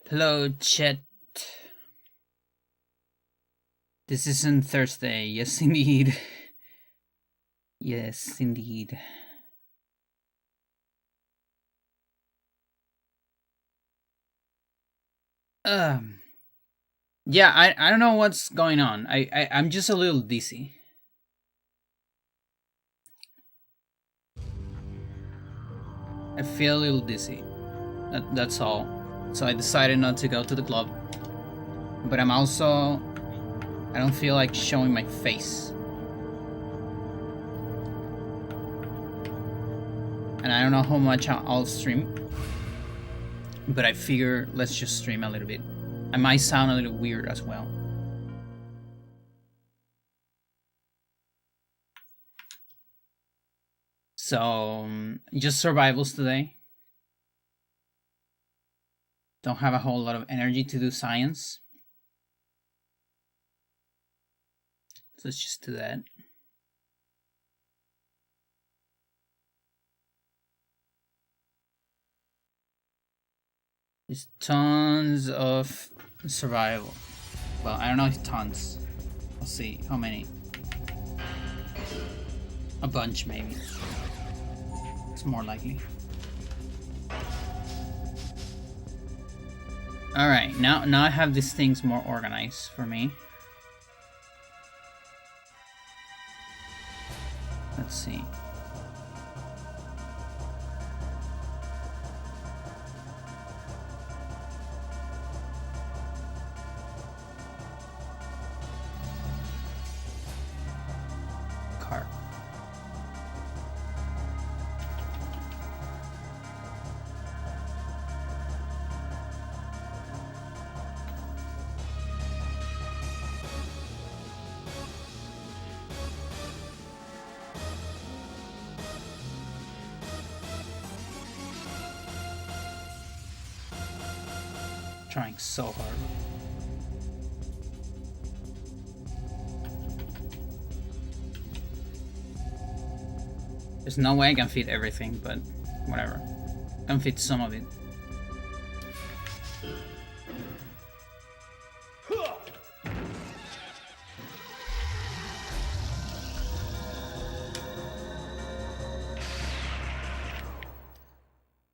Hello, chat. This isn't Thursday. Yes, indeed. Yes, indeed. Um. Yeah, I don't know what's going on. I'm just a little dizzy. I feel a little dizzy. That's all. So I decided not to go to the club. But I'm also. I don't feel like showing my face. And I don't know how much I'll stream. But I figure let's just stream a little bit. I might sound a little weird as well. So, just survivals today. Don't have a whole lot of energy to do science. So let's just do that. There's tons of survival. Well, I don't know if tons. We'll see how many. A bunch, maybe. It's more likely. Alright, now I have these things more organized for me. Let's see. Car. Trying so hard. There's no way I can fit everything, but whatever. I can fit some of it.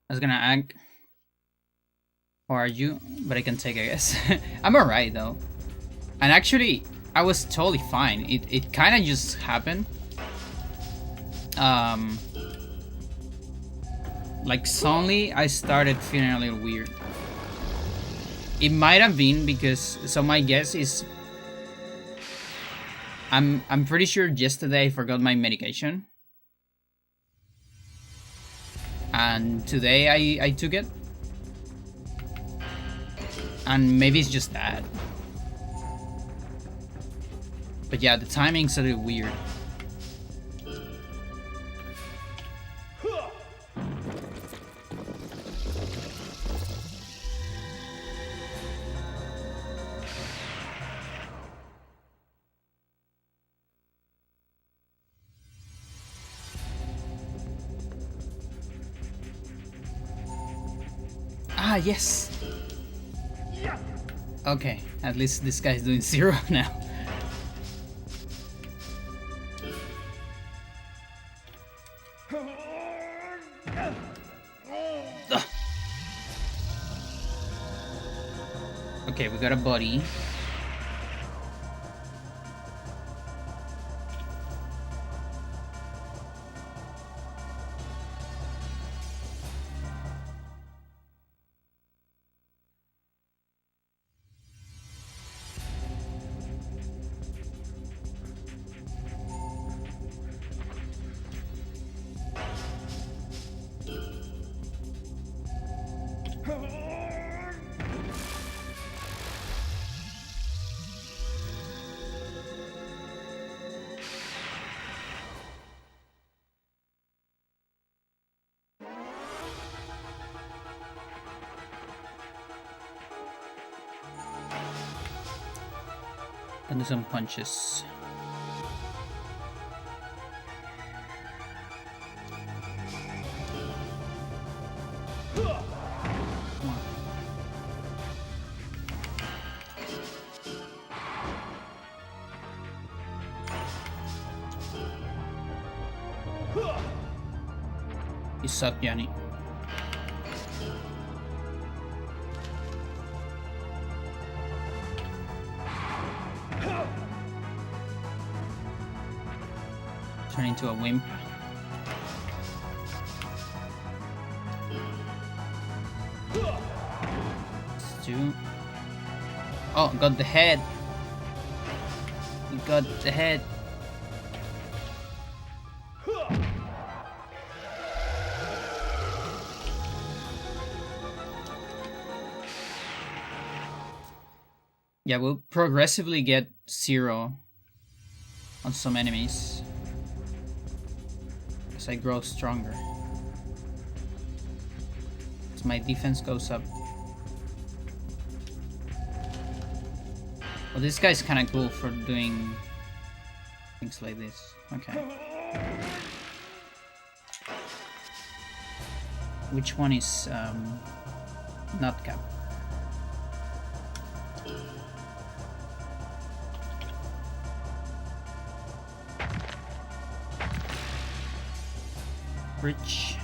I was gonna act. Or are you? But I can take, I guess. I'm alright though. And actually, I was totally fine. It kind of just happened. Like suddenly I started feeling a little weird. It might have been because, so my guess is, I'm pretty sure yesterday I forgot my medication. And today I took it. And maybe it's just that. But yeah, the timing's a little weird. Ah, yes! Okay, at least this guy's doing 0 now. Ugh. Okay, we got a body. And do some punches. What's up, Johnny? Turn into a wimp. Two. Oh, got the head. You got the head. Yeah, we'll progressively get 0 on some enemies as I grow stronger. As my defense goes up. Well, this guy's kind of cool for doing things like this. Okay. Which one is Nutcap? Rich.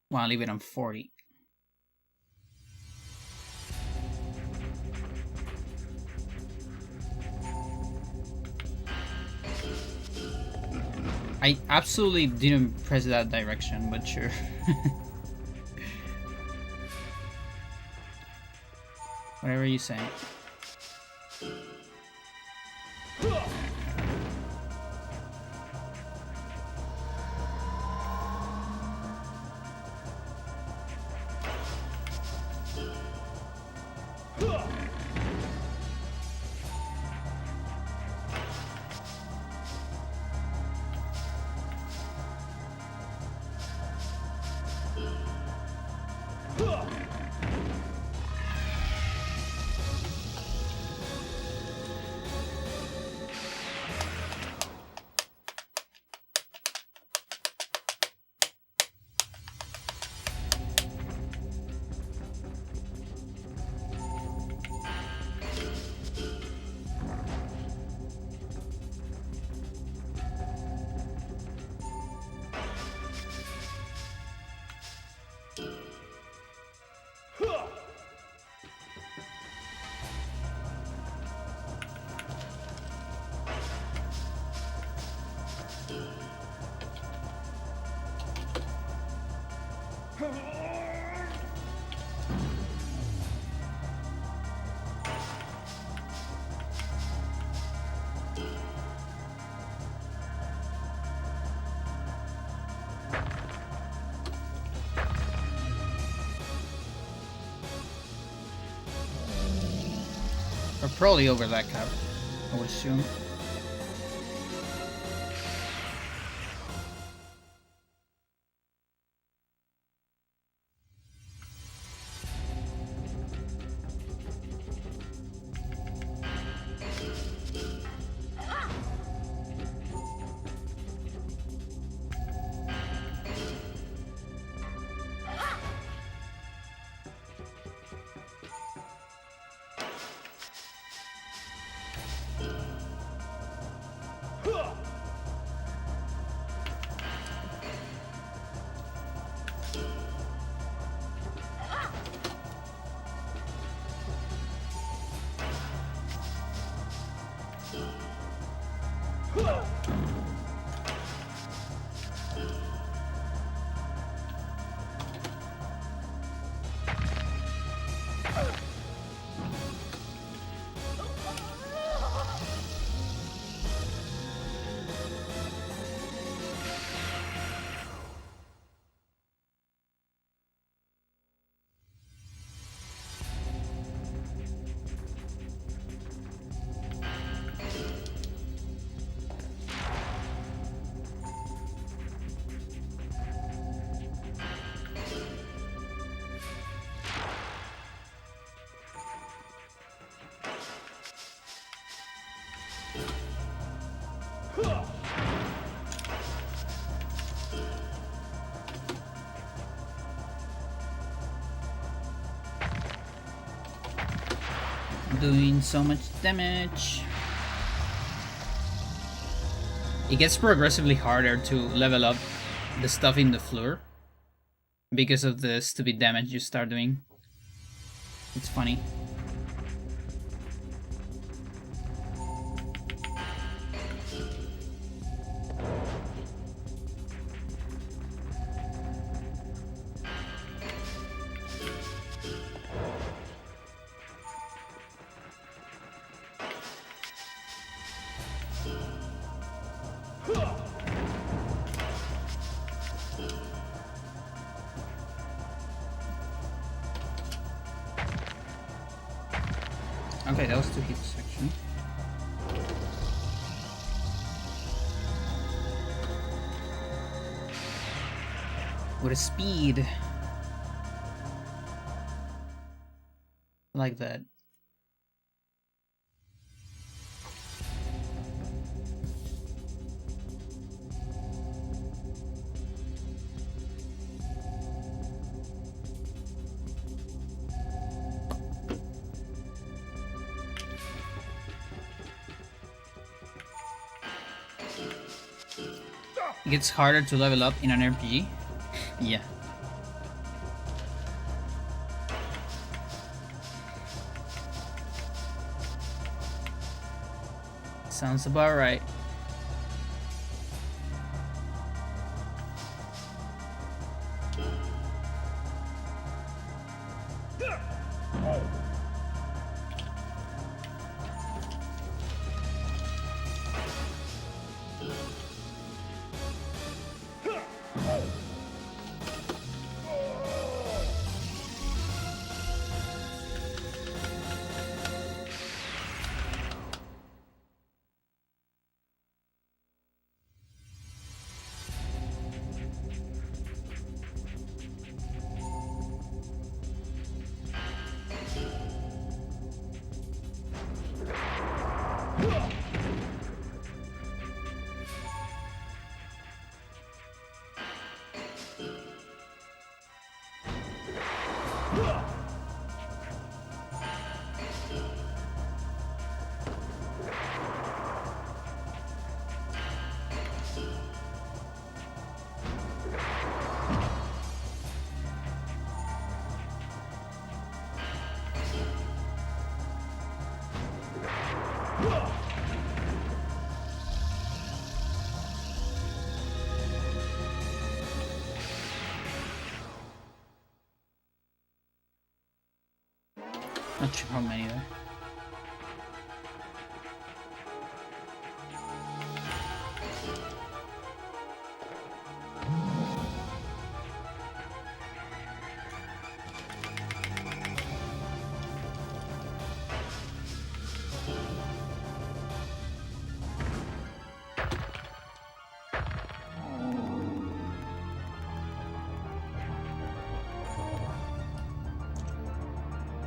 Well, I'll leave it on 40. I absolutely didn't press that direction, but sure. Whatever you say. We're probably over that cap, I would assume. doing so much damage. It gets progressively harder to level up the stuff in the floor because of the stupid damage you start doing. It's funny. Okay, that was 2 hits actually. With a speed like that. It gets harder to level up in an RPG. Yeah. Sounds about right. Not sure how many there.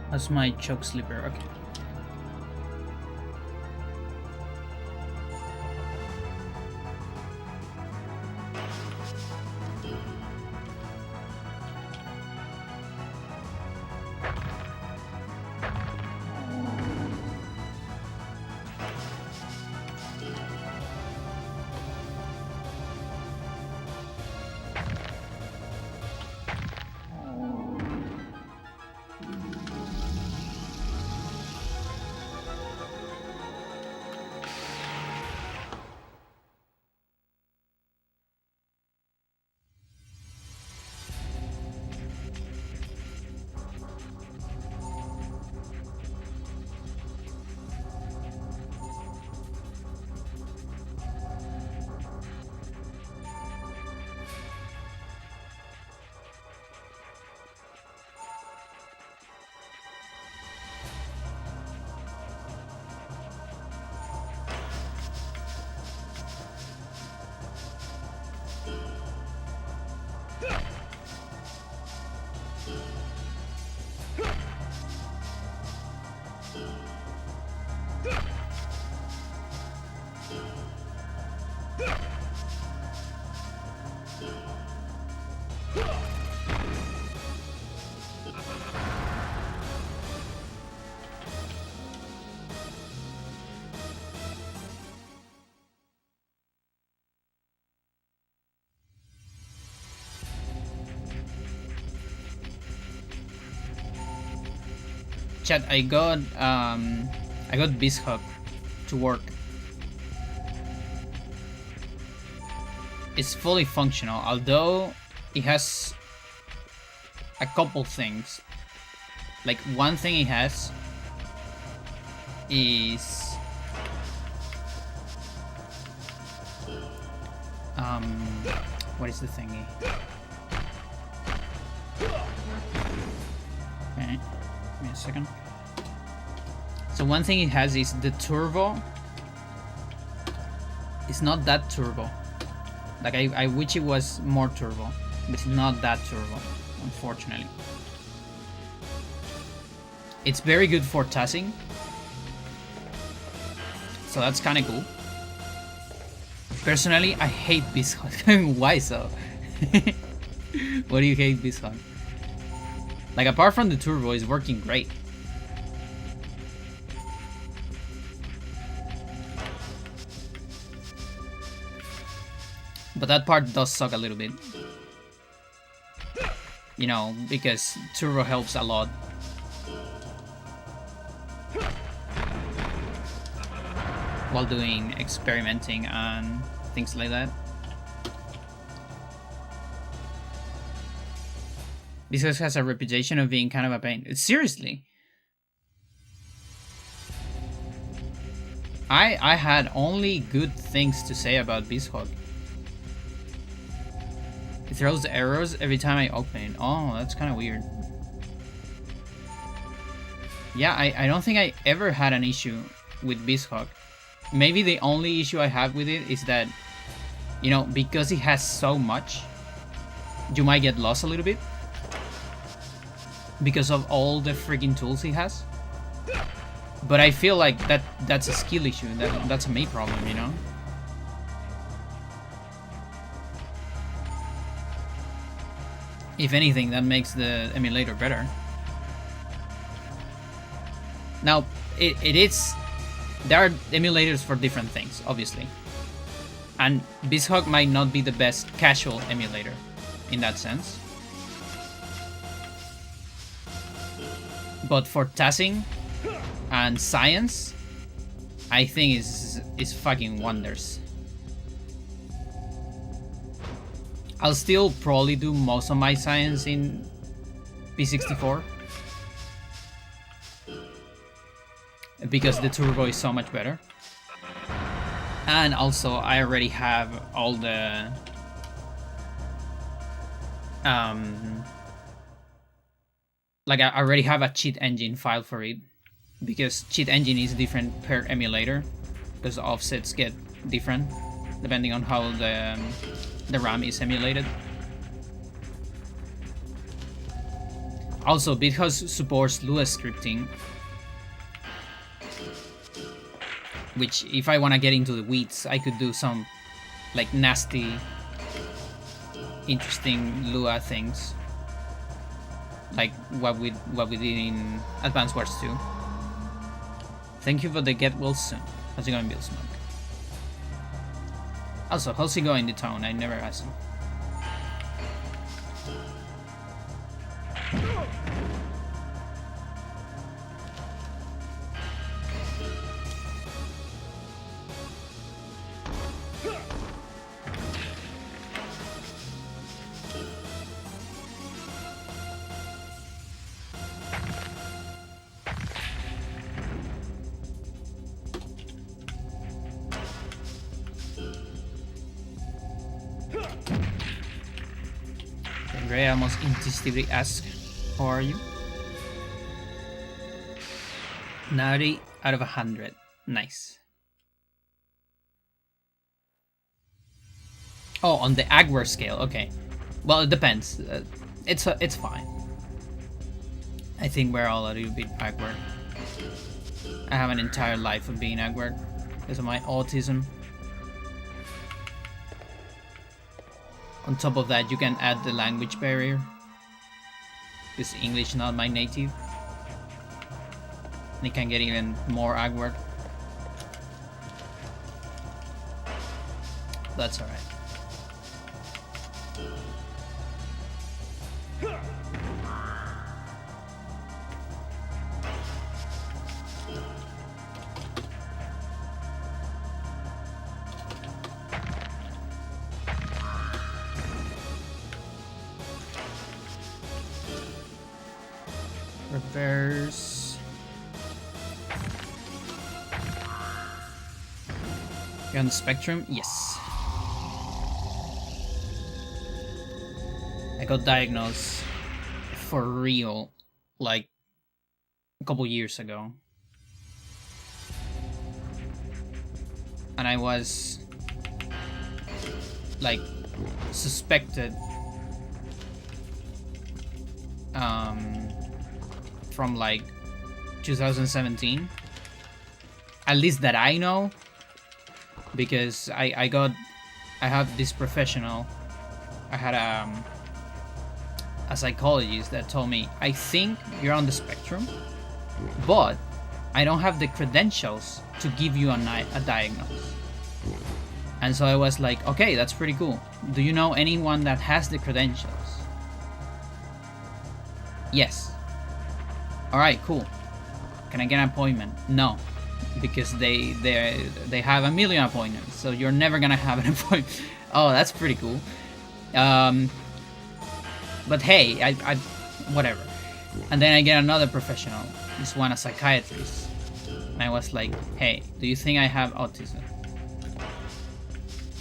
That's my choke slipper, okay. Chat, I got BizHub to work. It's fully functional, although it has a couple things. Like, one thing it has is what is the thingy? Okay, give me a second. So one thing it has is the turbo. It's not that turbo. Like, I wish it was more turbo, but it's not that turbo, unfortunately. It's very good for tassing, so that's kind of cool. Personally, I hate BizHub. Why so? Why do you hate BizHub? Like, apart from the turbo, it's working great. But that part does suck a little bit. You know, because turbo helps a lot. While doing experimenting and things like that. BizHub has a reputation of being kind of a pain. Seriously. I had only good things to say about BizHub. It throws errors every time I open it. Oh, that's kind of weird. Yeah, I don't think I ever had an issue with BizHub. Maybe the only issue I have with it is that, you know, because it has so much, you might get lost a little bit. Because of all the freaking tools it has. But I feel like that's a skill issue. That's a me problem, you know? If anything, that makes the emulator better. Now, it is... There are emulators for different things, obviously. And BizHub might not be the best casual emulator in that sense. But for tassing and science, I think is fucking wonders. I'll still probably do most of my science in P64. Because the turbo is so much better. And also I already have all the like I already have a cheat engine file for it, because cheat engine is different per emulator, because offsets get different depending on how the RAM is emulated. Also, BizHub supports Lua scripting, which, if I want to get into the weeds, I could do some like nasty, interesting Lua things, like what we did in Advance Wars 2. Thank you for the get well soon. How's it going, Bill Smoke? Also, how's it going, the town? I never asked him. Gray almost intuitively asks, how are you? 90 out of 100. Nice. Oh, on the Agwar scale, okay. Well, it depends. It's fine. I think we're all a little bit Agwar. I have an entire life of being Agwar because of my autism. On top of that, you can add the language barrier, because English is not my native. And it can get even more awkward. That's alright. Bears. You're on the spectrum? Yes. I got diagnosed for real like a couple years ago. And I was like suspected from like 2017, at least that I know, because I have this professional. I had a psychologist that told me, I think you're on the spectrum, but I don't have the credentials to give you a diagnosis. And so I was like, okay, that's pretty cool. Do you know anyone that has the credentials? Yes. All right, cool. Can I get an appointment? No, because they have a million appointments, so you're never gonna have an appointment. Oh, that's pretty cool. But hey, I whatever. And then I get another professional, this one a psychiatrist, and I was like, hey, do you think I have autism?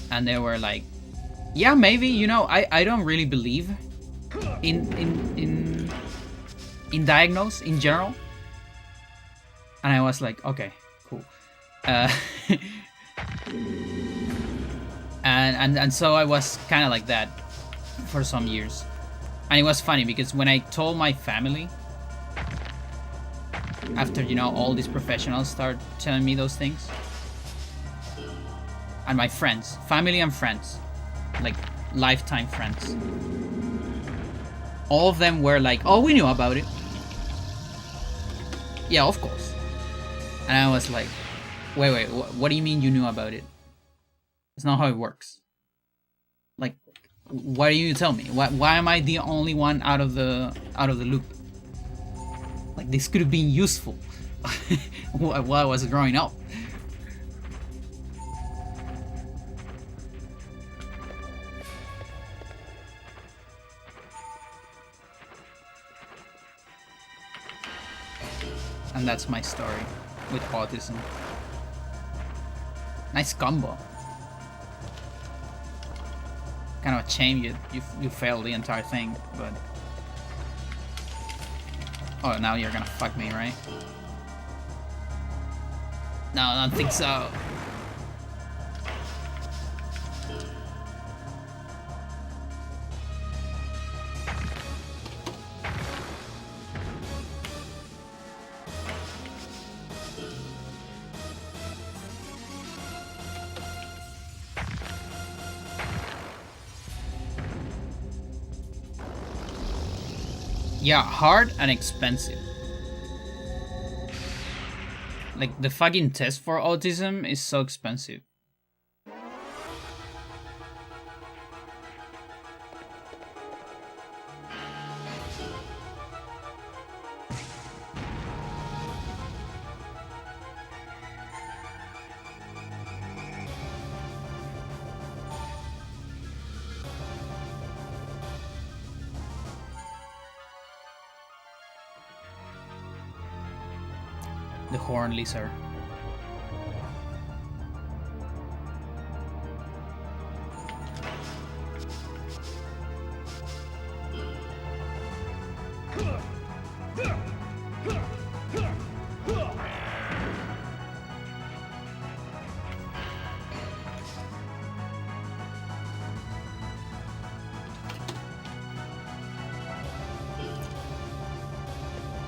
And they were like, yeah, maybe. You know, I don't really believe in diagnose in general. And I was like, okay, cool. And so I was kind of like that for some years. And it was funny because when I told my family, after, you know, all these professionals start telling me those things, and my friends, family and friends, like lifetime friends, all of them were like, oh, we knew about it. Yeah, of course. And I was like, wait, what do you mean you knew about it? It's not how it works. Like, why do you tell me? Why am I the only one out of the loop? Like, this could have been useful while I was growing up. And that's my story with autism. Nice combo. Kind of a shame you failed the entire thing, but... Oh, now you're gonna fuck me, right? No, I don't think so. Yeah, hard and expensive. Like, the fucking test for autism is so expensive. The horn lizard.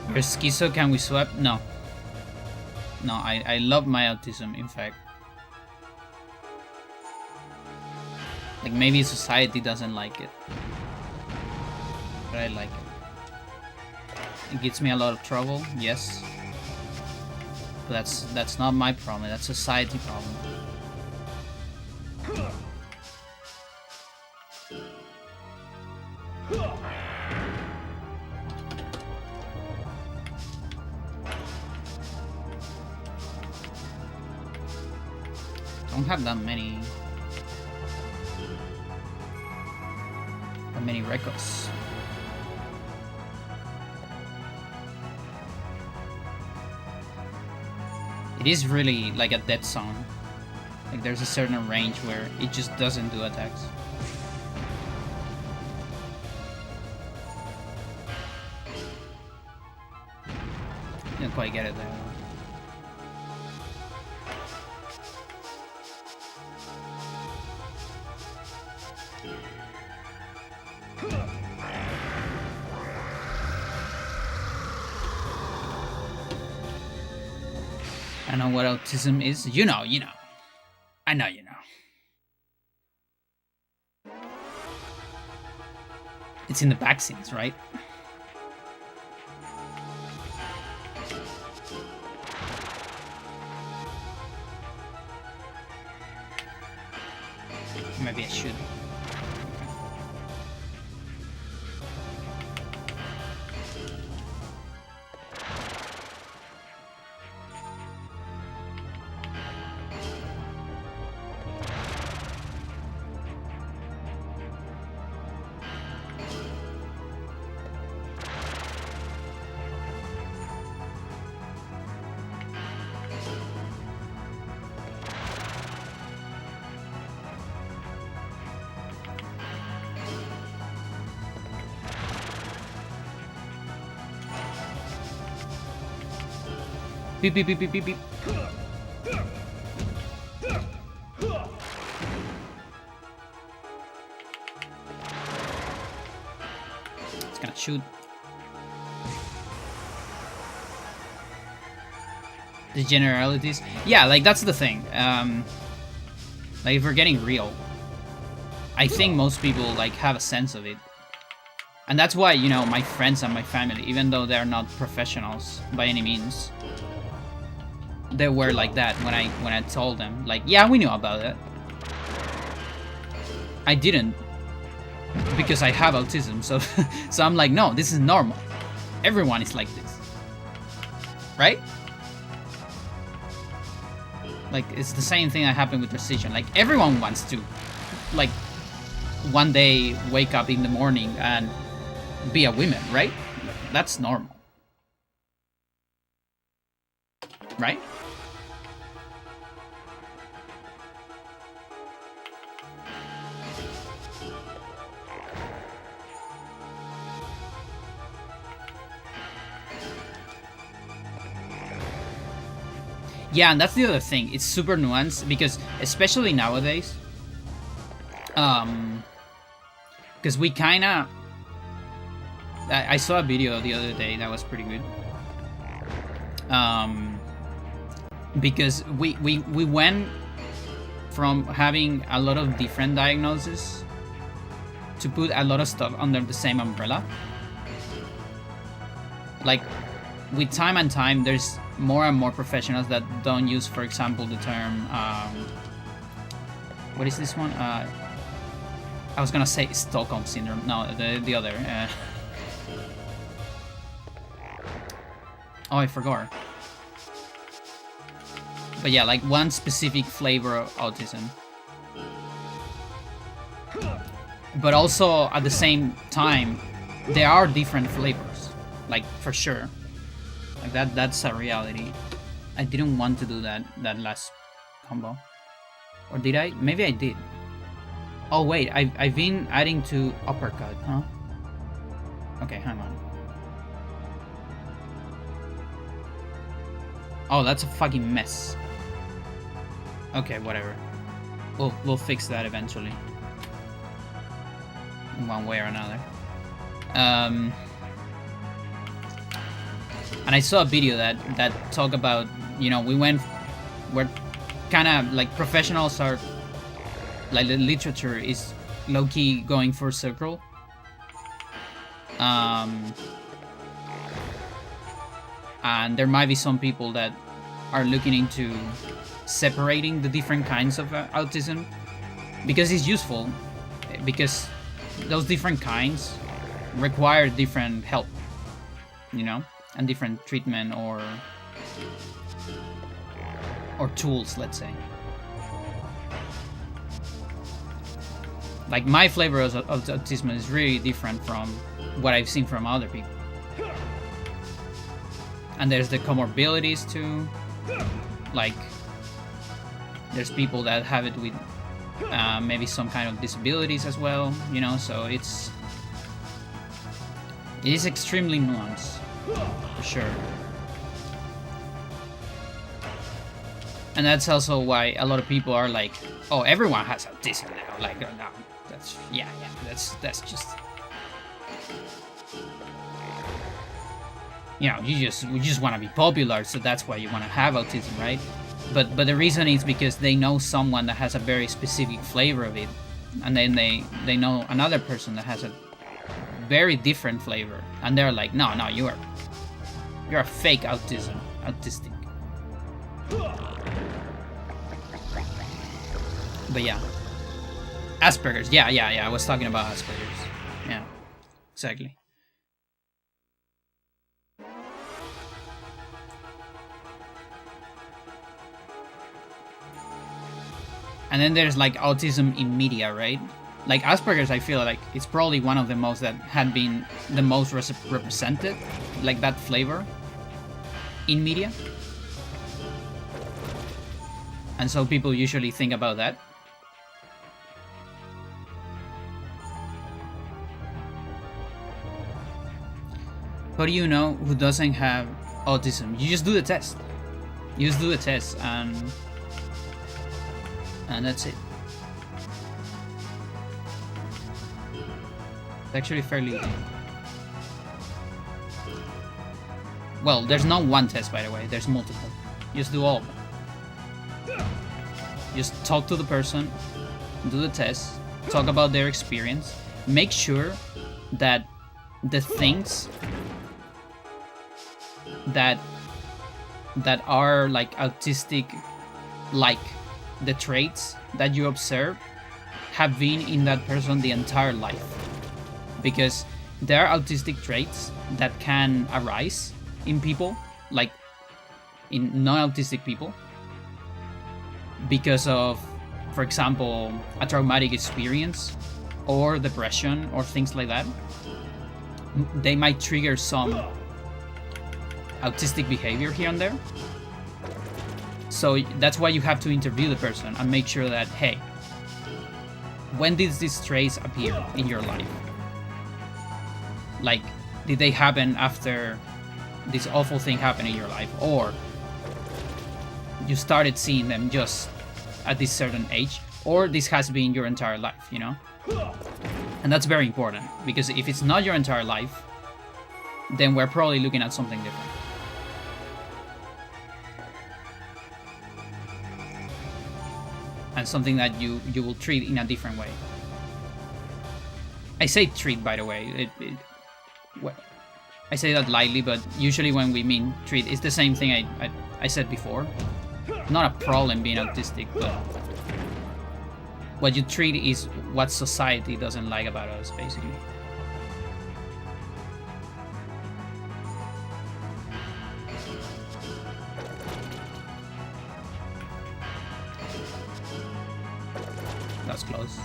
You're schizo, can we swap? No. No, I love my autism, in fact. Like, maybe society doesn't like it, but I like it. It gets me a lot of trouble, yes. But that's not my problem, that's society problem. Don't have that many records. It is really like a dead zone. Like there's a certain range where it just doesn't do attacks. Didn't quite get it there. I know what autism is. You know. I know you know. It's in the vaccines, right? Maybe I should. Beep, beep, beep, beep, beep, beep. It's gonna shoot. The generalities. Yeah, like that's the thing. Like if we're getting real, I think most people like have a sense of it. And that's why, you know, my friends and my family, even though they're not professionals by any means, they were like that when I told them, like, yeah, we knew about it. I didn't, because I have autism, so so I'm like, no, this is normal. Everyone is like this, right? Like it's the same thing that happened with precision. Like everyone wants to, like, one day wake up in the morning and be a woman, right? That's normal, right? Yeah, and that's the other thing. It's super nuanced because, especially nowadays, because we kind of, I saw a video the other day that was pretty good. Because we went from having a lot of different diagnoses to put a lot of stuff under the same umbrella. Like, with time and time, there's more and more professionals that don't use, for example, the term, what is this one? I was gonna say Stockholm Syndrome. No, the other. Oh, I forgot. But yeah, like one specific flavor of autism. But also, at the same time, there are different flavors. Like, for sure. Like that's a reality. I didn't want to do that last combo. Or did I? Maybe I did. Oh wait, I've been adding to uppercut, huh? Okay, hang on. Oh, that's a fucking mess. Okay, whatever. We'll fix that eventually. In one way or another. And I saw a video that talked about, you know, we're kind of like professionals are, like the literature is low-key going for circle. And there might be some people that are looking into separating the different kinds of autism because it's useful, because those different kinds require different help, you know, and different treatment or tools, let's say. Like my flavor of autism is really different from what I've seen from other people. And there's the comorbidities too. Like, there's people that have it with maybe some kind of disabilities as well, you know, so it is extremely nuanced, for sure. And that's also why a lot of people are like, oh, everyone has autism now. Like, no, that's, yeah, that's just, you know, we just want to be popular, so that's why you want to have autism, right? But the reason is because they know someone that has a very specific flavor of it, and then they know another person that has a very different flavor, and they're like, no, you're a fake autistic. But yeah, Asperger's. Yeah. I was talking about Asperger's. Yeah, exactly. And then there's like autism in media, right? Like Asperger's, I feel like it's probably one of the most that had been the most represented, like that flavor in media. And so people usually think about that. How do you know who doesn't have autism? You just do the test. You just do the test, and that's it. It's actually fairly easy. Well, there's not one test, by the way. There's multiple. You just do all of them. Just talk to the person, do the test, talk about their experience, make sure that the things that are like autistic, like the traits that you observe, have been in that person the entire life. Because there are autistic traits that can arise in people, like in non-autistic people, because of, for example, a traumatic experience or depression or things like that. They might trigger some autistic behavior here and there. So that's why you have to interview the person and make sure that, hey, when did these traits appear in your life? Like, did they happen after this awful thing happened in your life? Or you started seeing them just at this certain age? Or this has been your entire life, you know? And that's very important, because if it's not your entire life, then we're probably looking at something different. And something that you will treat in a different way. I say treat, by the way. I say that lightly, but usually when we mean treat, it's the same thing I said before. Not a problem being autistic, but what you treat is what society doesn't like about us, basically. That's close.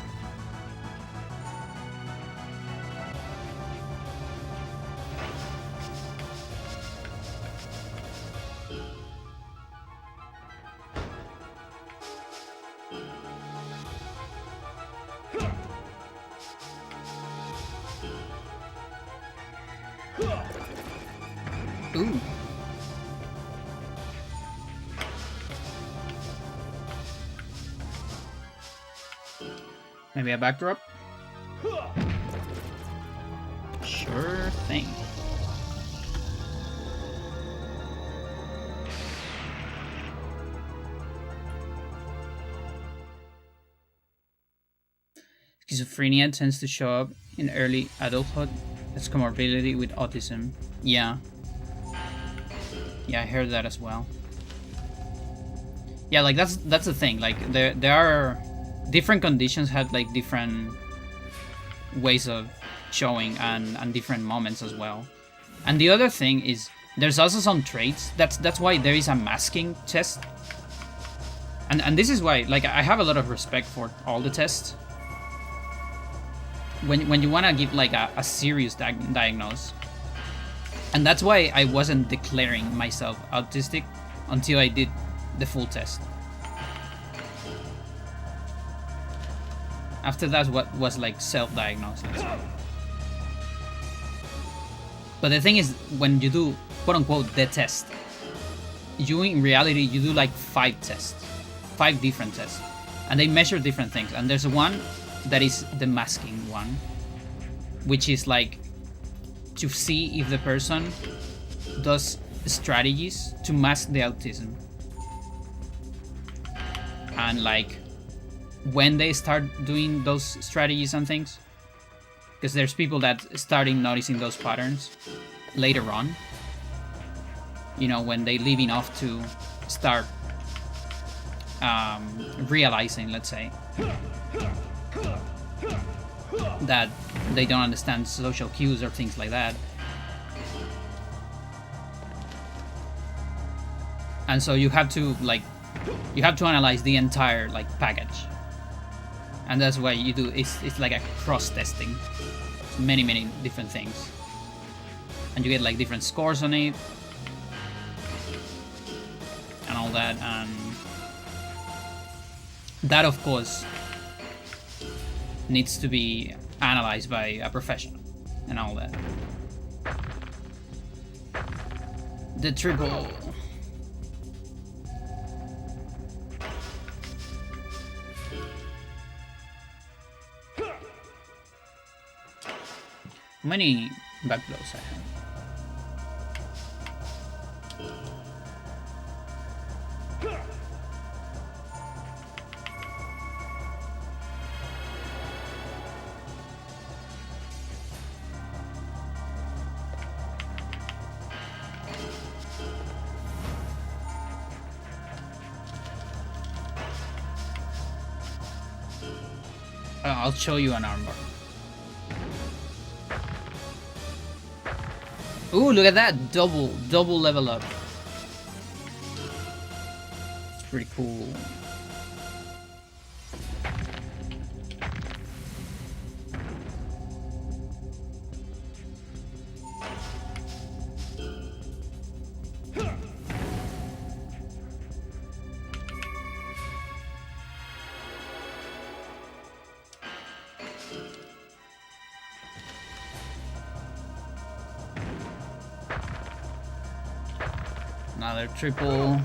Ooh. Maybe a backdrop? Sure thing. Schizophrenia tends to show up in early adulthood as comorbidity with autism. Yeah. Yeah, I heard that as well. Yeah, like that's the thing. Like there are different conditions have like different ways of showing and different moments as well. And the other thing is there's also some traits. That's why there is a masking test. And this is why, like, I have a lot of respect for all the tests. When you want to give like a serious diagnose. And that's why I wasn't declaring myself autistic until I did the full test. After that, what was like self-diagnosis. But the thing is, when you do quote unquote the test, you in reality you do like 5 tests, 5 different tests, and they measure different things. And there's one that is the masking one, which is like to see if the person does strategies to mask the autism, and like when they start doing those strategies and things, because there's people that starting noticing those patterns later on, you know, when they leave enough to start realizing, let's say, that they don't understand social cues or things like that. And so you have to analyze the entire like package. And that's why you do, it's like a cross-testing. Many different things. And you get like different scores on it. And all that, and that of course needs to be analyzed by a professional and all that. The triple. How many back blows I have? I'll show you an armbar. Ooh, look at that! Double level up. It's pretty cool. Another triple.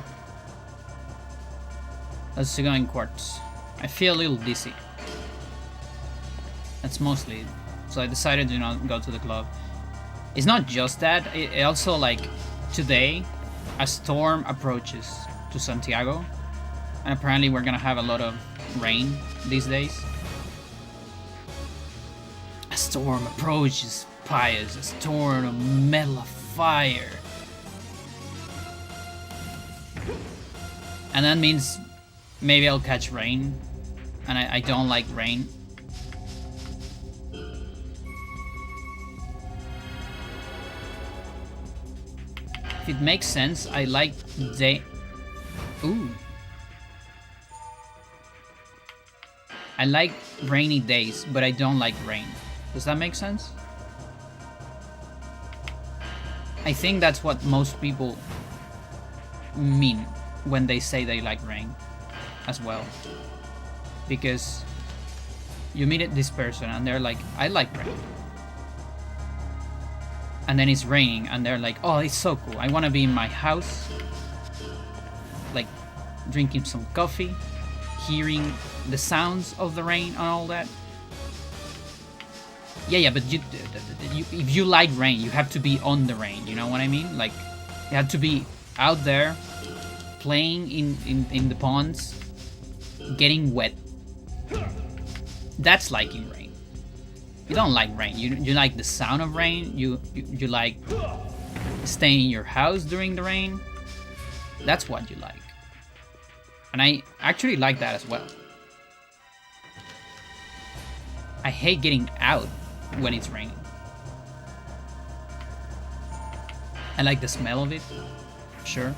Let's go in quartz. I feel a little dizzy. That's mostly it. So I decided to not go to the club. It's not just that, it also like today a storm approaches to Santiago, and apparently we're gonna have a lot of rain these days. A storm approaches, Pius, a storm of metal of fire. And that means maybe I'll catch rain, and I don't like rain. If it makes sense, I like day. Ooh. I like rainy days, but I don't like rain. Does that make sense? I think that's what most people mean when they say they like rain as well, because you meet this person and they're like, I like rain, and then it's raining and they're like, oh, it's so cool, I want to be in my house, like drinking some coffee, hearing the sounds of the rain and all that. Yeah, but you, if you like rain, you have to be on the rain, you know what I mean? Like, you have to be out there playing in the ponds, getting wet. That's liking rain. You don't like rain. You like the sound of rain. You like staying in your house during the rain. That's what you like. And I actually like that as well. I hate getting out when it's raining. I like the smell of it, sure.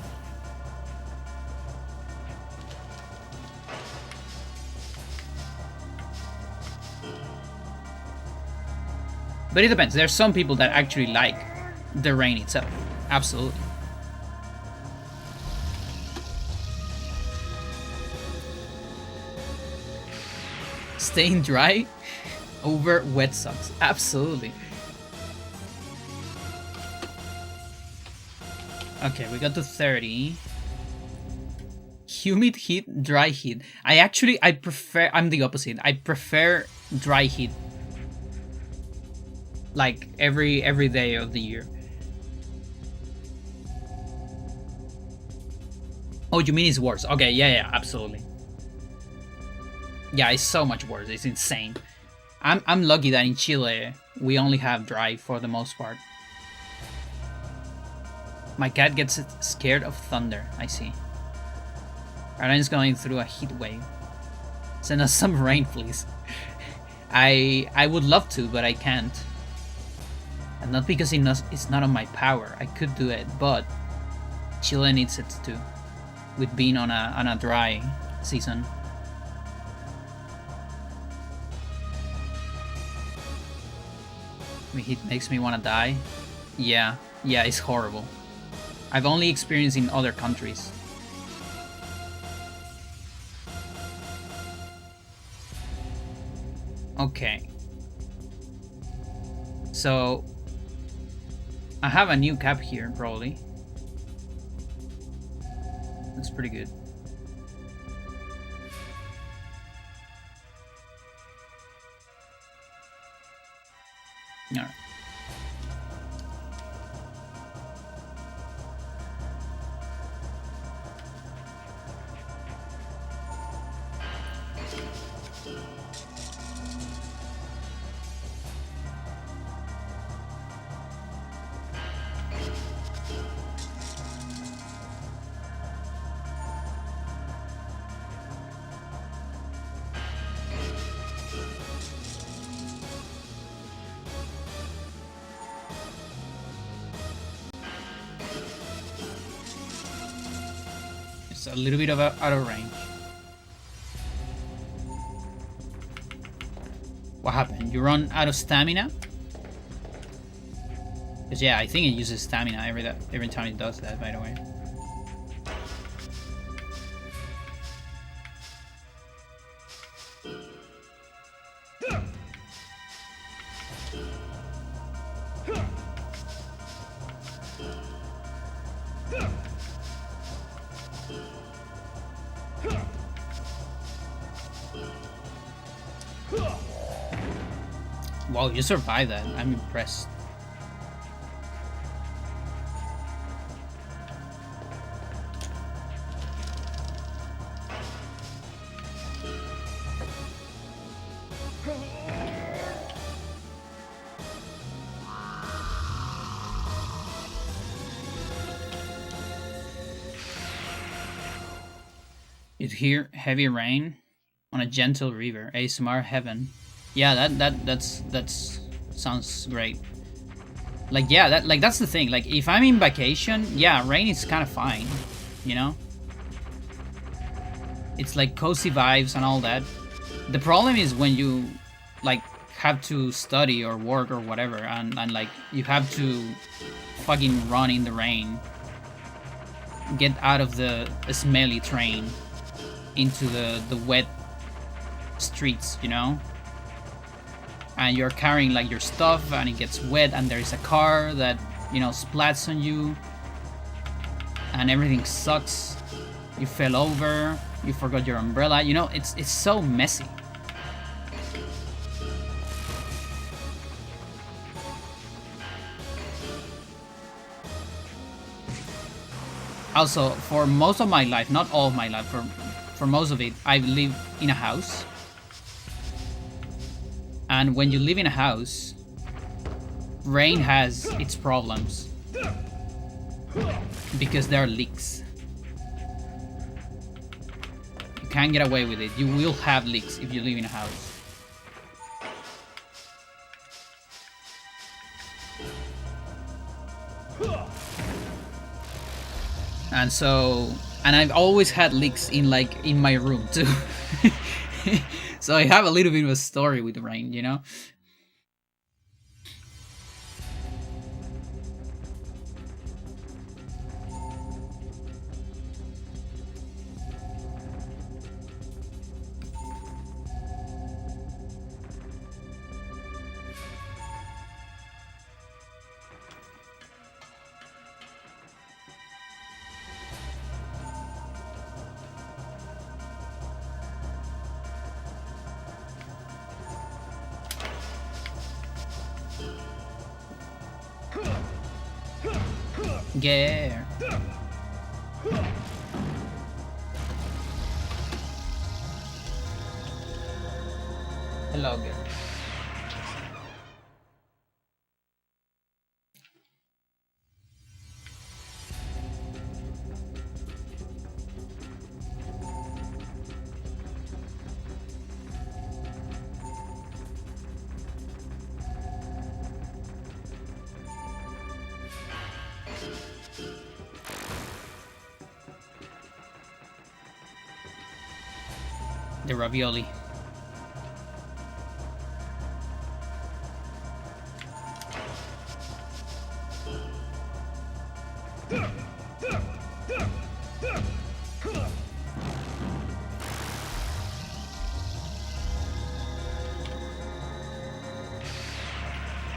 But it depends. There's some people that actually like the rain itself. Absolutely. Staying dry over wet socks. Absolutely. Okay, we got to 30. Humid heat, dry heat. I prefer, I'm the opposite. I prefer dry heat. Like every day of the year. Oh, you mean it's worse? Okay, yeah, absolutely. Yeah, it's so much worse. It's insane. I'm lucky that in Chile we only have dry for the most part. My cat gets scared of thunder. I see. Arden's going through a heat wave. Send us some rain, please. I would love to, but I can't. And not because it's not on my power. I could do it, but Chile needs it too. With being on a dry season. The heat makes me want to die. Yeah, it's horrible. I've only experienced in other countries. Okay. So I have a new cap here, probably. That's pretty good. Alright. It's a little bit of out of range. What happened? You run out of stamina? Because yeah, I think it uses stamina every time it does that, by the way. Wow, you survived that. I'm impressed. You hear heavy rain on a gentle river. ASMR heaven. Yeah, that's sounds great. Like yeah, that's the thing. Like if I'm in vacation, yeah, rain is kind of fine, you know? It's like cozy vibes and all that. The problem is when you like have to study or work or whatever and like you have to fucking run in the rain. Get out of the smelly train into the wet streets, you know? And you're carrying like your stuff and it gets wet and there's a car that, you know, splats on you and everything sucks. You fell over, you forgot your umbrella, you know, it's so messy. Also, for most of my life, not all of my life, for most of it, I've lived in a house. And when you live in a house, rain has its problems. Because there are leaks. You can't get away with it. You will have leaks if you live in a house. And so, and I've always had leaks in my room too. So I have a little bit of a story with rain, you know? Yeah. Hello, girl. The ravioli.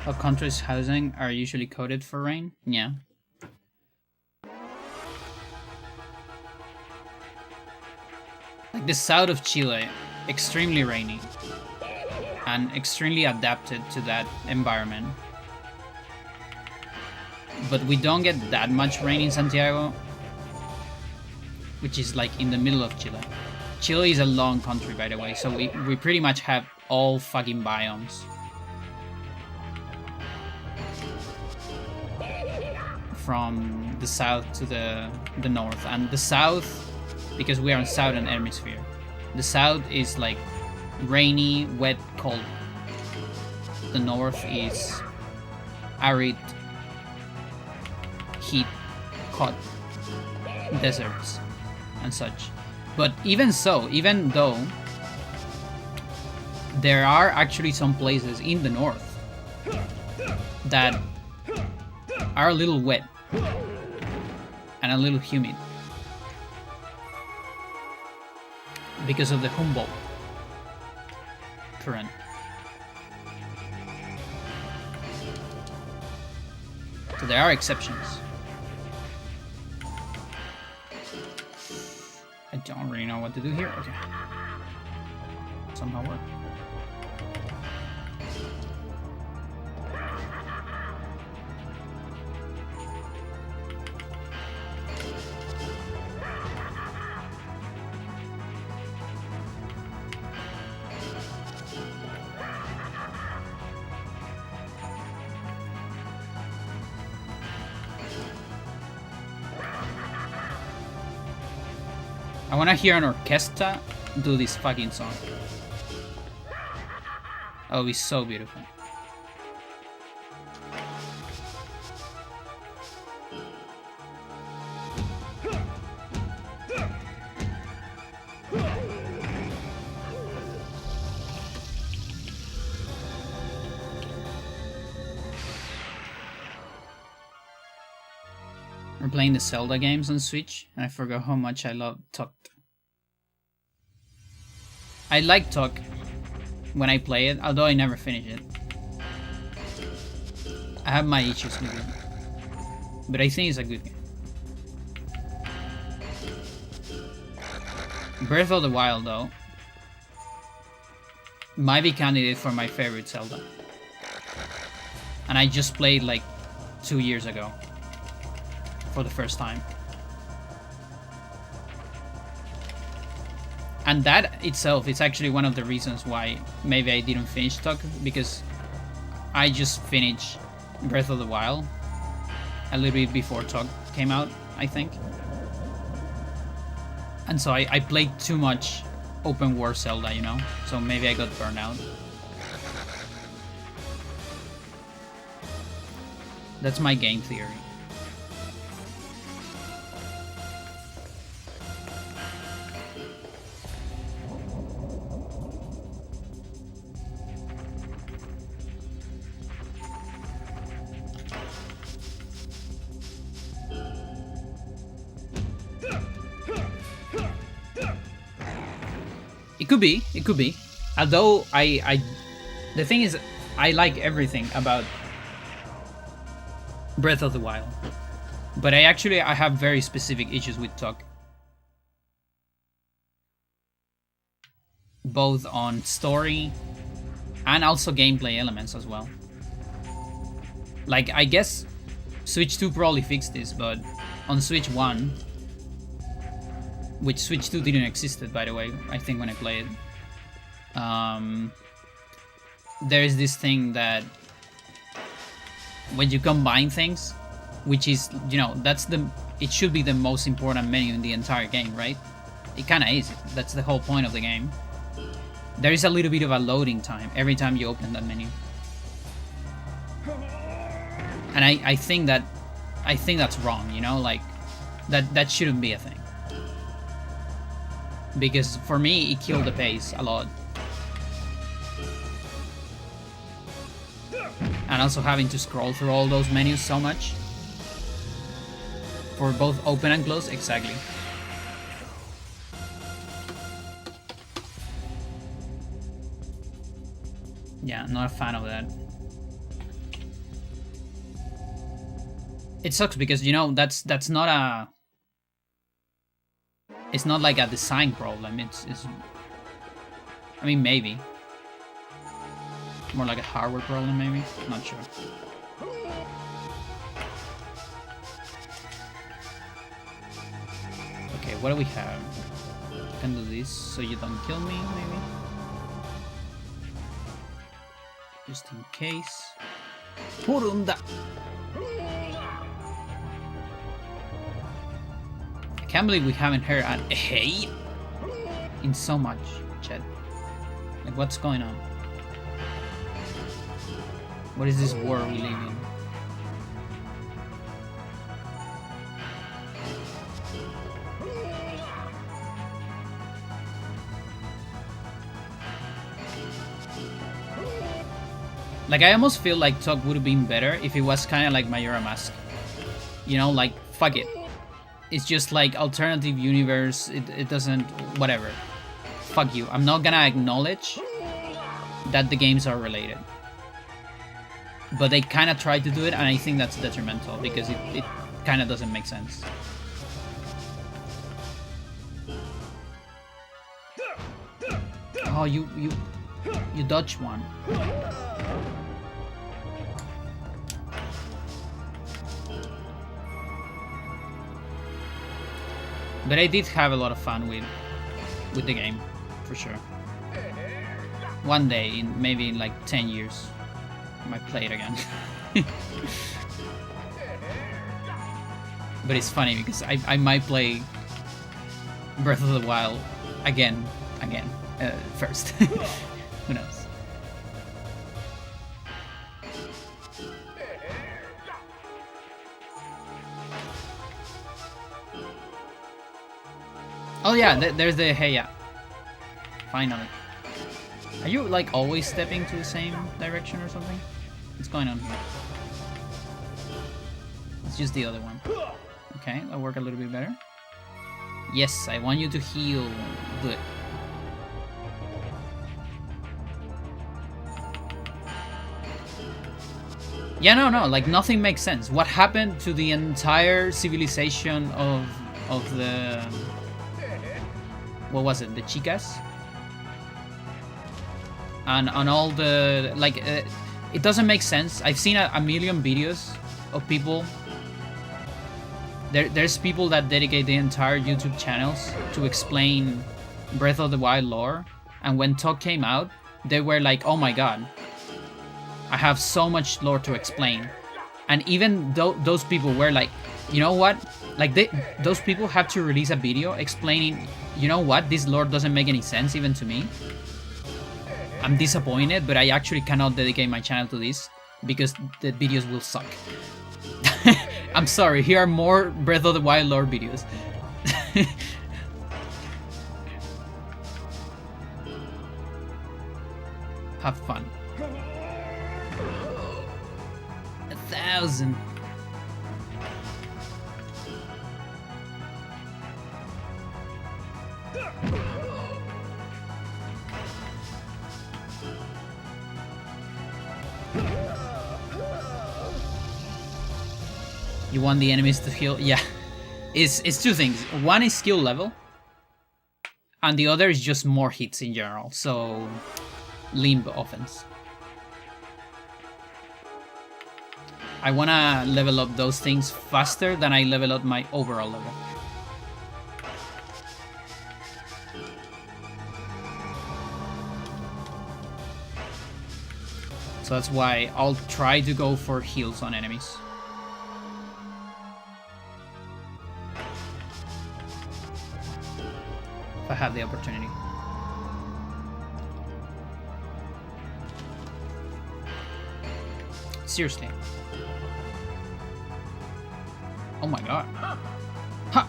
How countries' housing are usually coded for rain? Yeah. Like the south of Chile, extremely rainy and extremely adapted to that environment. But we don't get that much rain in Santiago, which is like in the middle of Chile. Chile is a long country, by the way, so we pretty much have all fucking biomes. From the south to the north. And the south, because we are in southern hemisphere, the south is like rainy, wet, cold. The north is arid, heat, hot, deserts, and such. But even so, even though there are actually some places in the north that are a little wet and a little humid because of the Humboldt current. So there are exceptions. I don't really know what to do here. Okay. Somehow work. I wanna hear an orchestra do this fucking song. Oh, it's so beautiful. We're playing the Zelda games on Switch, and I forgot how much I love Tuck. I like Tuck when I play it, although I never finish it. I have my issues with it, but I think it's a good game. Breath of the Wild, though, might be candidate for my favorite Zelda. And I just played like 2 years ago for the first time. And that itself is actually one of the reasons why maybe I didn't finish Tuck, because I just finished Breath of the Wild a little bit before Tuck came out, I think. And so I played too much open world Zelda, you know? So maybe I got burned out. That's my game theory. It could be. Although the thing is, I like everything about Breath of the Wild, but I have very specific issues with Tuck, both on story and also gameplay elements as well. Like, I guess Switch 2 probably fixed this, but on Switch 1, which Switch 2 didn't exist, by the way, I think when I played, there is this thing that when you combine things, which is, you know, it should be the most important menu in the entire game, right? It kinda is. That's the whole point of the game. There is a little bit of a loading time every time you open that menu. And I think that's wrong, you know, like that shouldn't be a thing. Because for me it killed the pace a lot. And also having to scroll through all those menus so much. For both open and close, exactly. Yeah, not a fan of that. It sucks because, you know, that's not a... It's not like a design problem, it's I mean, maybe. More like a hardware problem, maybe? Not sure. Okay, what do we have? I can do this so you don't kill me, maybe? Just in case. Purunda! I can't believe we haven't heard an hey in so much, chat. Like, what's going on? What is this world we live in? Like, I almost feel like Talk would have been better if it was kind of like Majora Mask. You know, like, fuck it. It's just like alternative universe, it doesn't... whatever. Fuck you. I'm not gonna acknowledge that the games are related. But they kind of tried to do it, and I think that's detrimental, because it kind of doesn't make sense. Oh, you dodged one. But I did have a lot of fun with the game, for sure. One day, maybe in like 10 years, I might play it again. But it's funny because I might play Breath of the Wild again, first. Who knows? Oh yeah, there's the Heya. Finally. Are you like always stepping to the same direction or something? What's going on here? It's just the other one. Okay, that'll work a little bit better. Yes, I want you to heal. Good. Yeah, no, like nothing makes sense. What happened to the entire civilization of the... what was it? The Chicas? And on all the... like, it doesn't make sense. I've seen a million videos of people. There's people that dedicate the entire YouTube channels to explain Breath of the Wild lore. And when Talk came out, they were like, oh my god. I have so much lore to explain. And even though those people were like, you know what? Like, those people have to release a video explaining, you know what? This lore doesn't make any sense even to me. I'm disappointed, but I actually cannot dedicate my channel to this because the videos will suck. I'm sorry, here are more Breath of the Wild lore videos. Have fun. 1,000. You want the enemies to heal? Yeah. It's two things. One is skill level, and the other is just more hits in general. So, limb offense. I wanna level up those things faster than I level up my overall level. So that's why I'll try to go for heals on enemies. If I have the opportunity. Seriously. Oh my god. Ha!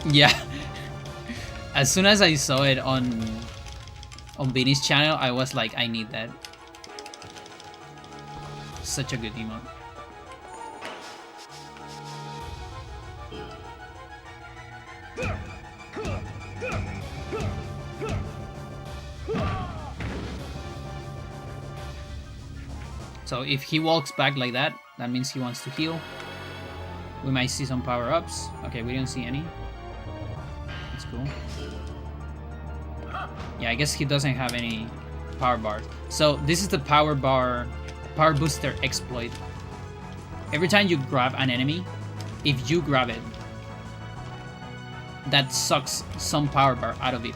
Yeah. As soon as I saw it on Vinny's channel, I was like, I need that. Such a good emote. So if he walks back like that, that means he wants to heal. We might see some power-ups. Okay, we didn't see any. That's cool. Yeah, I guess he doesn't have any power bar. So this is the power booster exploit. Every time you grab an enemy, if you grab it, that sucks some power bar out of it.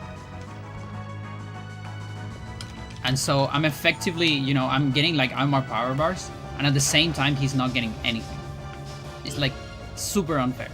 And so I'm effectively, you know, I'm getting like armor power bars, and at the same time he's not getting anything. It's like super unfair.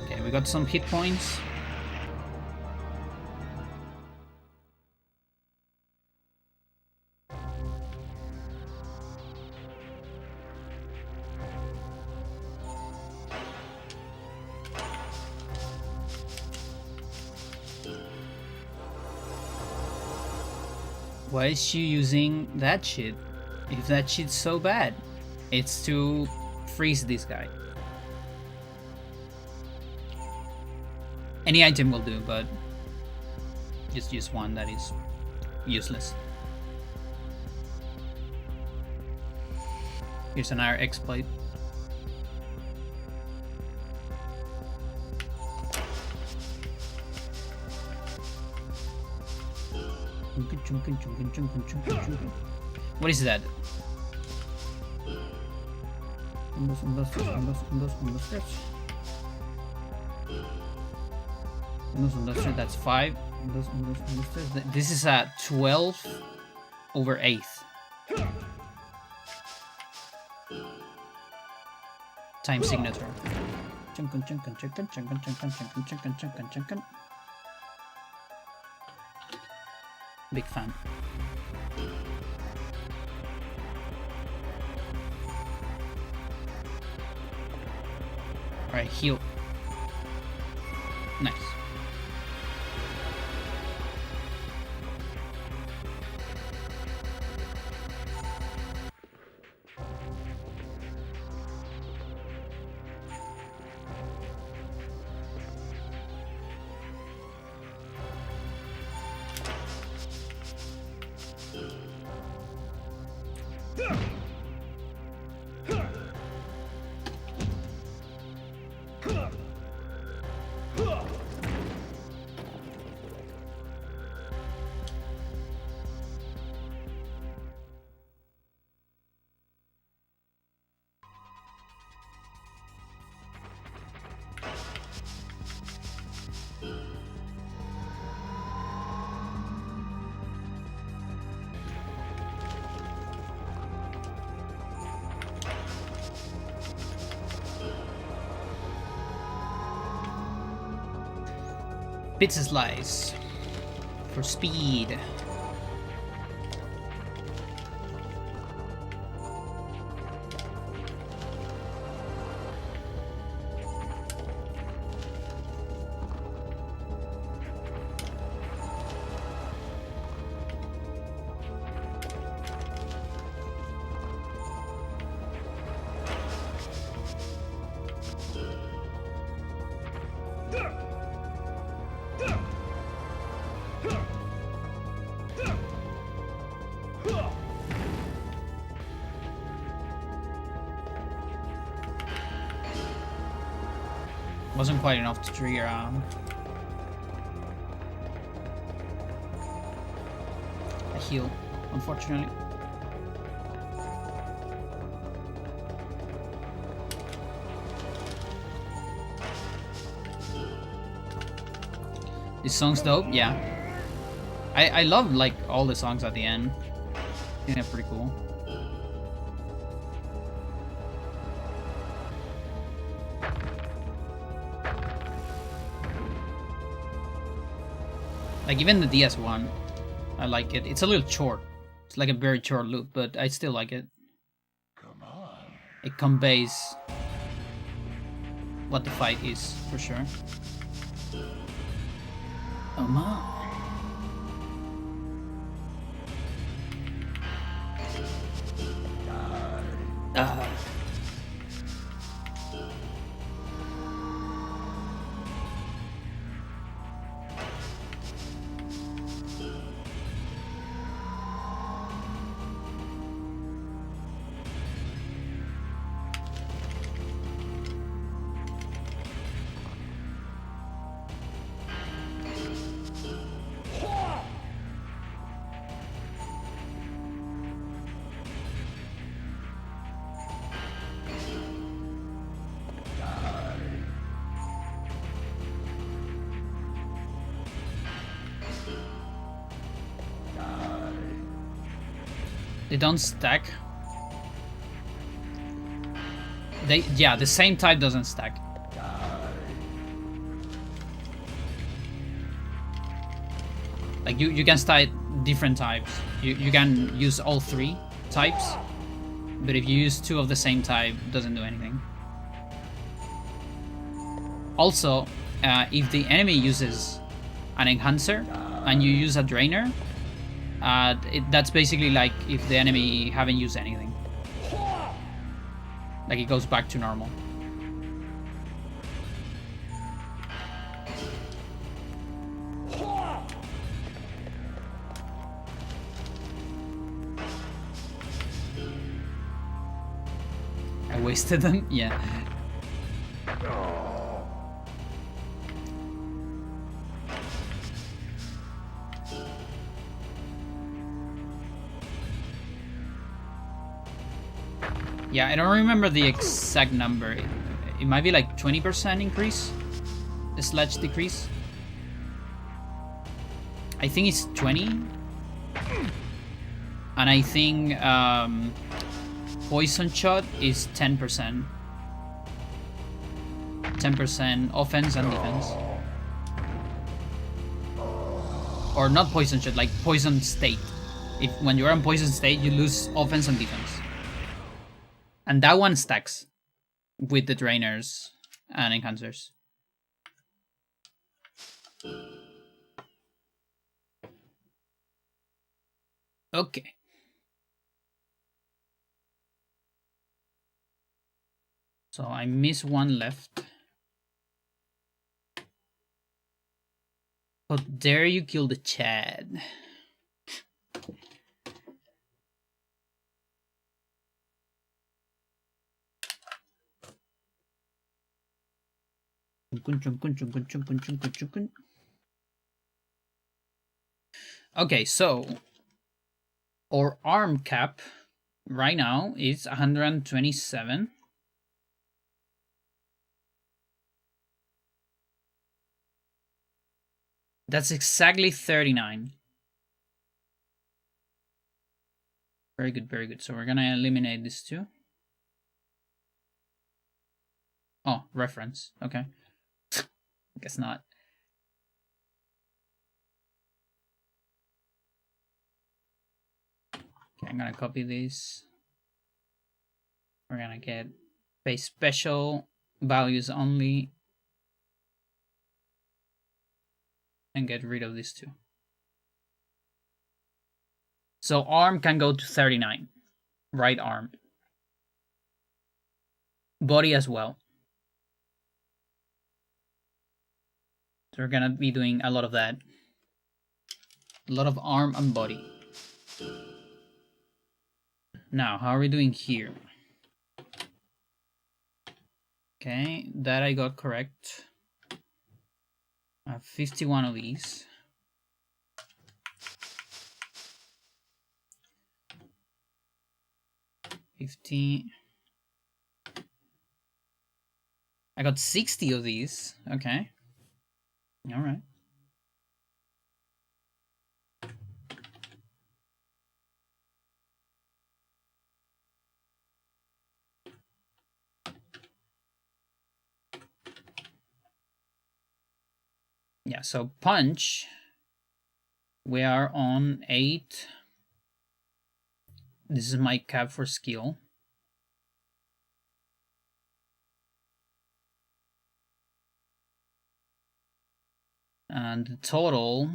Okay, we got some hit points. Why is she using that shit? If that shit's so bad, it's to freeze this guy. Any item will do, but just use one that is useless. Here's another exploit. What is that? That's 5. This is a 12 over 8. Time signature. Big fan. Alright, heal. Nice. Pizza slice for speed. Wasn't quite enough to trigger a heal, unfortunately. This song's dope, yeah. I love like all the songs at the end. I think they're pretty cool. Like even the DS one, I like it. It's a little short. It's like a very short loop, but I still like it. Come on. It conveys what the fight is for sure. Oh my. They don't stack. Yeah, the same type doesn't stack. Like you can start different types. You can use all 3 types, but if you use 2 of the same type, it doesn't do anything. Also, if the enemy uses an enhancer and you use a drainer, that's basically like if the enemy haven't used anything. Like it goes back to normal. I wasted them? Yeah. Yeah, I don't remember the exact number. It might be like 20% increase, the sledge decrease. I think it's 20. And I think poison shot is 10%. 10% offense and defense. Or not poison shot, like poison state. When you're in poison state, you lose offense and defense. And that one stacks with the drainers and enhancers. Okay. So I miss one left. How dare you kill the Chad? Okay, so our arm cap right now is 127. That's exactly 39. Very good, very good. So we're gonna eliminate this too. Oh, reference. Okay. Guess not. Okay, I'm gonna copy these. We're gonna get base special values only and get rid of these two. So arm can go to 39. Right arm. Body as well. So we're gonna be doing a lot of that. A lot of arm and body. Now, how are we doing here? Okay, that I got correct. I have 51 of these. I got 60 of these. Okay. All right. Yeah, so punch. We are on 8. This is my cap for skill. And the total,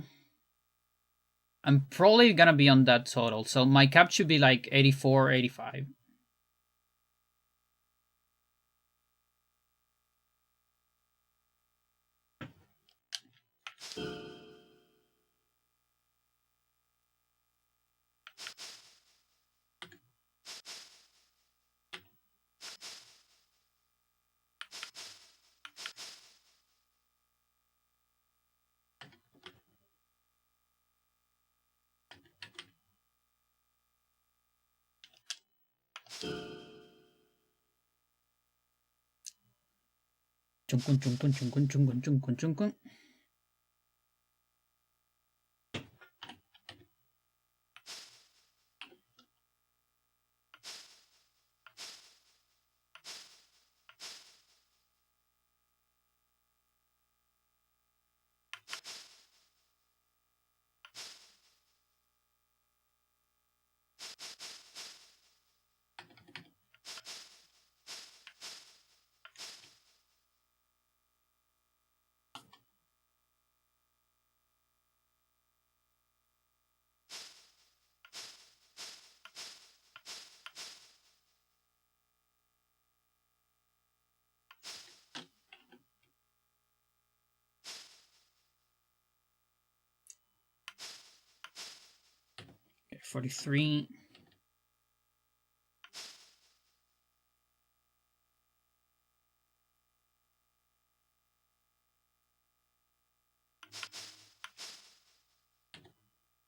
I'm probably gonna be on that total. So my cap should be like 84, 85. Chunkun, chunkun, chunkun, chunkun, chunkun, chunkun. Okay, 43.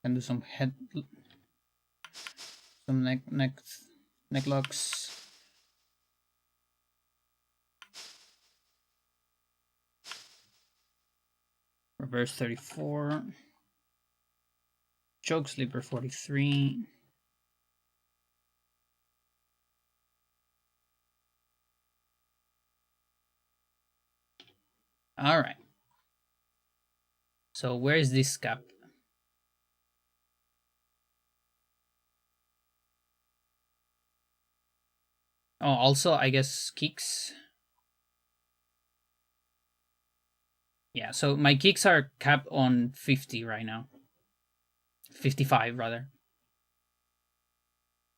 Can do some neck locks. Reverse 34. Choke sleeper 43. All right. So where is this cap? Oh, also I guess kicks. Yeah, so my kicks are capped on 50 right now. 55 rather.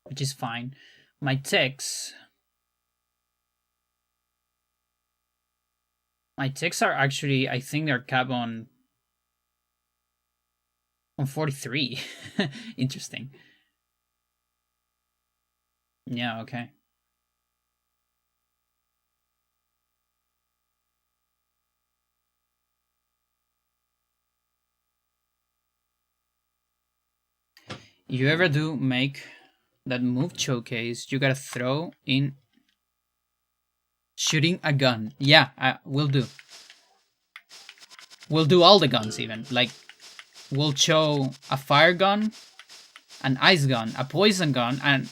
Which is fine. My techs are actually, I think they're capped on 43. Interesting. Yeah, okay. If you ever do make that move showcase, you gotta throw in shooting a gun. Yeah, we'll do. We'll do all the guns even. Like, we'll show a fire gun, an ice gun, a poison gun, and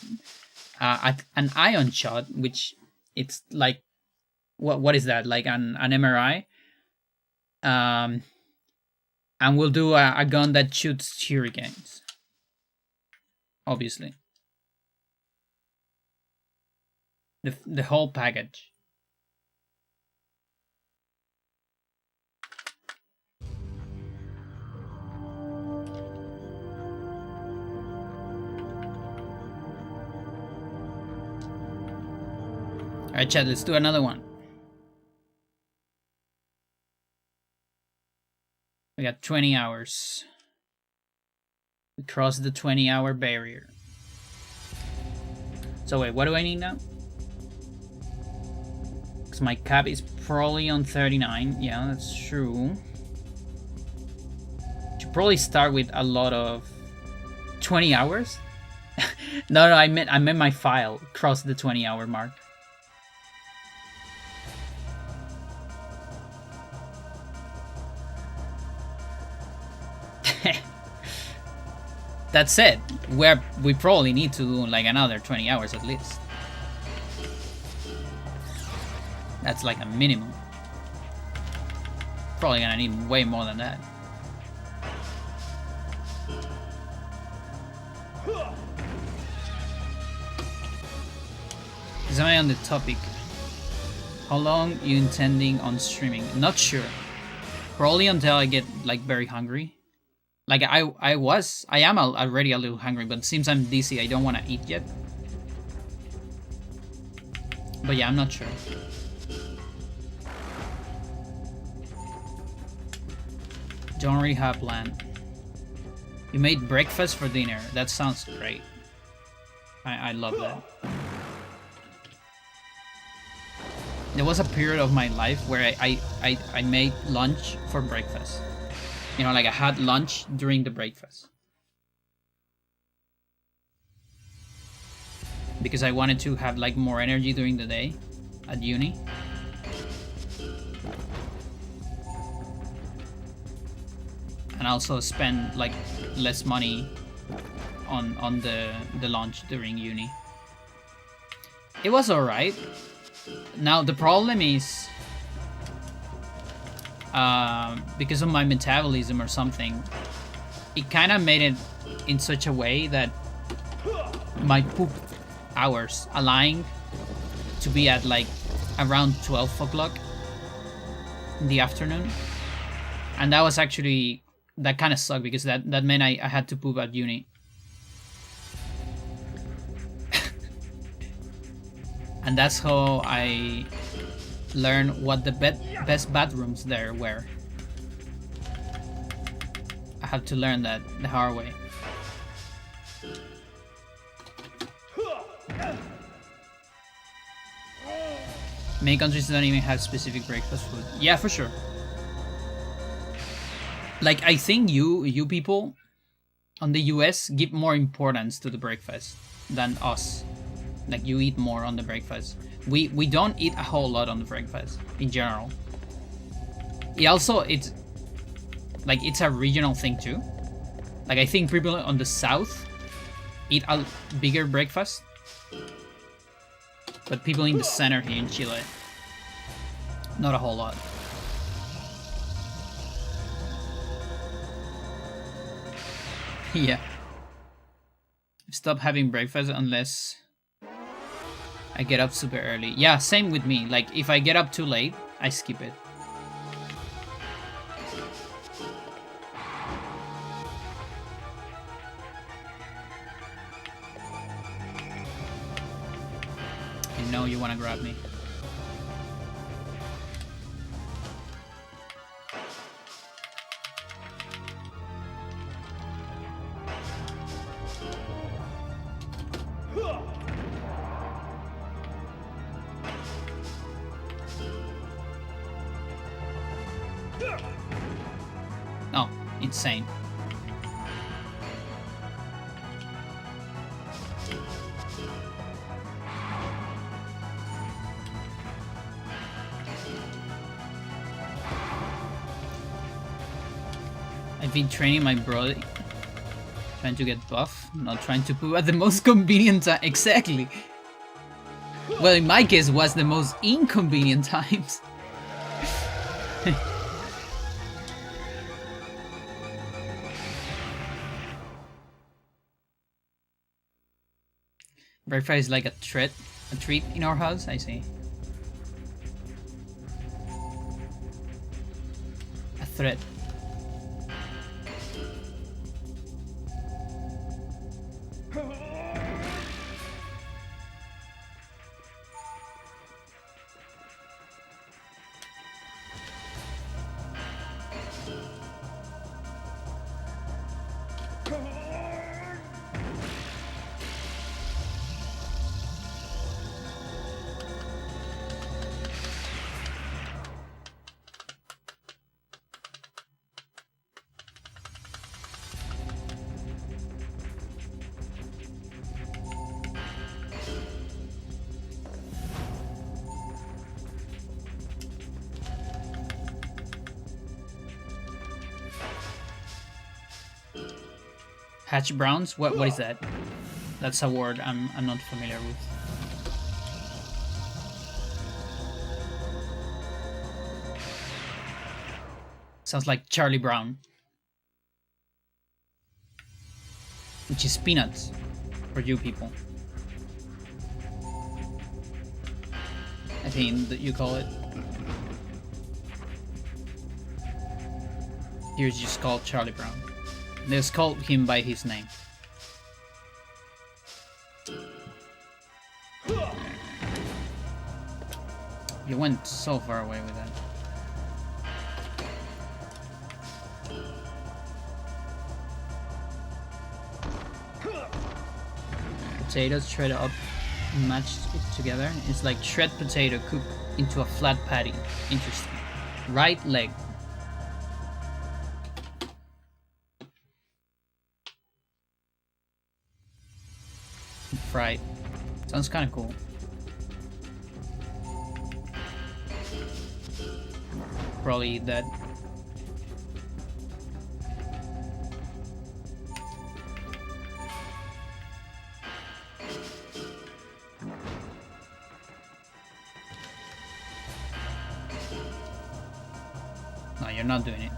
an ion shot, which it's like, what is that? Like an MRI. And we'll do a gun that shoots shurikens. Obviously. The whole package. Alright, chat, let's do another one. We got 20 hours. We crossed the 20-hour barrier. So wait, what do I need now? because my cap is probably on 39. Yeah, that's true. Should probably start with a lot of 20 hours. No, I meant my file crossed the 20-hour mark. That said, we probably need to do like another 20 hours at least. That's like a minimum. Probably gonna need way more than that. Something on the topic. How long you intending on streaming? Not sure. Probably until I get like very hungry. Like I am already a little hungry, but since I'm dizzy, I don't want to eat yet. But yeah, I'm not sure. Don't really have a plan. You made breakfast for dinner. That sounds great. I love that. There was a period of my life where I made lunch for breakfast. You know, like I had lunch during the breakfast. Because I wanted to have like more energy during the day at uni. And also spend like less money on the lunch during uni. It was alright. Now the problem is because of my metabolism or something, it kind of made it in such a way that my poop hours aligned to be at like around 12 o'clock in the afternoon. And that was actually, that kind of sucked because that meant I had to poop at uni. And that's how I learned what the best bathrooms there were. I had to learn that the hard way. Many countries don't even have specific breakfast food. Yeah, for sure. Like, I think you people on the US give more importance to the breakfast than us. Like, you eat more on the breakfast. We don't eat a whole lot on the breakfast in general. It's like, it's a regional thing too. Like, I think people on the south eat a bigger breakfast, but people in the center here in Chile, not a whole lot. Yeah. Stop having breakfast unless I get up super early. Yeah, same with me. Like, if I get up too late, I skip it. I know you want to grab me. Oh, insane. I've been training my brother, trying to get buff, not trying to poo at the most convenient time. Exactly. Well, in my case, it was the most inconvenient times. Breakfast is like a treat in our house, I see. A threat. Hatch browns? What is that? That's a word I'm not familiar with. Sounds like Charlie Brown. Which is peanuts for you people. I think that you call it. Here's just called Charlie Brown. They just called him by his name. You went so far away with that. Potatoes shredded up and matched it together. It's like shred potato cooked into a flat patty. Interesting. Right leg. Fried. Sounds kind of cool. Probably eat that. No, you're not doing it.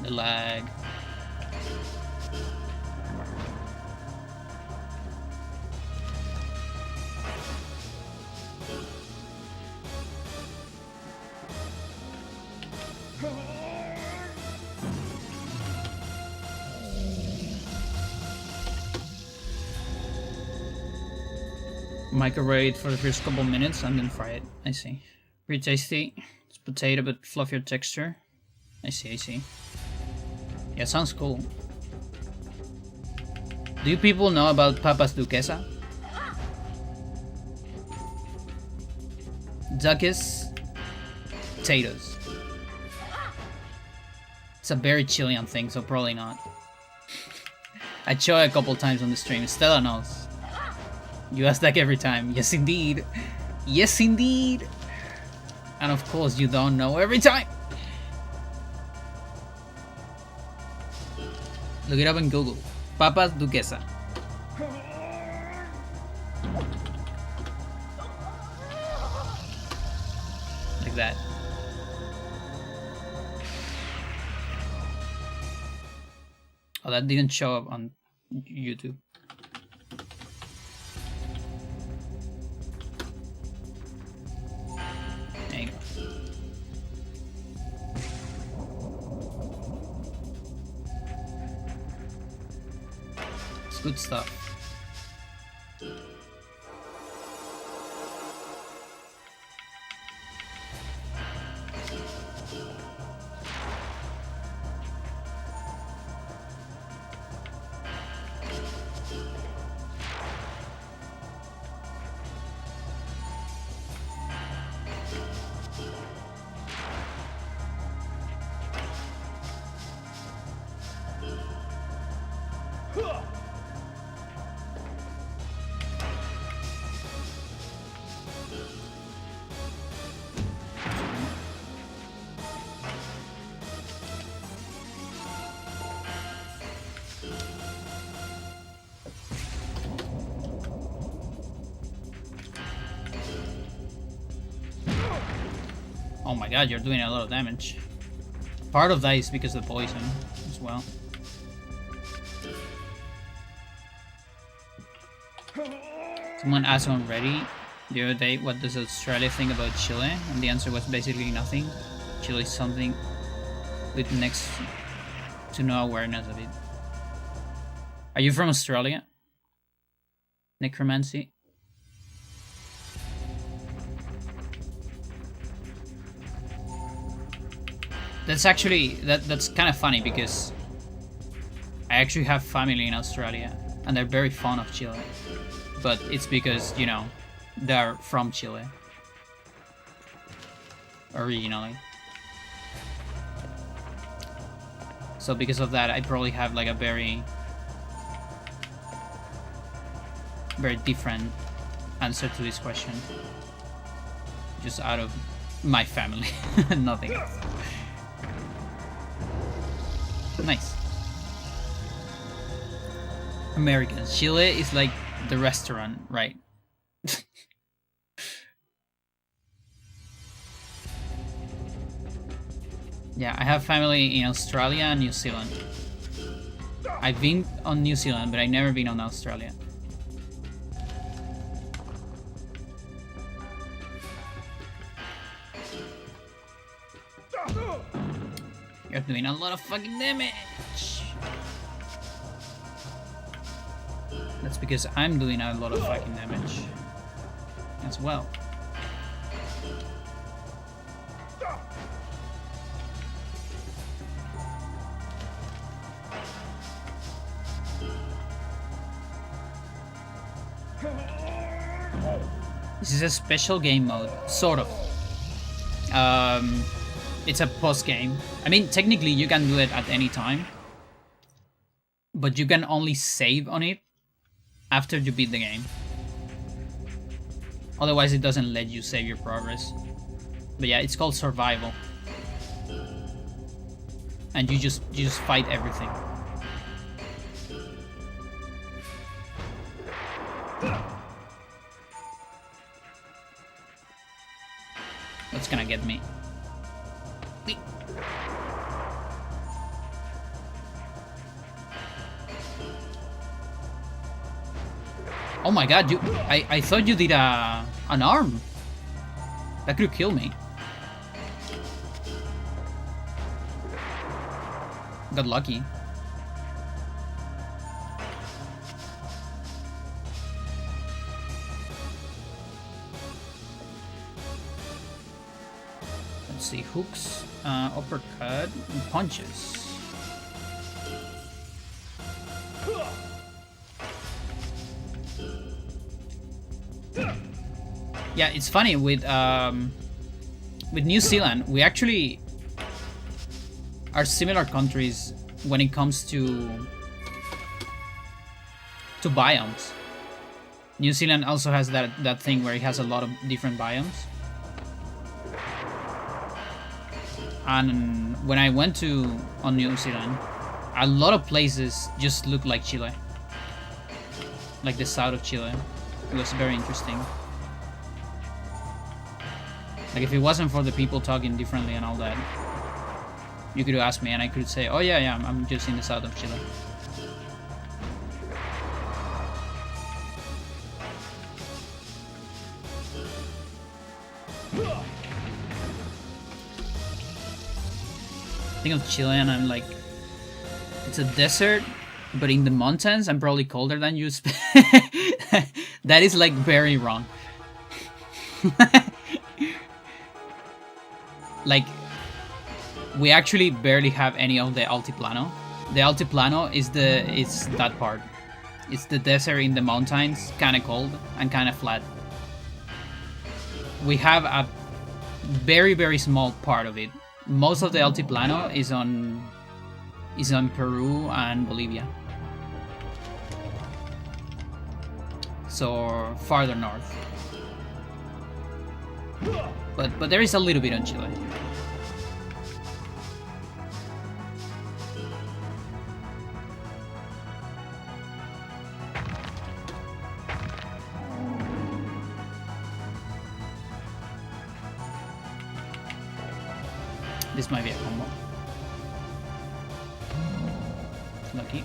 The lag. Microwave it for the first couple minutes and then fry it. I see. Pretty tasty. It's potato but fluffier texture. I see. Yeah, sounds cool. Do you people know about papas duquesa? Duques potatoes. It's a very Chilean thing, so probably not. I show it a couple times on the stream. Stella knows. You ask that every time. Yes, indeed. Yes, indeed. And of course, you don't know every time. Look it up in Google. Papas duquesa. Like that. Oh, that didn't show up on YouTube. There you go. It's good stuff. Oh my god, you're doing a lot of damage. Part of that is because of the poison as well. Someone asked on Reddit the other day, what does Australia think about Chile? And the answer was basically nothing. Chile is something with next to no awareness of it. Are you from Australia? Necromancy? That's actually, that's kind of funny because I actually have family in Australia and they're very fond of Chile. But it's because, you know, they're from Chile. Originally. So because of that, I probably have like a very very different answer to this question. Just out of my family, nothing else. Nice. Americans. Chile is like the restaurant, right? Yeah, I have family in Australia and New Zealand. I've been on New Zealand, but I've never been on Australia. You're doing a lot of fucking damage. That's because I'm doing a lot of fucking damage as well. This is a special game mode, sort of. It's a post game. I mean, technically you can do it at any time, but you can only save on it after you beat the game. Otherwise, it doesn't let you save your progress. But yeah, it's called survival, and you just fight everything. That's gonna get me. Oh my god, I thought you did an arm. That could kill me. Got lucky. Let's see, hooks, uppercut, and punches. Yeah, it's funny with New Zealand, we actually are similar countries when it comes to biomes. New Zealand also has that thing where it has a lot of different biomes. And when I went on New Zealand, a lot of places just look like Chile. Like the south of Chile. It was very interesting. Like, if it wasn't for the people talking differently and all that, you could ask me and I could say, oh yeah, I'm just in the south of Chile. Think of Chile and I'm like, it's a desert, but in the mountains, I'm probably colder than you. That is like very wrong. Like, we actually barely have any of the Altiplano. The Altiplano is that part. It's the desert in the mountains, kind of cold and kind of flat. We have a very, very small part of it. Most of the Altiplano is on Peru and Bolivia. So farther north. But there is a little bit on Chile. This might be a combo. Lucky.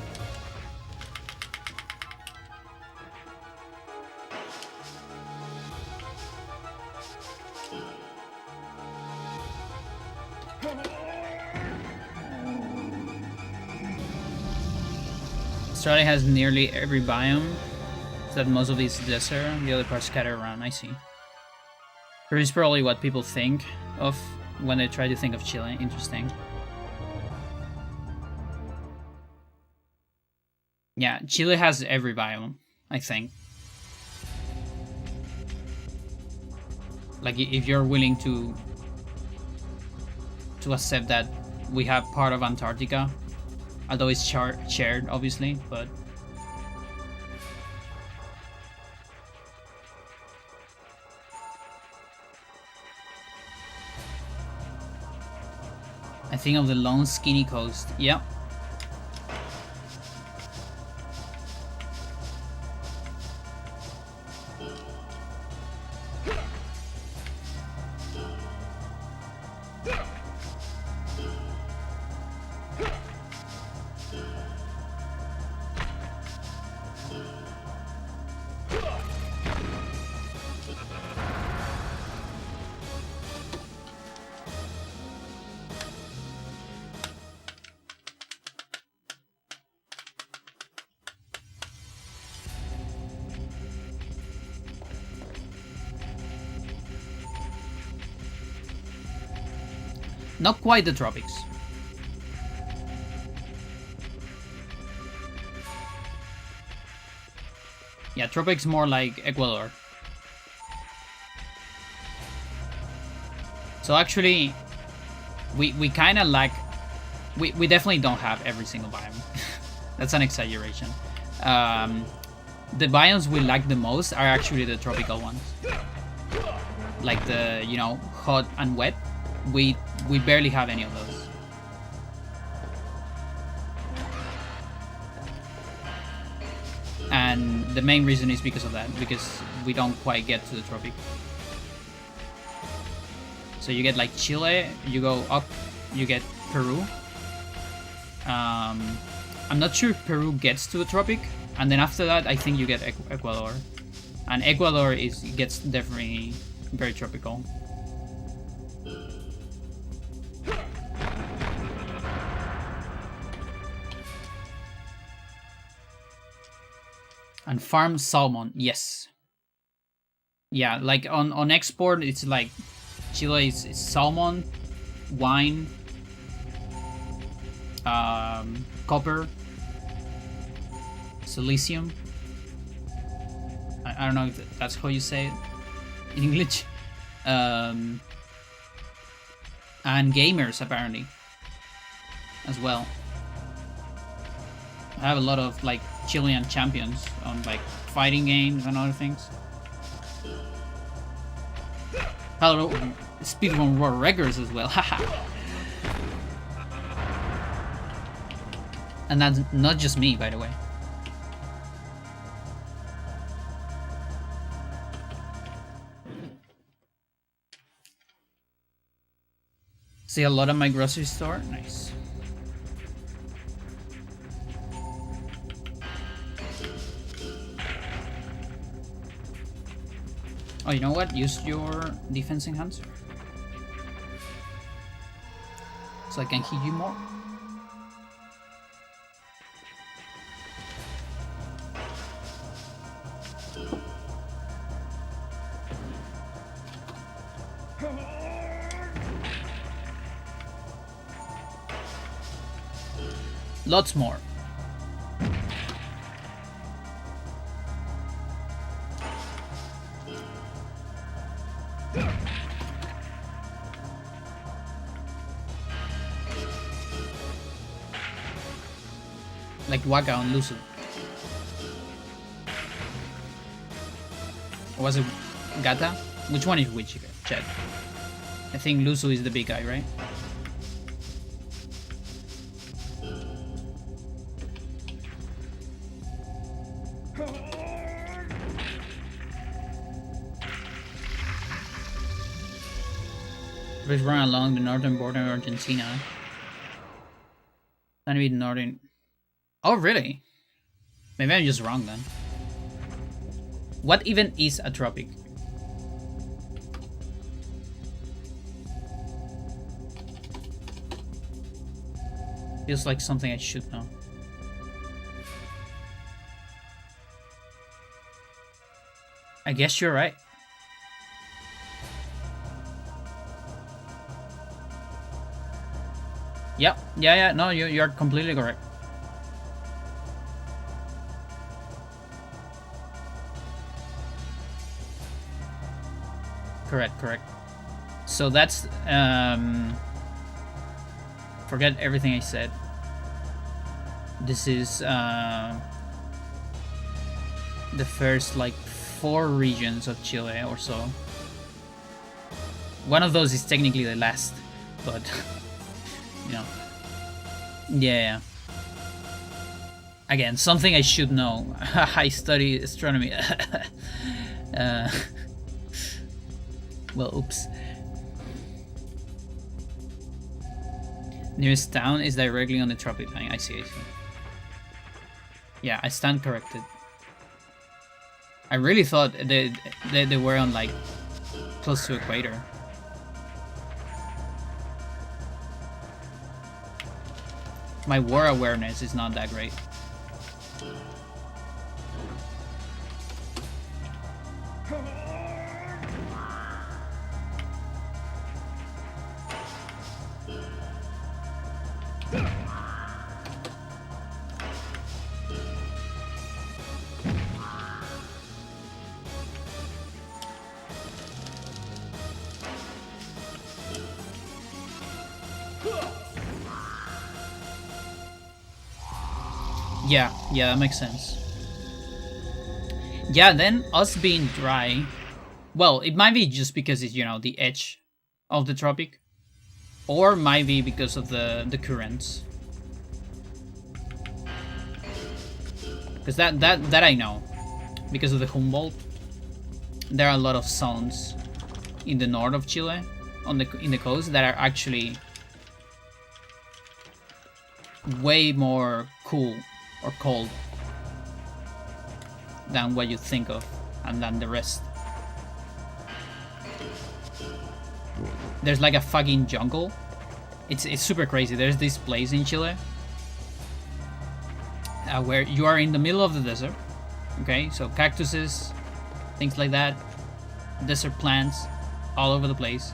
Australia has nearly every biome, so that most of it is desert, the other parts scattered around. I see. Peru is probably what people think of when they try to think of Chile. Interesting. Yeah, Chile has every biome, I think. Like, if you're willing to accept that we have part of Antarctica, although it's shared, obviously, but I think of the lone skinny coast. Yeah. Not quite the tropics. Yeah, tropics more like Ecuador. So actually, we kind of lack. We definitely don't have every single biome. That's an exaggeration. The biomes we like the most are actually the tropical ones. Like the, you know, hot and wet. We barely have any of those. And the main reason is because of that, because we don't quite get to the tropic. So you get like Chile, you go up, you get Peru. I'm not sure if Peru gets to the tropic, and then after that I think you get Ecuador. And Ecuador gets definitely very tropical. And farm salmon, yes. Yeah, like on export, it's like Chile is salmon, wine, copper, silicium. I don't know if that's how you say it in English. And gamers apparently as well. I have a lot of like Chilean champions on like fighting games and other things. Hello, speedrun world records as well, haha. And that's not just me, by the way. See a lot of my grocery store, nice. Oh, you know what? Use your defense enhancer. So I can hit you more. Lots more. Like Waka on Luzu. Or was it Gata? Which one is which, Chad? I think Luzu is the big guy, right? Let's run along the northern border of Argentina. That'd be northern. Oh, really? Maybe I'm just wrong then. What even is a tropic? Feels like something I should know. I guess you're right. Yep. Yeah. No, you're completely correct. Correct. So that's forget everything I said. This is the first like 4 regions of Chile or so. One of those is technically the last, but you know. Yeah. Again, something I should know. I study astronomy. Well, oops. Nearest town is directly on the tropic line. I see. Yeah, I stand corrected. I really thought they were on like close to equator. My war awareness is not that great. Yeah, that makes sense. Yeah, then us being dry, well, it might be just because it's, you know, the edge of the tropic, or might be because of the currents. Because that I know, because of the Humboldt, there are a lot of zones in the north of Chile, in the coast, that are actually way more cool or cold than what you think of, and than the rest. There's like a fucking jungle. It's super crazy. There's this place in Chile where you are in the middle of the desert. Okay, so cactuses, things like that, desert plants all over the place,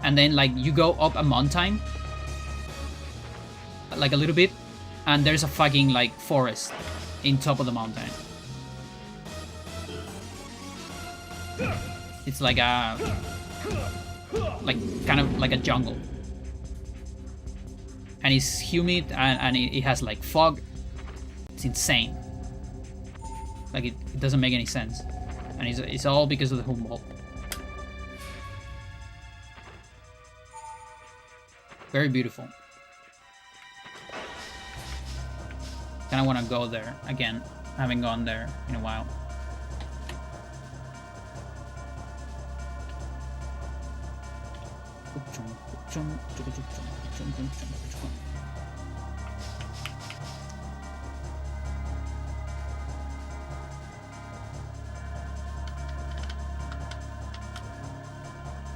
and then like you go up a mountain, like a little bit, and there's a fucking like forest in top of the mountain. It's like a kind of like a jungle, and it's humid, and it has like fog. It's insane. Like it doesn't make any sense, and it's all because of the Humboldt. Very beautiful. Kind of want to go there again. I haven't gone there in a while.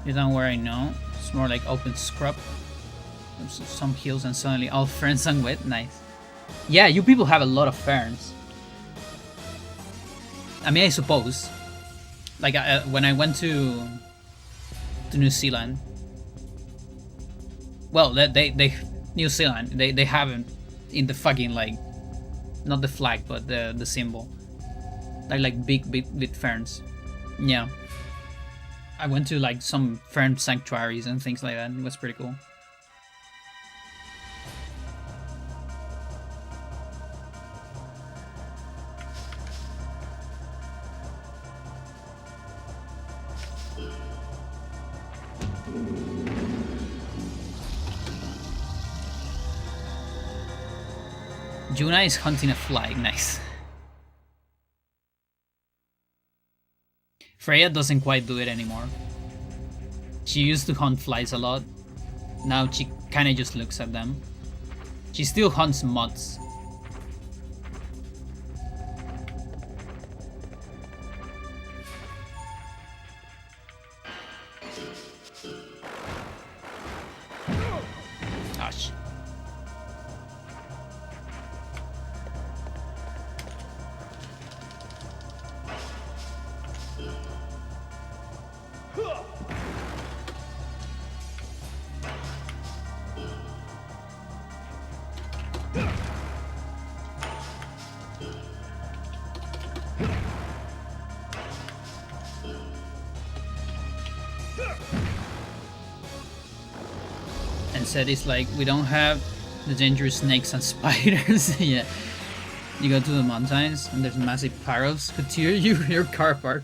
You don't worry, no. It's more like open scrub. There's some hills and suddenly all ferns and wet. Nice. Yeah, you people have a lot of ferns. I mean, I suppose. Like when I went to New Zealand. Well, they New Zealand, they haven't in the fucking like, not the flag, but the symbol. They're like big ferns. Yeah. I went to like some fern sanctuaries and things like that. It was pretty cool. Juna is hunting a fly. Nice. Freya doesn't quite do it anymore. She used to hunt flies a lot. Now she kinda just looks at them. She still hunts moths. Gosh. And said it's like, we don't have the dangerous snakes and spiders. Yeah. You go to the mountains and there's massive parrots who tear your car apart.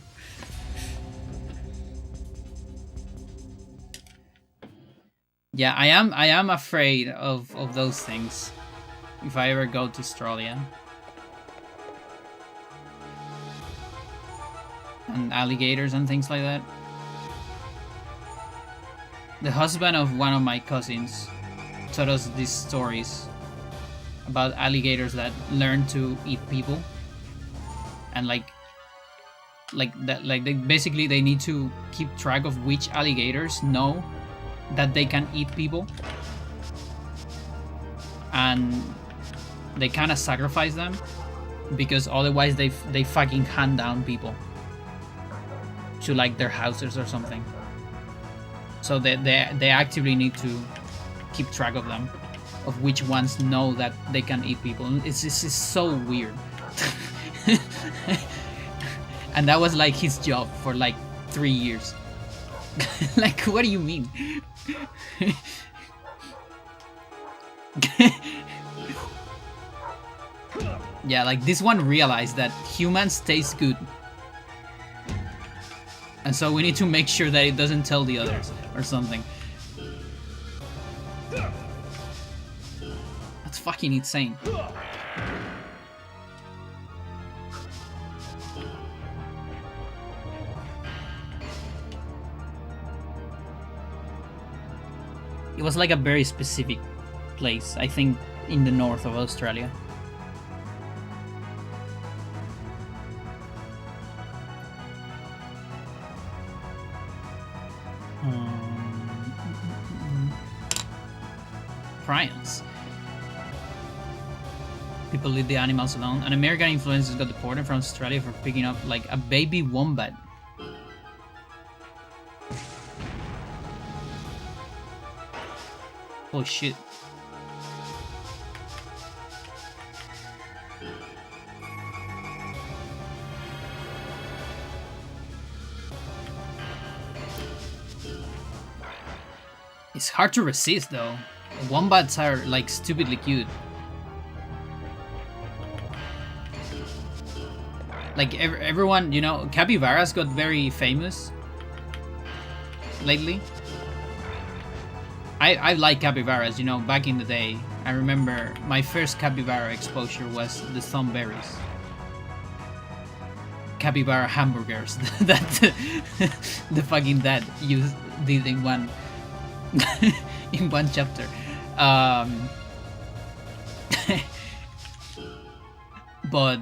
Yeah, I am afraid of those things if I ever go to Australia. And alligators and things like that. The husband of one of my cousins told us these stories about alligators that learn to eat people, and like that, like they basically they need to keep track of which alligators know that they can eat people, and they kind of sacrifice them because otherwise they fucking hand down people to like their houses or something. So they actively need to keep track of them, of which ones know that they can eat people. And it's so weird. And that was like his job for like 3 years. Like, what do you mean? Yeah, like this one realized that humans taste good. And so we need to make sure that it doesn't tell the others or something. That's fucking insane. It was like a very specific place, I think in the north of Australia. Prions. People leave the animals alone. An American influencer got deported from Australia for picking up like a baby wombat. Oh shit. It's hard to resist though. Wombats are like stupidly cute. Like everyone, you know, capybaras got very famous lately. I like capybaras, you know, back in the day. I remember my first capybara exposure was the Thornberrys. Capybara hamburgers that the fucking dad did in one in one chapter. But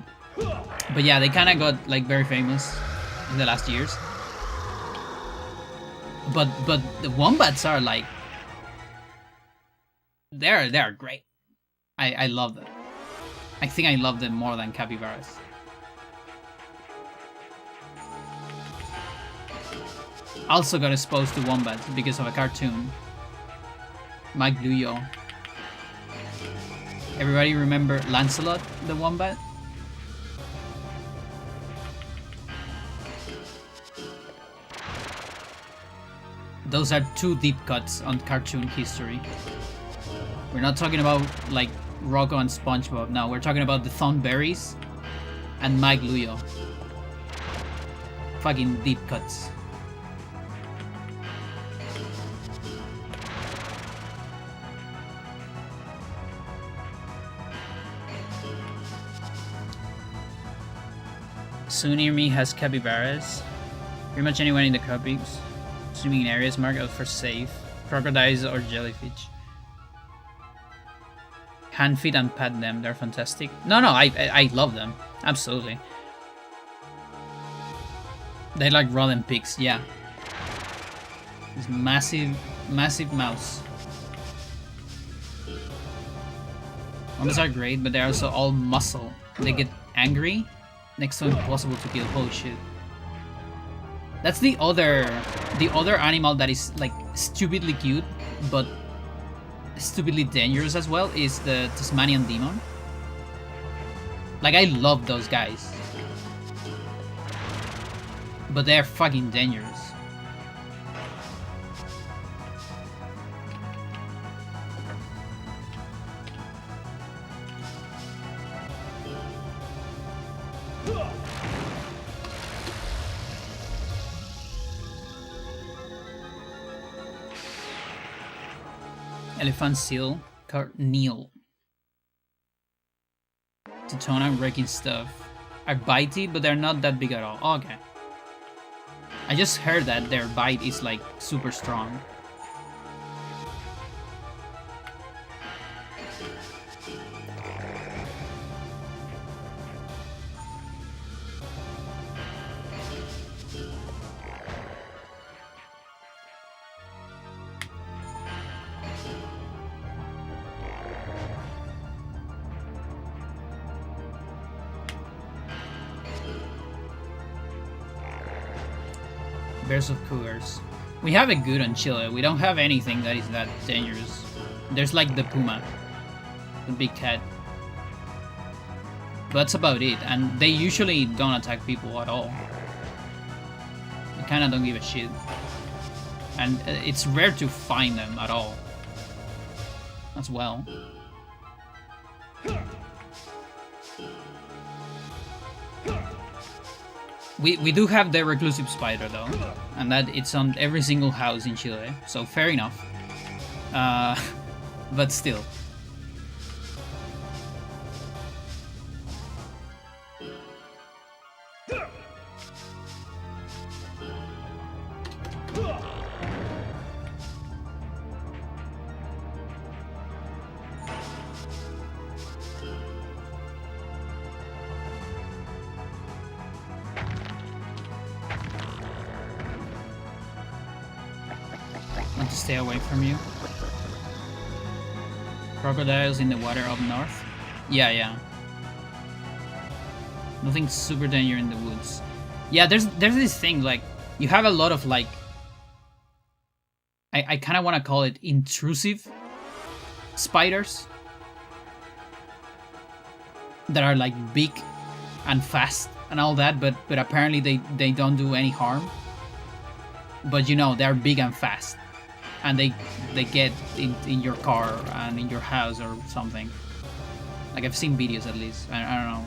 yeah, they kind of got like very famous in the last years. But the wombats are like they're great. I love them. I think I love them more than capybaras. Also got exposed to wombats because of a cartoon. Mike Luyo. Everybody remember Lancelot the wombat? Those are two deep cuts on cartoon history. We're not talking about like Rocco and SpongeBob. No, we're talking about the Thornberrys and Mike Luyo. Fucking deep cuts. So near me has capybaras. Pretty much anyone in the tropics, swimming in areas marked out for safe. Crocodiles or jellyfish. Hand feed and pat them, they're fantastic. No, I love them. Absolutely. They like rodent pigs, yeah. This massive mouse. Wombats are great, but they're also all muscle. They get angry. Next to impossible to kill. Holy shit. That's the other animal that is like stupidly cute, but stupidly dangerous as well, is the Tasmanian demon. Like, I love those guys, but they're fucking dangerous. Elephant seal. Neil. Titona wrecking stuff. Are bitey, but they're not that big at all. Oh, okay. I just heard that their bite is like super strong. Bears of cougars. We have it good on Chile. We don't have anything that is that dangerous. There's like the puma, the big cat. But that's about it, and they usually don't attack people at all. They kinda don't give a shit. And it's rare to find them at all. As well. We do have the reclusive spider though, and that it's on every single house in Chile, so fair enough. But still. Want to stay away from you. Crocodiles in the water up north? Yeah. Nothing super dangerous in the woods. Yeah, there's this thing, like, you have a lot of, like, I kind of want to call it intrusive spiders that are, like, big and fast and all that, but apparently they don't do any harm. But, you know, they're big and fast. And they get in your car and in your house or something. Like, I've seen videos at least. I don't know.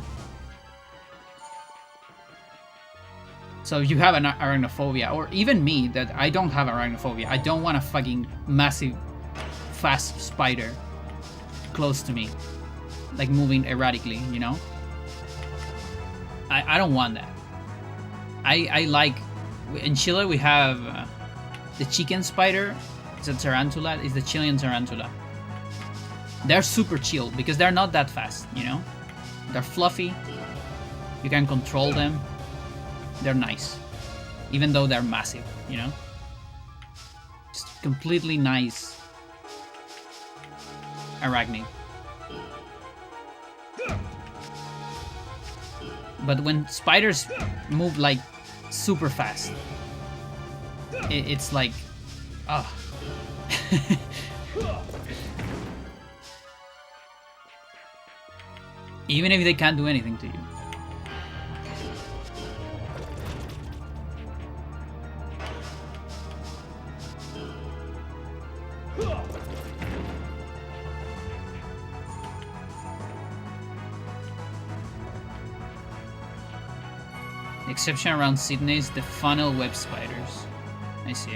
So if you have an arachnophobia, or even me, that I don't have arachnophobia, I don't want a fucking massive, fast spider close to me. Like, moving erratically, you know? I don't want that. I like... In Chile we have the chicken spider. It's a tarantula. It's the Chilean tarantula. They're super chill because they're not that fast, you know? They're fluffy. You can control them. They're nice. Even though they're massive, you know? Just completely nice arachnid. But when spiders move like super fast, it's like, ah. Even if they can't do anything to you. The exception around Sydney is the funnel web spiders. I see.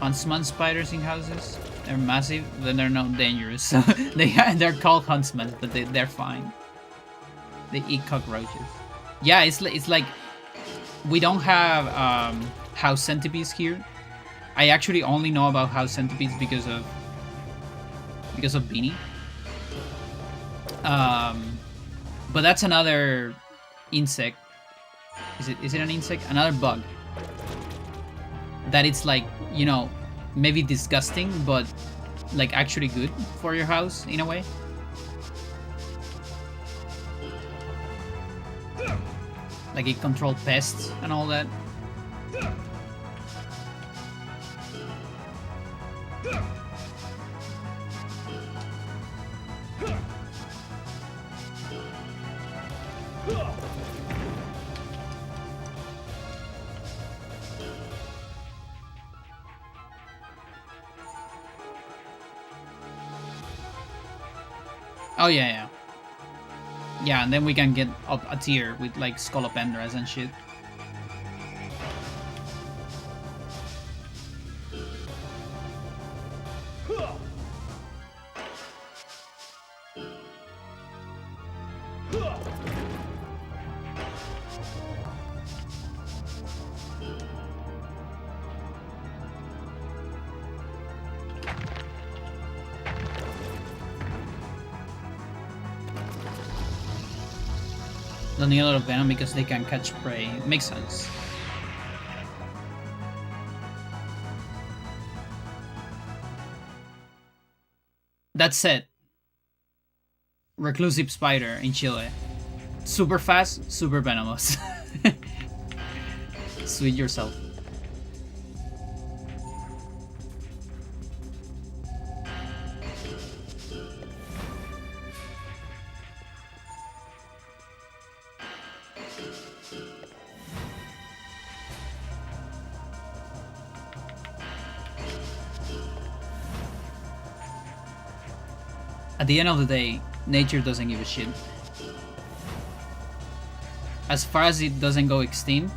Huntsman spiders in houses. They're massive, then they're not dangerous. So they're called huntsmen, but they're fine. They eat cockroaches. Yeah, it's like we don't have house centipedes here. I actually only know about house centipedes because of Beanie. But that's another insect. Is it an insect? Another bug. That it's like, you know, maybe disgusting, but like actually good for your house in a way. Like it controls pests and all that. Oh yeah. Yeah, and then we can get up a tier with like Scolopendras and shit. They'll need a lot of venom because they can catch prey. Makes sense. That said, reclusive spider in Chile. Super fast, super venomous. Sweet yourself. At the end of the day, nature doesn't give a shit. As far as it doesn't go extinct,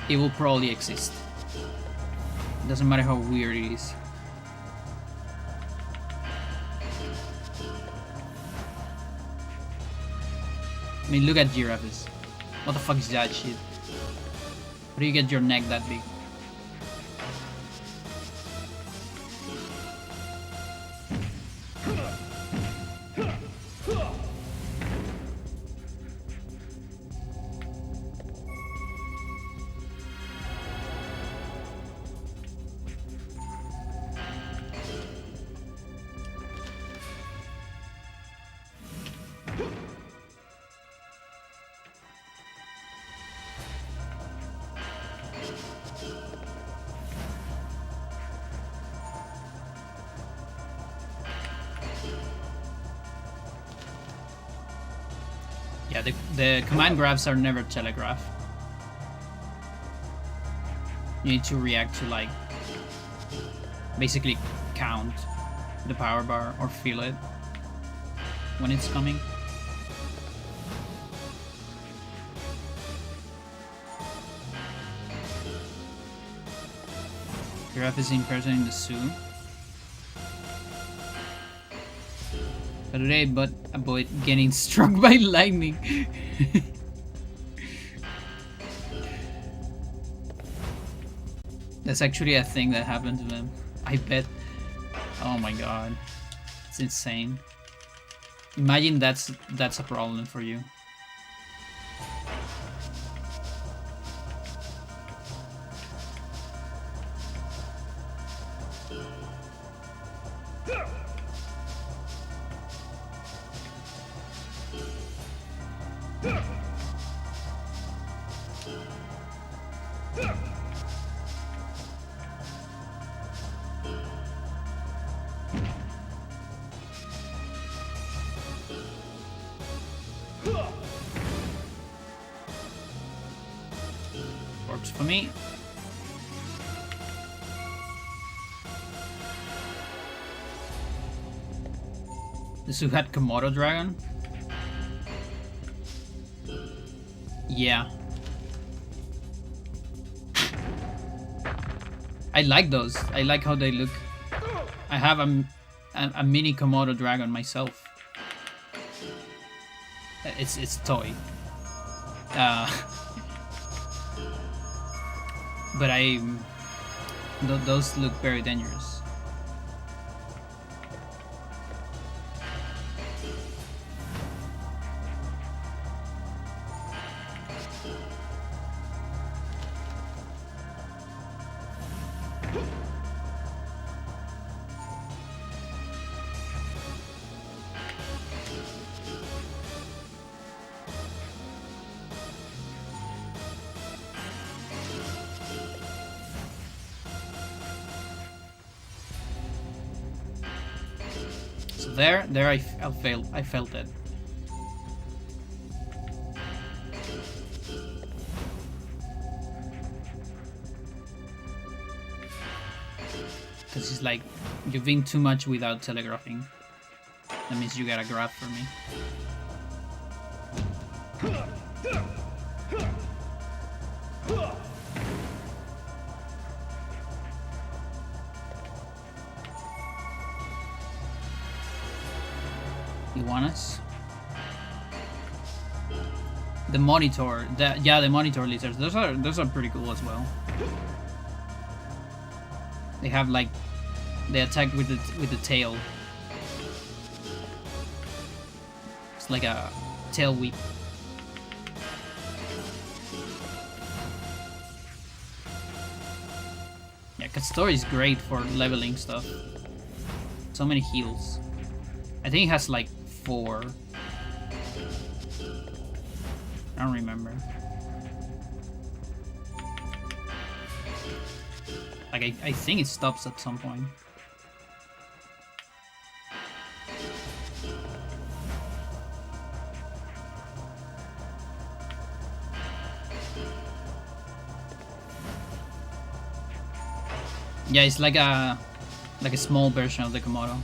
it will probably exist. It doesn't matter how weird it is. I mean, look at giraffes. What the fuck is that shit? How do you get your neck that big? Yeah, the command grabs are never telegraphed. You need to react to, like, basically count the power bar or feel it when it's coming. Giraffe is in person in the zoo. Today, but avoid getting struck by lightning. That's actually a thing that happened to them. I bet. Oh my god, it's insane. Imagine that's a problem for you. Works for me. This who had Komodo dragon? Yeah. I like those. I like how they look. I have a mini Komodo dragon myself. It's a toy. But those look very dangerous. There I failed. I felt it. Because it's like, you've been too much without telegraphing. That means you gotta grab for me. Iguanas. The monitor, the monitor lizards. Those are pretty cool as well. They have, like, they attack with the tail. It's like a tail whip. Yeah, Kastor is great for leveling stuff. So many heals. I think it has like 4. I don't remember. Like, I think it stops at some point. Yeah, it's like a small version of the Komodo.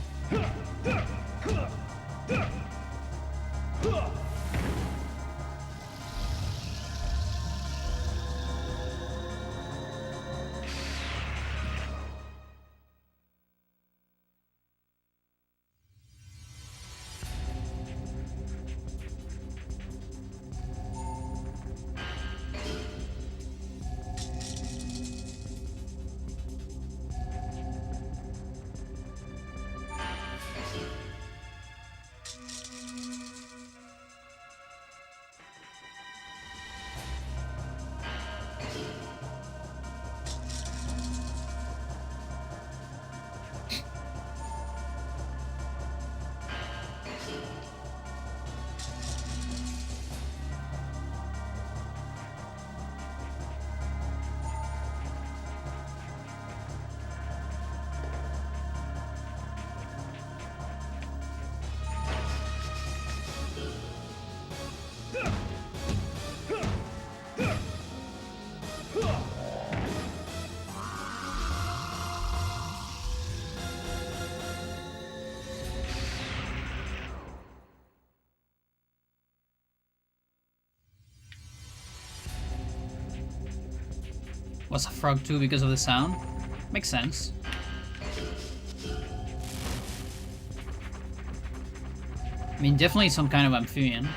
Was a frog too because of the sound? Makes sense. I mean, definitely some kind of amphibian.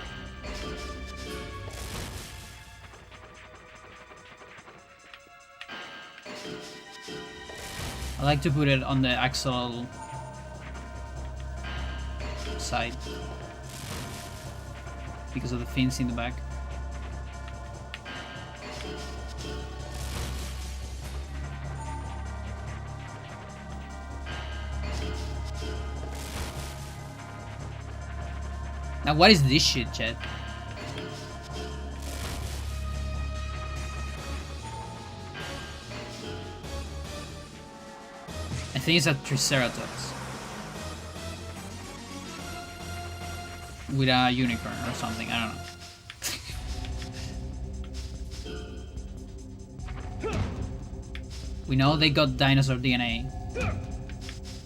I like to put it on the axle side because of the fins in the back. Now what is this shit, chat? I think it's a Triceratops. With a unicorn or something, I don't know. We know they got dinosaur DNA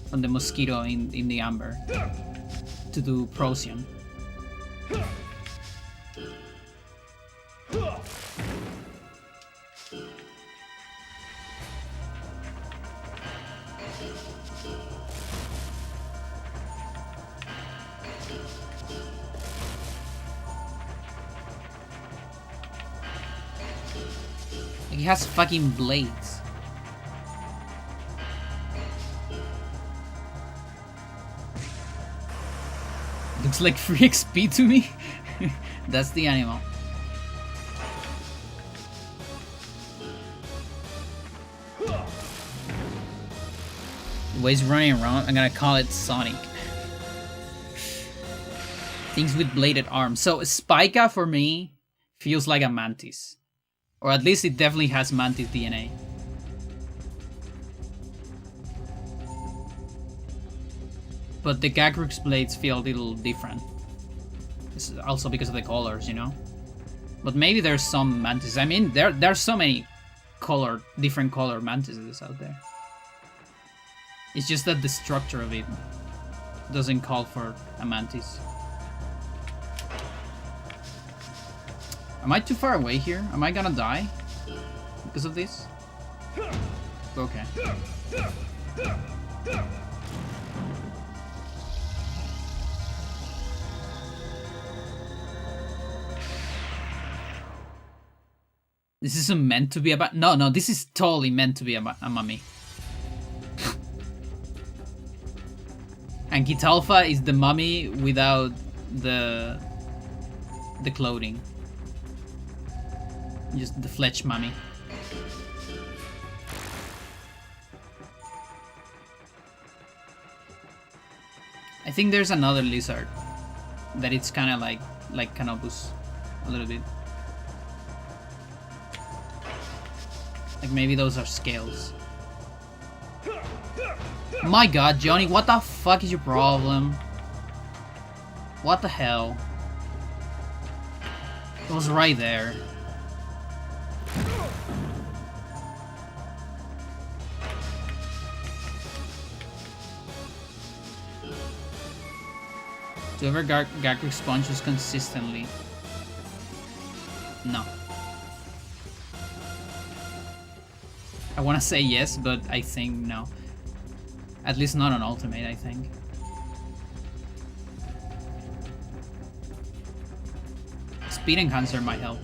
from the mosquito in the amber to do Procyon. He has fucking blades. Looks like free XP to me. That's the animal. The way he's running around, I'm gonna call it Sonic. Things with bladed arms. So Spica for me feels like a mantis. Or at least it definitely has mantis DNA. But the Gagrux blades feel a little different. It's also because of the colors, you know? But maybe there's some mantis. I mean, there's so many different color mantises out there. It's just that the structure of it doesn't call for a mantis. Am I too far away here? Am I gonna die because of this? Okay. This isn't meant to be about. No, this is totally meant to be about a mummy. And Kitalfa is the mummy without the clothing. Just the flesh mummy. I think there's another lizard that it's kind of like Canopus, a little bit. Like maybe those are scales. My god, Johnny, what the fuck is your problem? What the hell? It was right there. Do ever gag responses consistently? No. I want to say yes, but I think no. At least not on Ultimate, I think. Speed enhancer might help.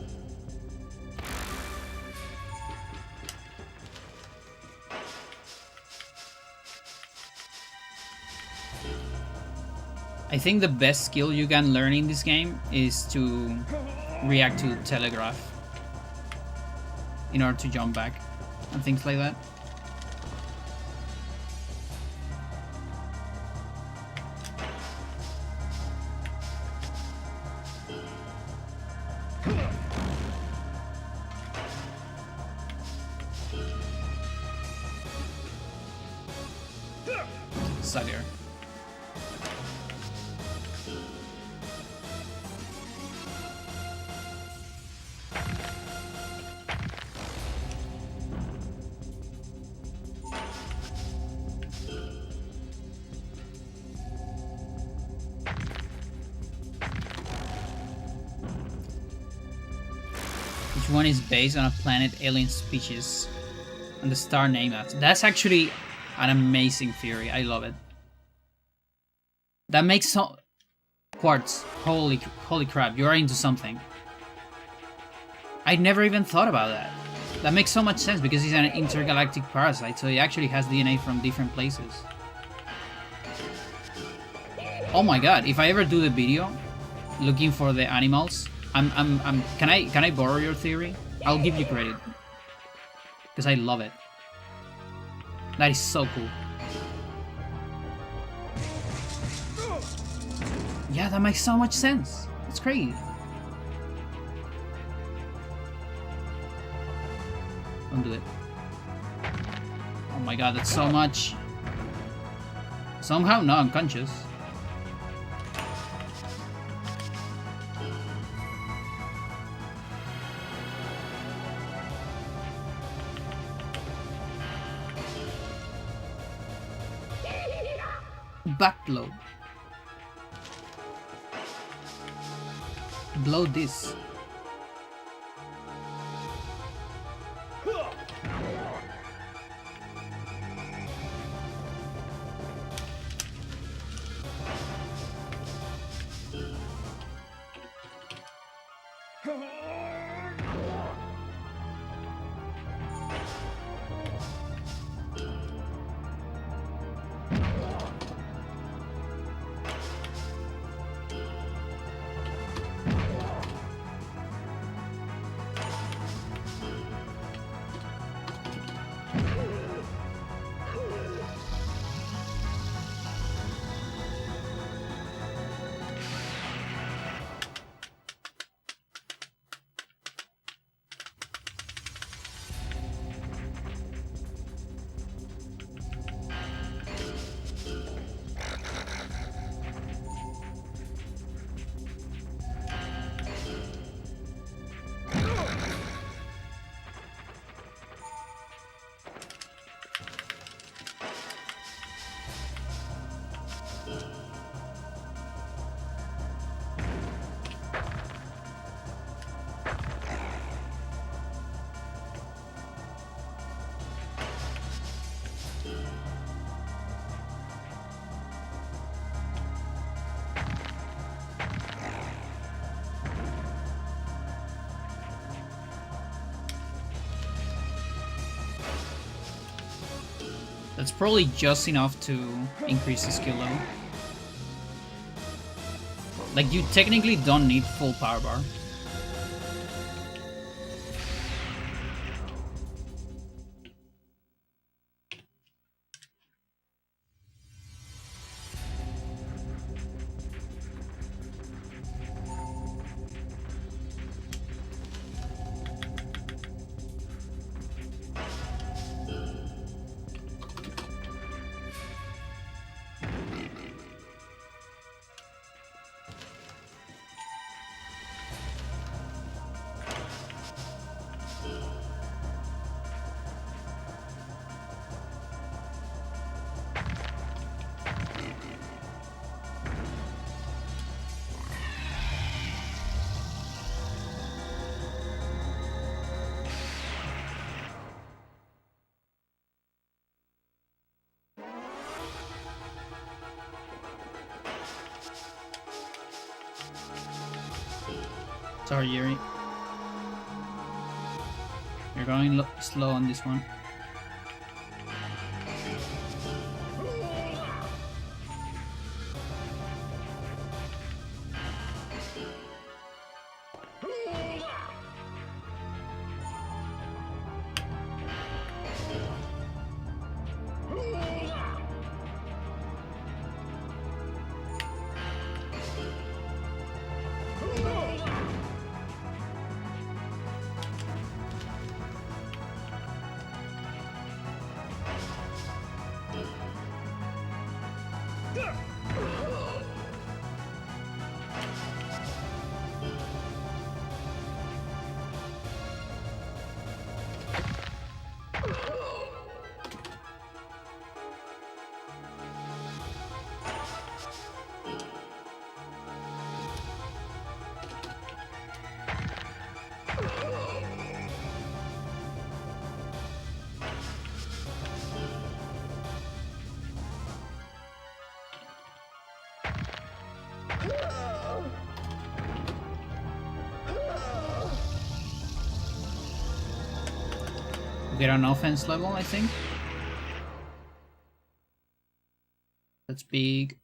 I think the best skill you can learn in this game is to react to telegraph in order to jump back and things like that. Sucker. Which one is based on a planet alien species and the star name after? That's actually an amazing theory. I love it. That makes so... Quartz. Holy crap, you're into something. I never even thought about that. That makes so much sense because he's an intergalactic parasite, so he actually has DNA from different places. Oh my god, if I ever do the video looking for the animals, can I borrow your theory? I'll give you credit. Because I love it. That is so cool. Yeah, that makes so much sense. It's crazy. Don't do it. Oh my god, that's so much. Somehow not unconscious. Backblow. Blow this. That's probably just enough to increase the skill level. Like, you technically don't need full power bar. Sorry, Yuri. You're going slow on this one. Get an offense level, I think. That's big.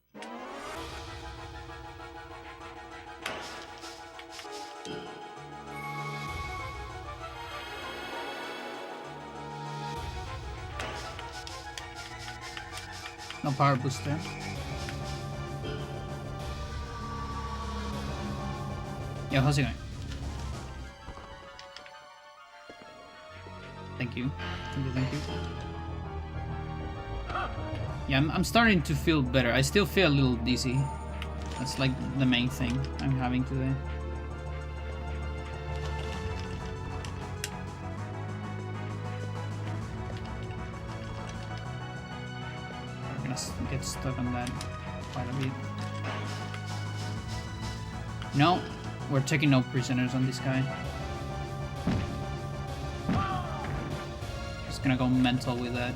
No power booster. Yeah, how's it going? Thank you. Thank you. Yeah, I'm starting to feel better. I still feel a little dizzy. That's like the main thing I'm having today. I'm gonna get stuck on that quite a bit. No, we're taking no prisoners on this guy. Gonna go mental with that.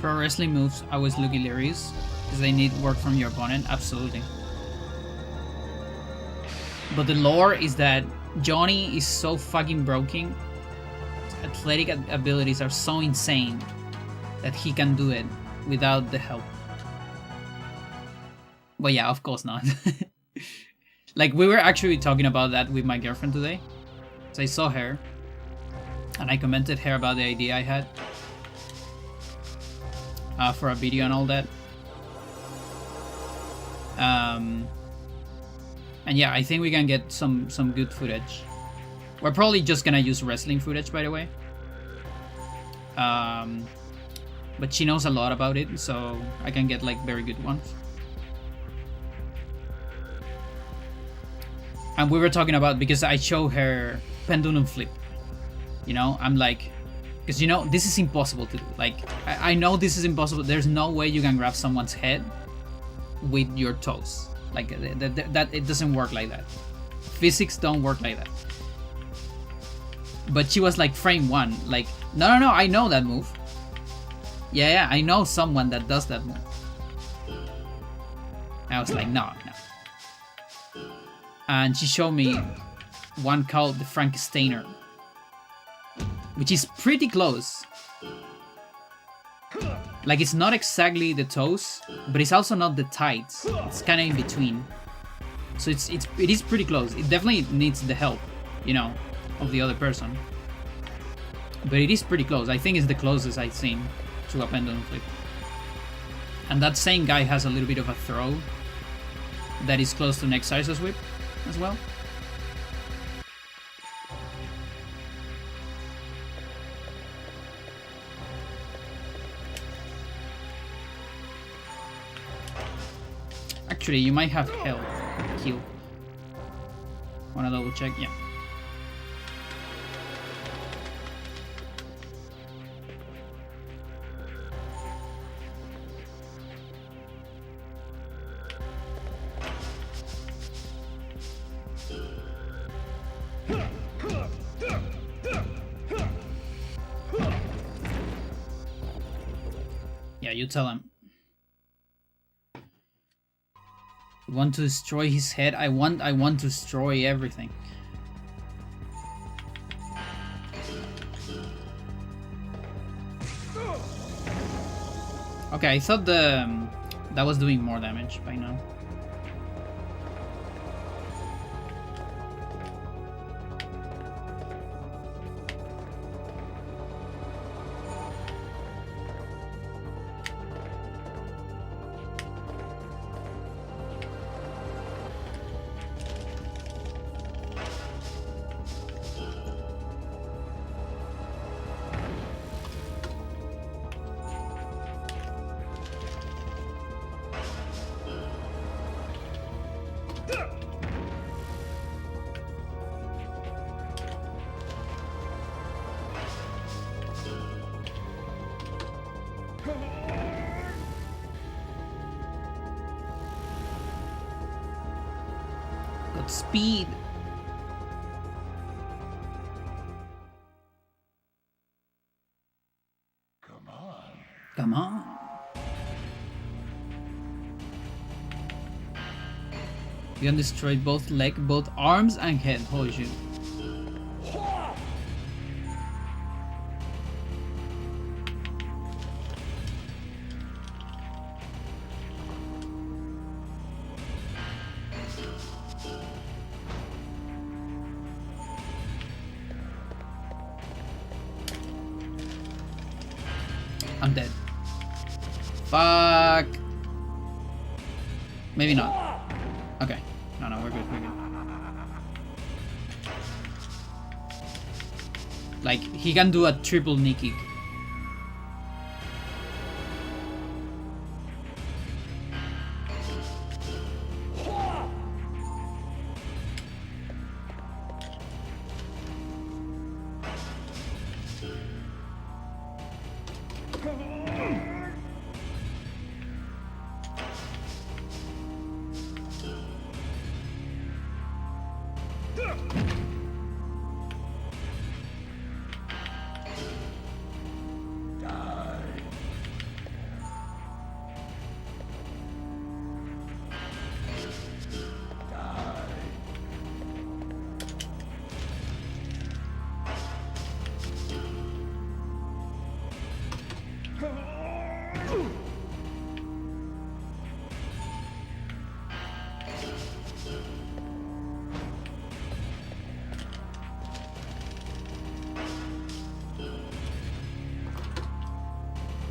Pro wrestling moves always look hilarious because they need work from your opponent. Absolutely. But the lore is that Johnny is so fucking broken. His athletic abilities are so insane that he can do it without the help. But yeah, of course not. Like, we were actually talking about that with my girlfriend today. So I saw her and I commented her about the idea I had for a video and all that. And yeah, I think we can get some good footage. We're probably just gonna use wrestling footage, by the way. But she knows a lot about it, so I can get like very good ones. And we were talking about, because I show her pendulum flip. You know, I'm like, because you know, this is impossible to do. Like, I know this is impossible. There's no way you can grab someone's head with your toes. Like, that it doesn't work like that. Physics don't work like that. But she was like, frame one. Like, no, I know that move. Yeah, I know someone that does that move. I was like, no. And she showed me one called the Frankensteiner, which is pretty close. Like, it's not exactly the toes, but it's also not the tights. It's kind of in between. So it is pretty close. It definitely needs the help, you know, of the other person. But it is pretty close. I think it's the closest I've seen to a pendulum flip. And that same guy has a little bit of a throw that is close to an exercise whip as well. Actually, you might have heal. Wanna double check? Yeah. Yeah, you tell him. You want to destroy his head? I want to destroy everything. Okay, I thought that was doing more damage by now. Got speed. Come on. Come on. You can destroy both leg, both arms and head. Holy shit. I'm dead. Fuck. Maybe not. Okay. No, we're good, we're good. Like, he can do a triple knee kick.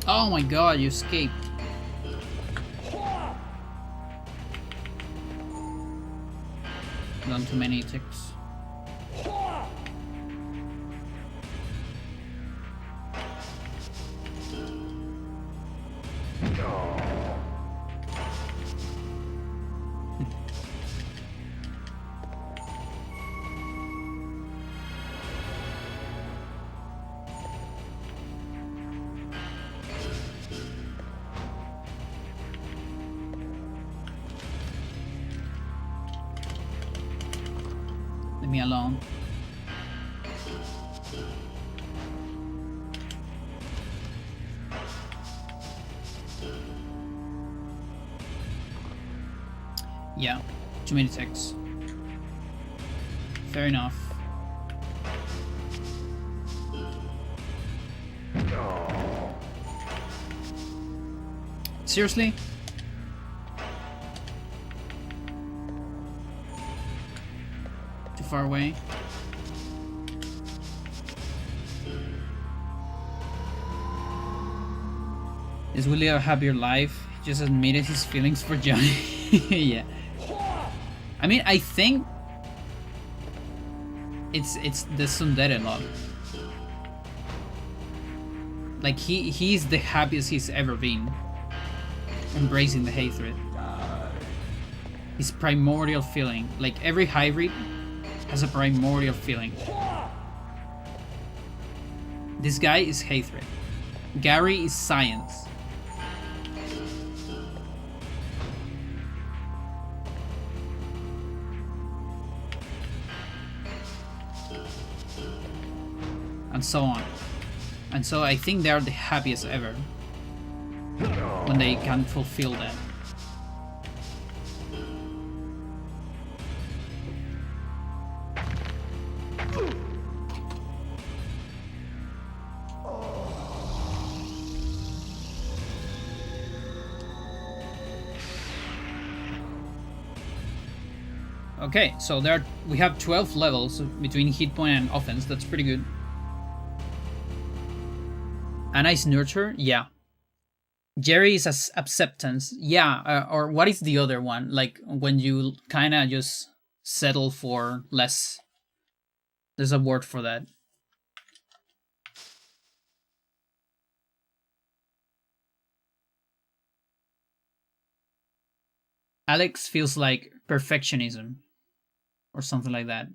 Oh my god, you escaped. Done too many ticks. Leave me alone. Yeah, too many ticks. Fair enough. Seriously? Too far away? Is Willie a happier life? He just admitted his feelings for Johnny. Yeah. I mean, I think it's the tsundere love. Like he's the happiest he's ever been. Embracing the hatred. His primordial feeling. Like every hybrid has a primordial feeling. This guy is hatred. Gary is science. And so on. And so I think they are the happiest ever. when they can fulfill that. Okay, so we have 12 levels between hit point and offense. That's pretty good. A nice nurture, yeah. Jerry is as acceptance, yeah. Or what is the other one? Like when you kind of just settle for less. There's a word for that. Alex feels like perfectionism or something like that,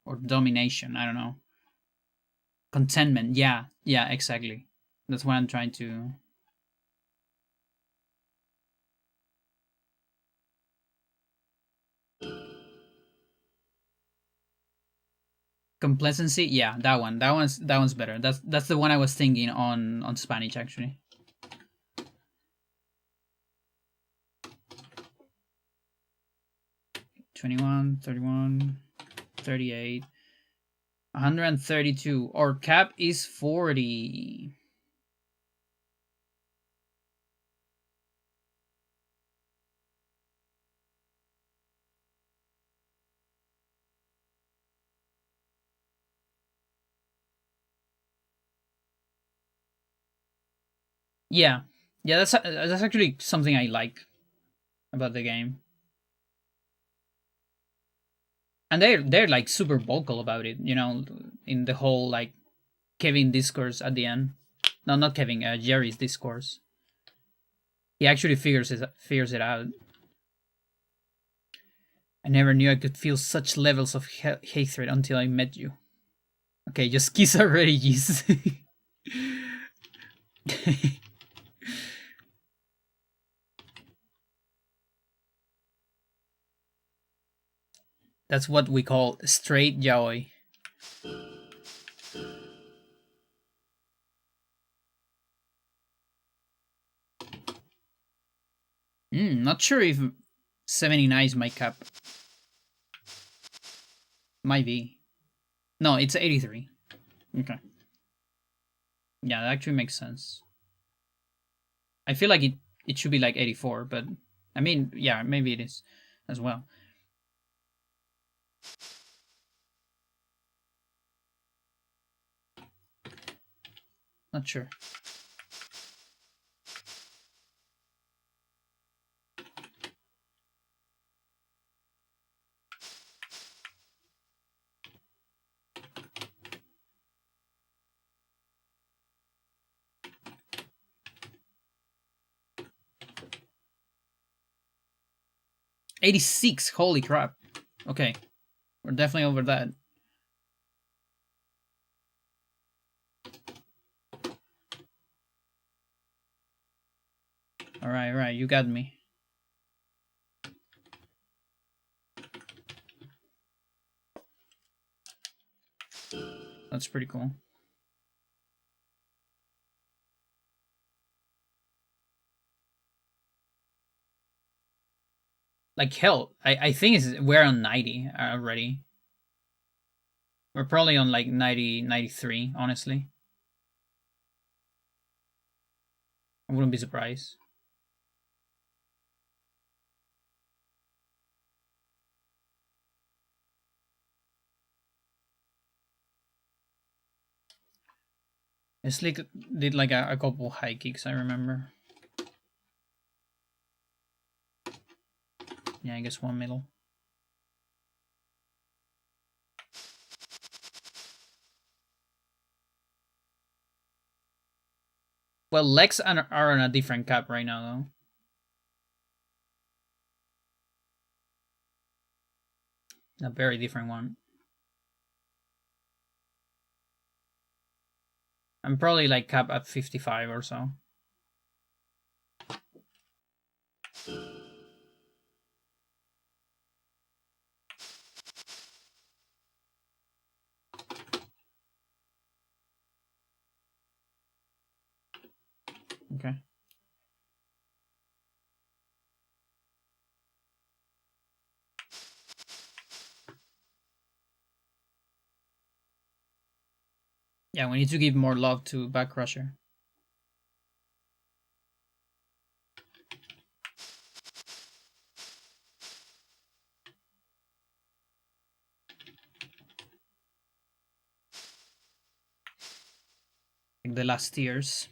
or domination. I don't know. Contentment, yeah, yeah, exactly. That's what I'm trying to. Complacency, yeah, that one. That one's better. That's the one I was thinking on Spanish actually. 21, 31, 38, 132. Our cap is 40. Yeah, yeah. That's actually something I like about the game, and they're like super vocal about it. You know, in the whole like Kevin discourse at the end. No, not Kevin. Jerry's discourse. He actually figures it out. I never knew I could feel such levels of hatred until I met you. Okay, just kiss already, Jesus. That's what we call straight yaoi. Not sure if 79 is my cap. Might be. No, it's 83. Okay. Yeah, that actually makes sense. I feel like it should be like 84, but I mean, yeah, maybe it is as well. Not sure. $86. Holy crap. Okay. We're definitely over that. Alright, you got me. That's pretty cool. Like hell, I think we're on 90 already. We're probably on like 90, 93, honestly. I wouldn't be surprised. Slick did like a couple high kicks, I remember. Yeah, I guess one middle. Well, legs are on a different cap right now, though. A very different one. I'm probably like cap at 55 or so. Okay. Yeah, we need to give more love to Backrusher. Like the last years.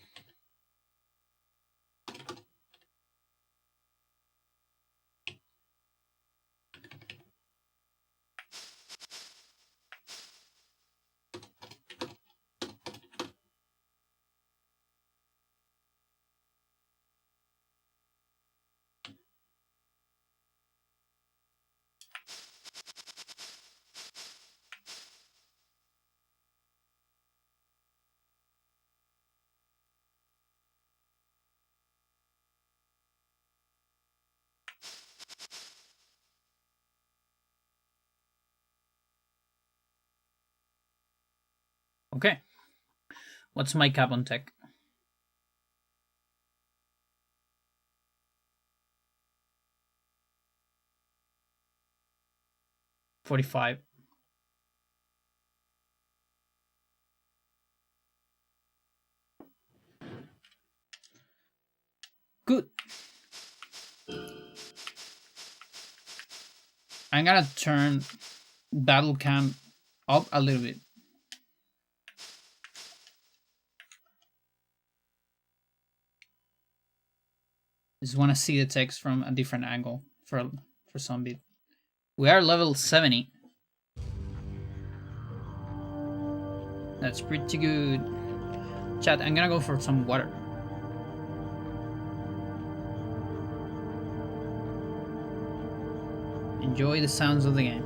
Okay. What's my cap on tech? 45. Good. I'm gonna turn battle cam up a little bit. Just want to see the text from a different angle for some bit. We are level 70. That's pretty good. Chat, I'm gonna go for some water. Enjoy the sounds of the game.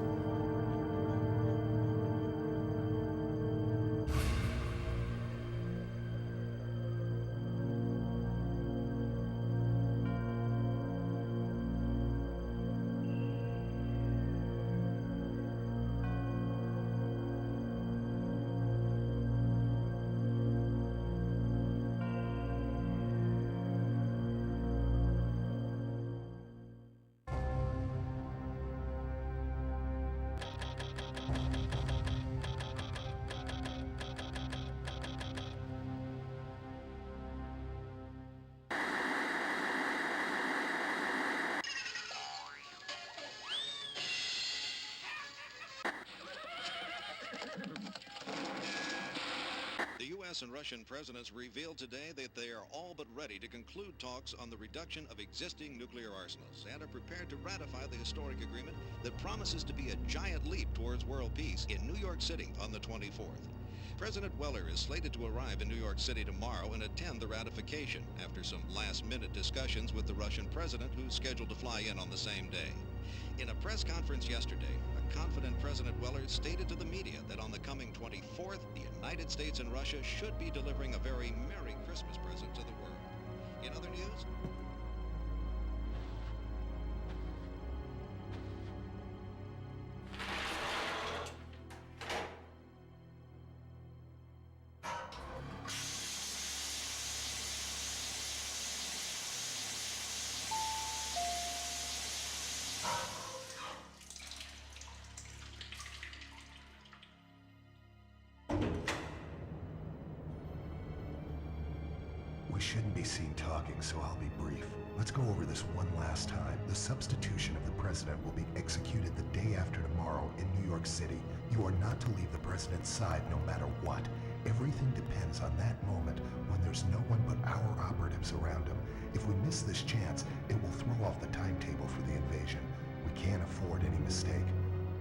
The U.S. and Russian presidents revealed today that they are all but ready to conclude talks on the reduction of existing nuclear arsenals and are prepared to ratify the historic agreement that promises to be a giant leap towards world peace in New York City on the 24th. President Weller is slated to arrive in New York City tomorrow and attend the ratification after some last-minute discussions with the Russian president, who's scheduled to fly in on the same day. In a press conference yesterday, a confident President Weller stated to the media that on the coming 24th, the United States and Russia should be delivering a very Merry Christmas present to the world. In other news, we shouldn't be seen talking, so I'll be brief. Let's go over this one last time. The substitution of the president will be executed the day after tomorrow in New York City. You are not to leave the president's side no matter what. Everything depends on that moment when there's no one but our operatives around him. If we miss this chance, it will throw off the timetable for the invasion. We can't afford any mistake.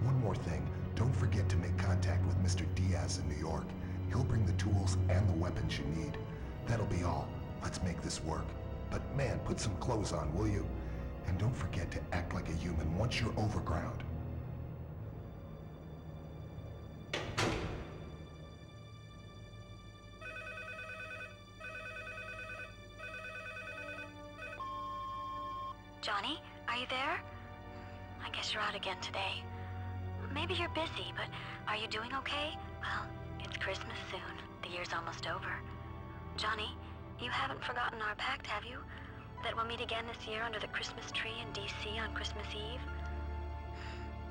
One more thing, don't forget to make contact with Mr. Diaz in New York. He'll bring the tools and the weapons you need. That'll be all. Let's make this work. But man, put some clothes on, will you? And don't forget to act like a human once you're overground. Johnny, are you there? I guess you're out again today. Maybe you're busy, but are you doing okay? Well, it's Christmas soon. The year's almost over. Johnny, you haven't forgotten our pact, have you? That we'll meet again this year under the Christmas tree in D.C. on Christmas Eve?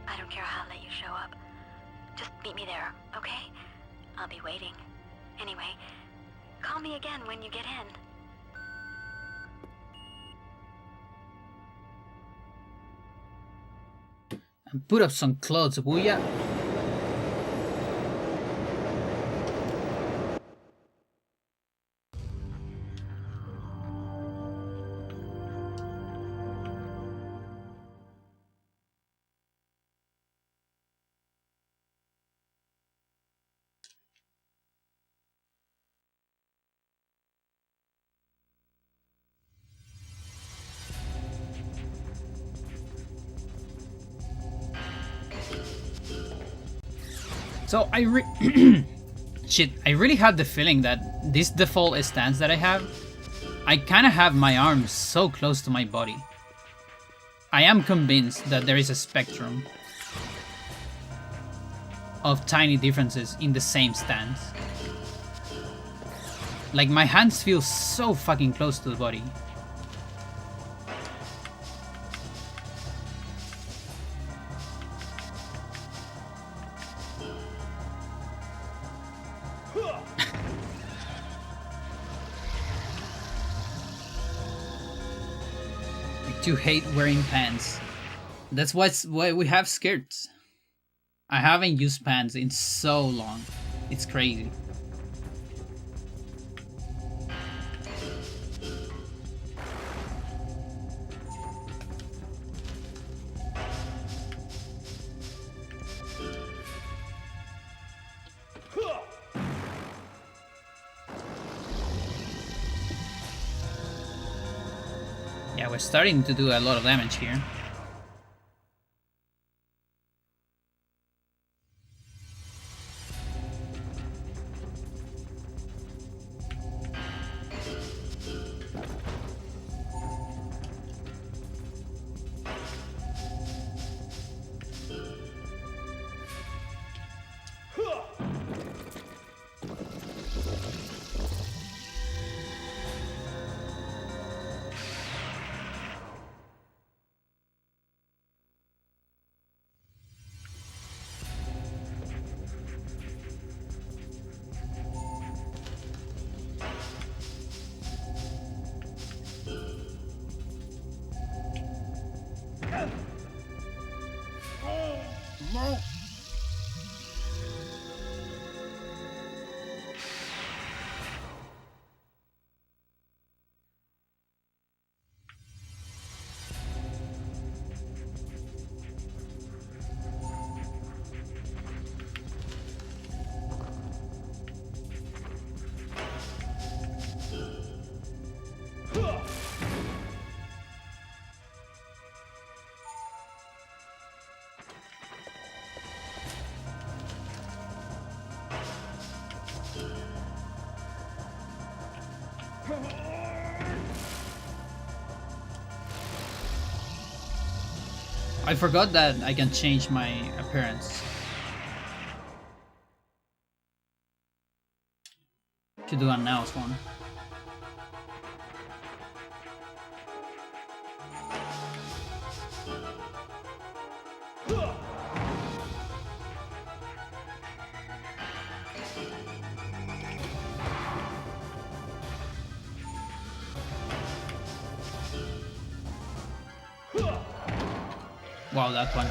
I don't care how late you show up. Just meet me there, okay? I'll be waiting. Anyway, call me again when you get in. And put up some clothes, will ya? So I really had the feeling that this default stance that I have, I kind of have my arms so close to my body. I am convinced that there is a spectrum of tiny differences in the same stance. Like my hands feel so fucking close to the body. To hate wearing pants. That's why we have skirts. I haven't used pants in so long. It's crazy. Yeah, we're starting to do a lot of damage here. I forgot that I can change my appearance. Should do a nails one. Wow, that punch.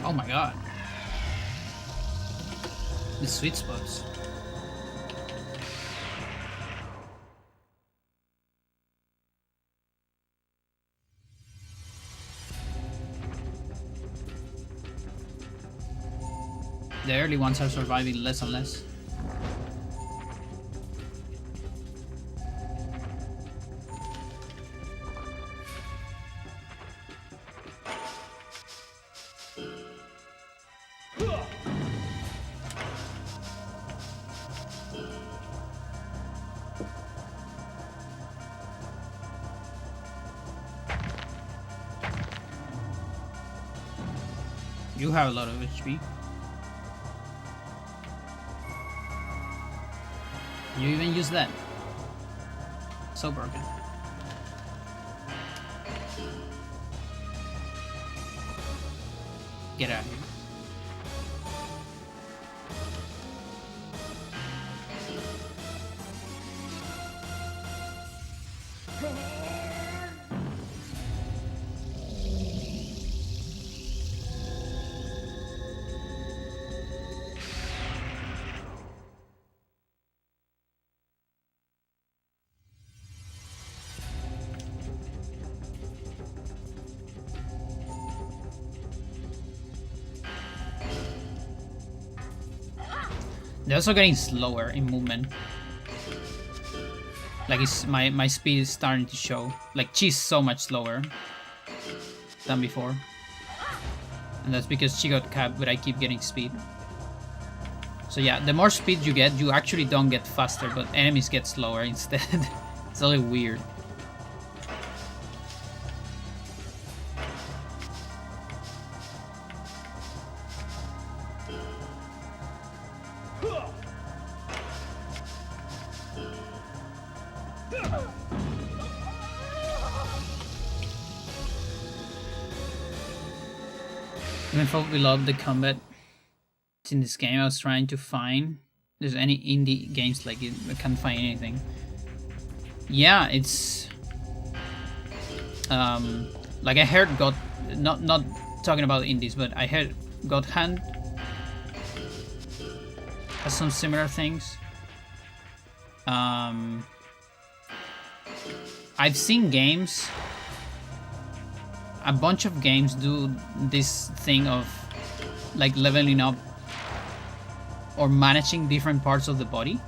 Oh my god. The sweet spots. The early ones are surviving less and less. You have a lot of HP. You even use that. So broken. Get out of here. They're also getting slower in movement. Like my speed is starting to show. Like she's so much slower than before. And that's because she got capped, but I keep getting speed. So yeah, the more speed you get, you actually don't get faster, but enemies get slower instead. It's a little weird. Even though we love the combat in this game, I was trying to find if there's any indie games like it. I can't find anything. Yeah, it's like I heard not talking about indies, but I heard God Hand has some similar things. I've seen games. A bunch of games do this thing of like leveling up or managing different parts of the body.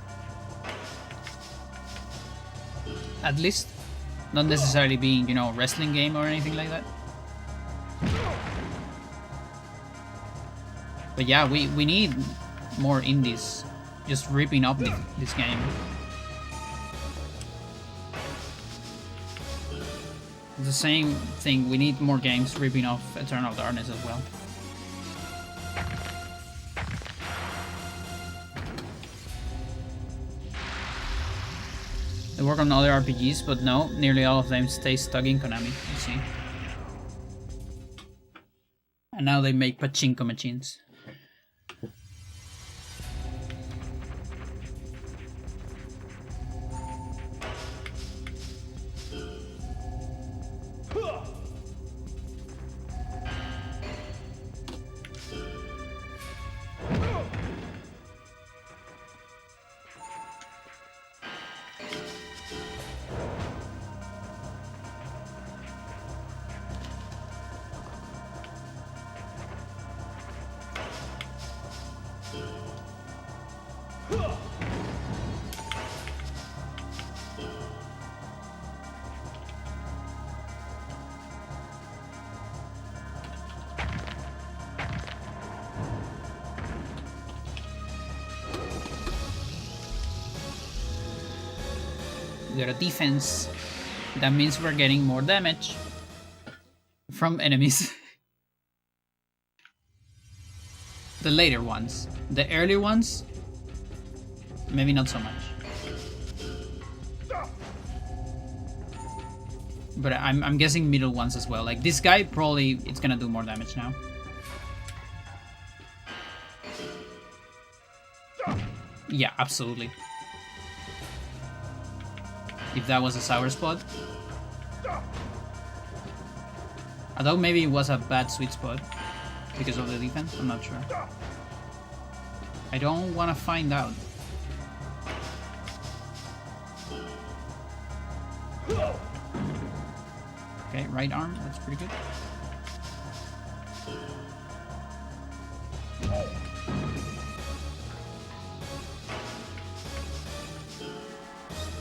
At least. Not necessarily being, you know, a wrestling game or anything like that. But yeah, we need more indies just ripping up this game. The same thing, we need more games ripping off Eternal Darkness as well. They work on other RPGs, but no, nearly all of them stay stuck in Konami, you see. And now they make pachinko machines. We got a defense. That means we're getting more damage from enemies. The later ones. The early ones, maybe not so much. But I'm guessing middle ones as well. Like this guy, probably it's gonna do more damage now. Yeah, absolutely. If that was a sour spot. Although maybe it was a bad sweet spot. because of the defense? I'm not sure. I don't want to find out. Okay, right arm, that's pretty good.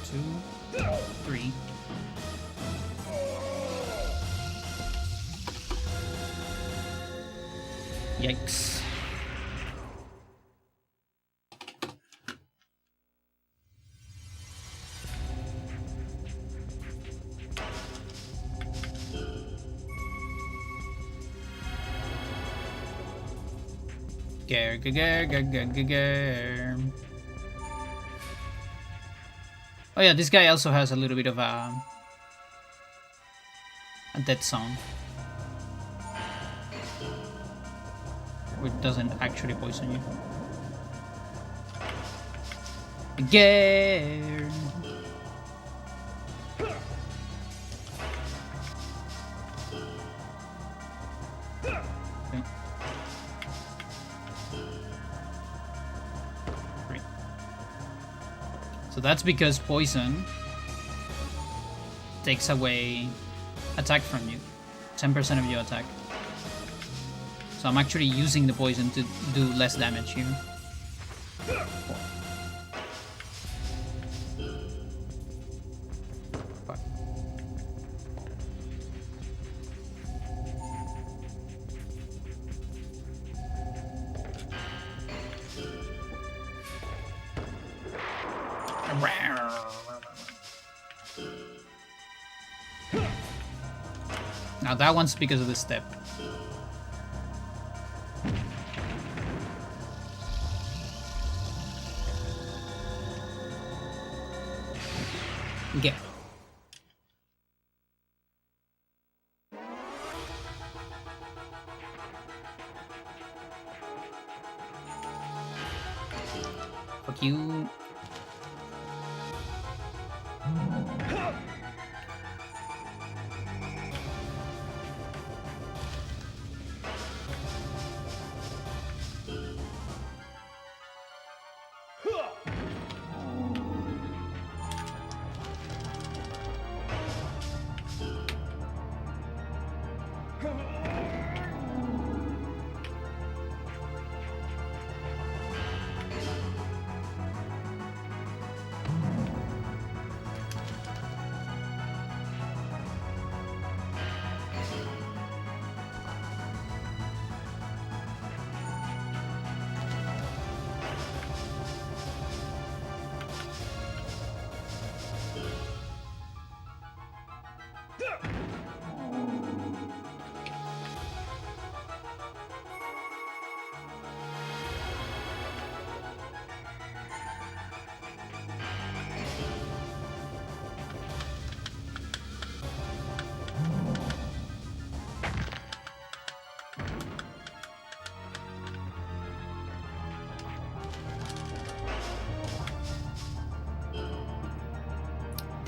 Two, three. Yikes. Oh yeah, this guy also has a little bit of a dead zone. Which doesn't actually poison you. Again. Okay. Great. So that's because poison takes away attack from you. 10% of your attack. So I'm actually using the poison to do less damage here. Fuck. Now that one's because of the step. Okay. Fuck you.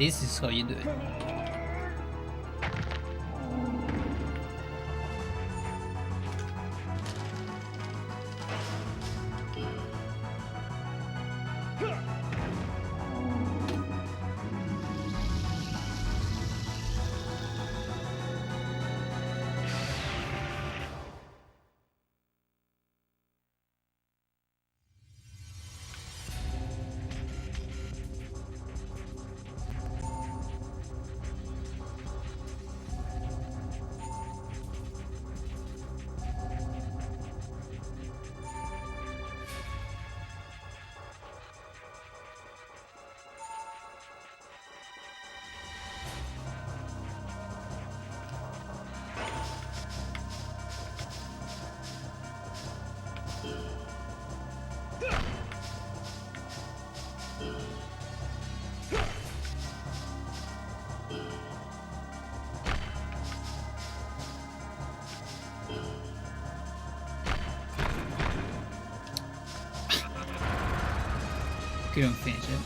This is how you do it. Couldn't finish it.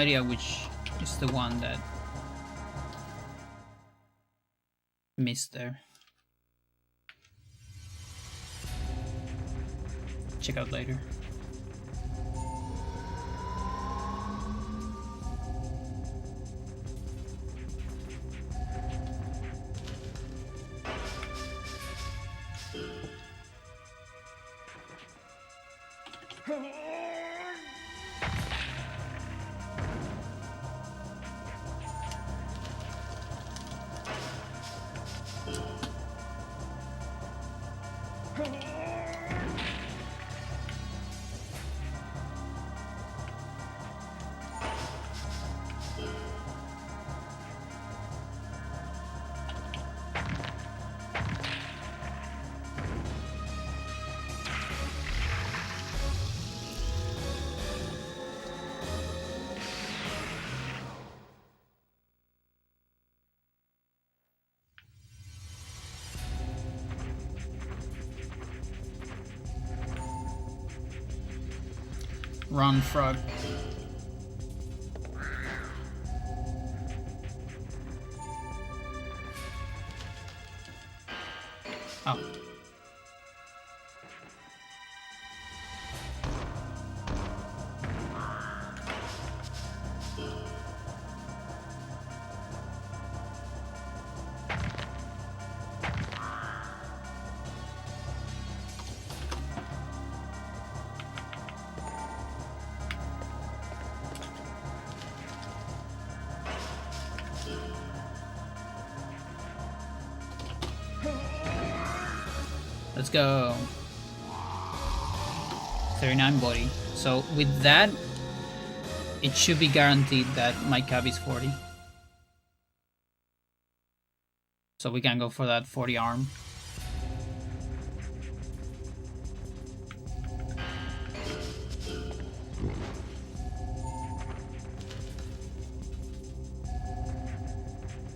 idea which is the one that missed there. Check out later. Run, frog. Oh. Let's go. 39 body. So with that, it should be guaranteed that my cap is 40. So we can go for that 40 arm.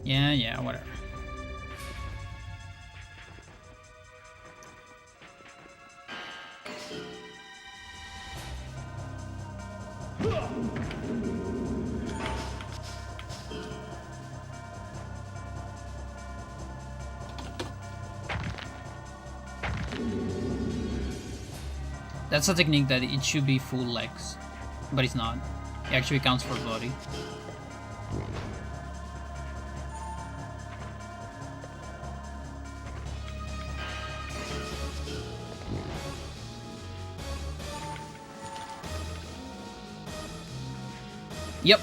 Yeah, whatever. That's a technique that it should be full legs, but it's not. It actually counts for body. Yep.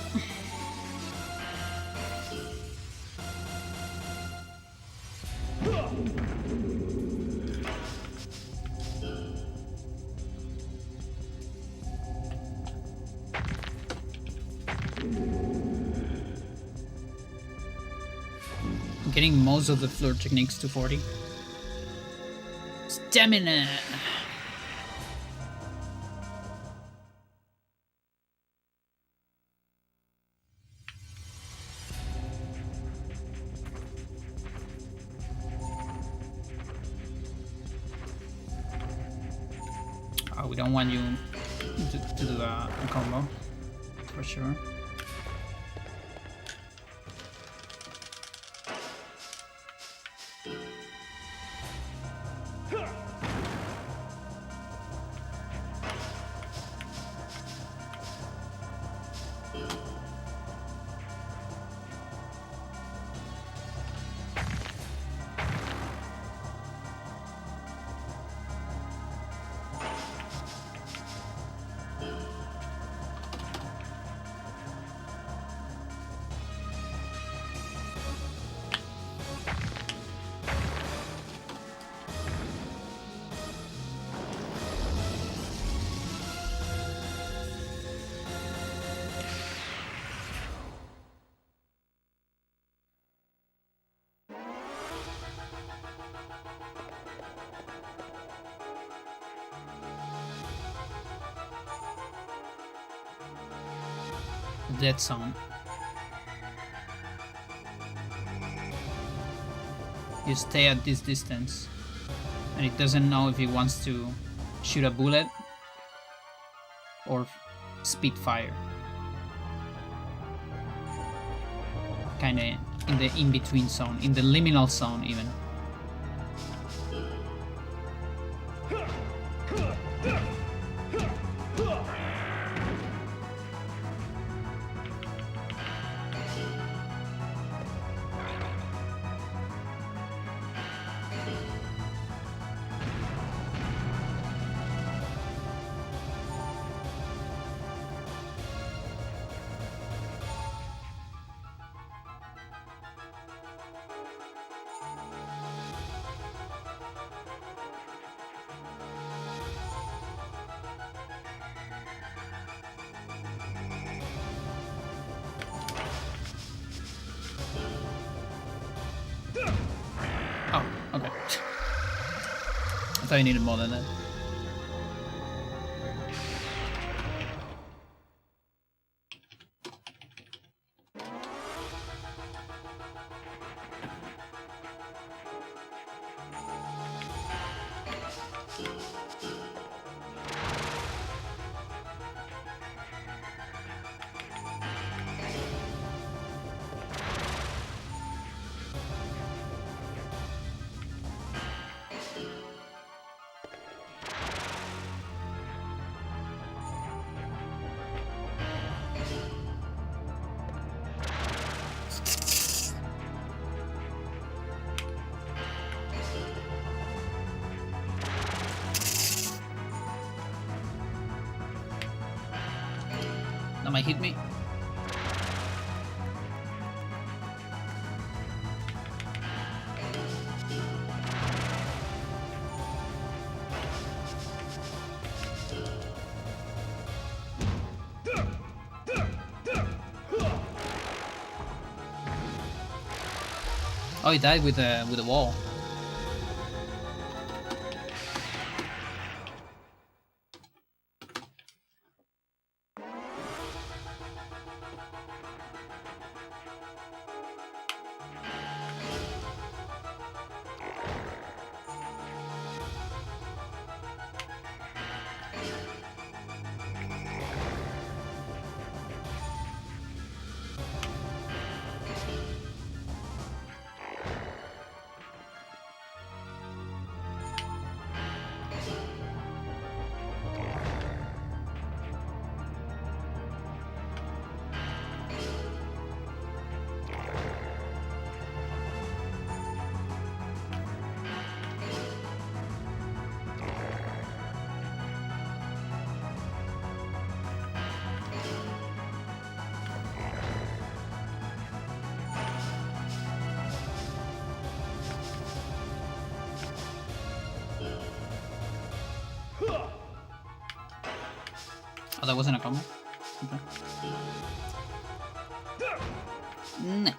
Getting most of the floor techniques to 40. Stamina! We don't want you to do a combo, for sure. Dead zone. You stay at this distance, and it doesn't know if it wants to shoot a bullet or speed fire. kind of in the in-between zone, in the liminal zone even. Oh, okay. I thought you needed more than that. That might hit me. Oh, he died with a wall. Oh, that wasn't a combo? Okay. Nice.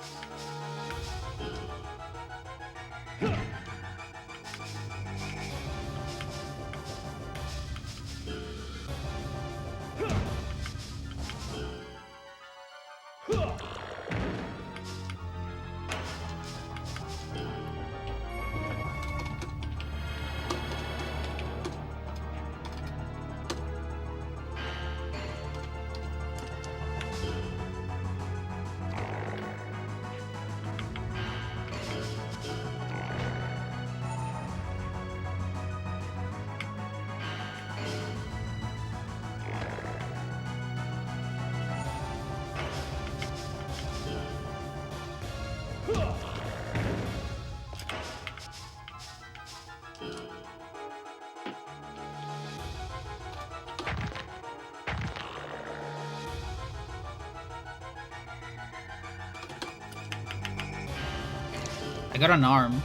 I got an arm.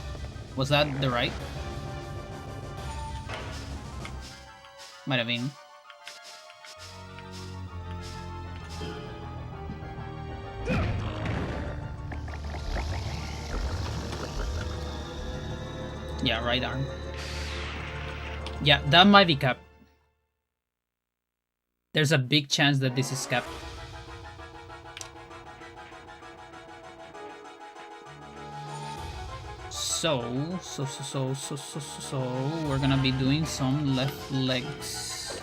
Was that the right? Might have been. Yeah, right arm. Yeah, that might be cap. There's a big chance that this is cap. So we're gonna be doing some left legs.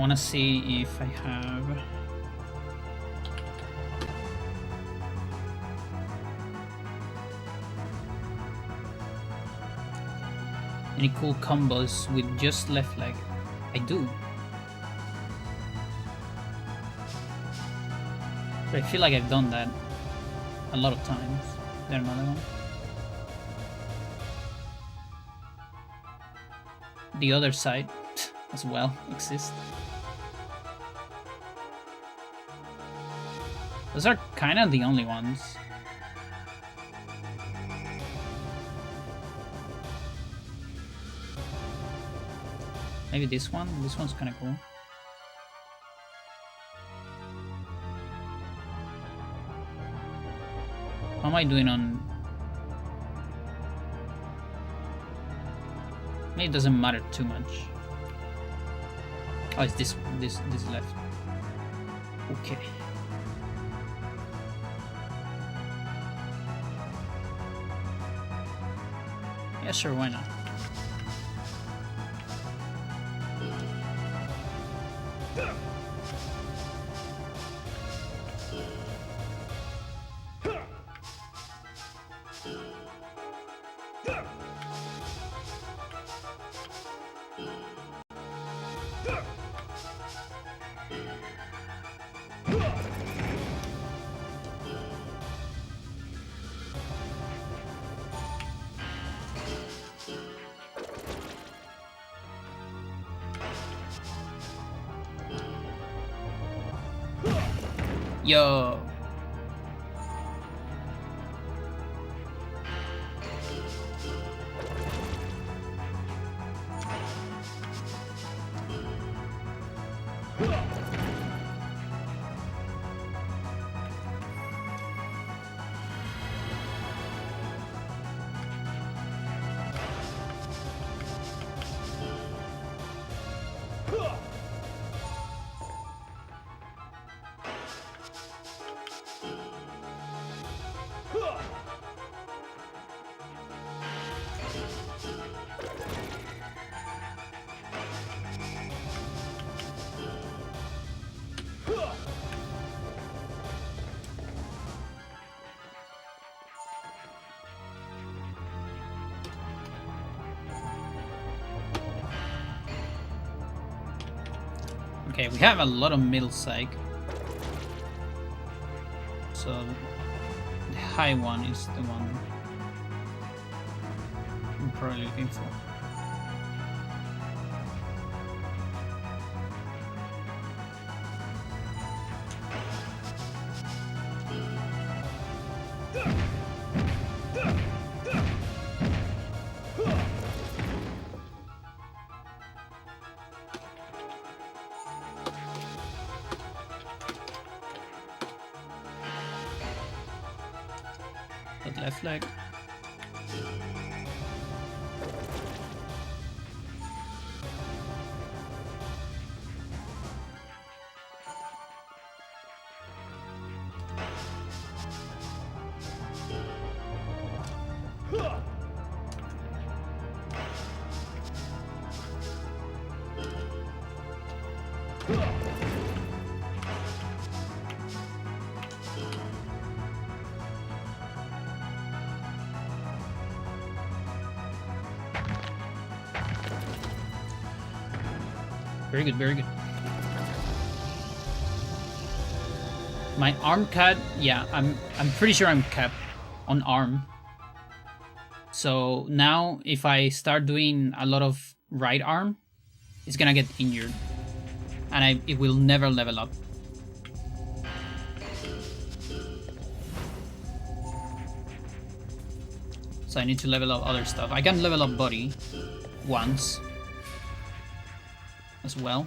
want to see if I have... any cool combos with just left leg. I do. But I feel like I've done that a lot of times. Is there another one? The other side as well exists. Those are kind of the only ones. Maybe this one? This one's kind of cool. How am I doing on... Maybe it doesn't matter too much. Oh, it's this left. Okay. Yeah, sure, why not? Yo. Okay, we have a lot of middle psych. So the high one is the one I'm probably looking for. That left leg. Very good, very good. My arm cut, yeah, I'm pretty sure I'm capped on arm. So now if I start doing a lot of right arm, it's gonna get injured. And it will never level up. So I need to level up other stuff. I can level up body once as well.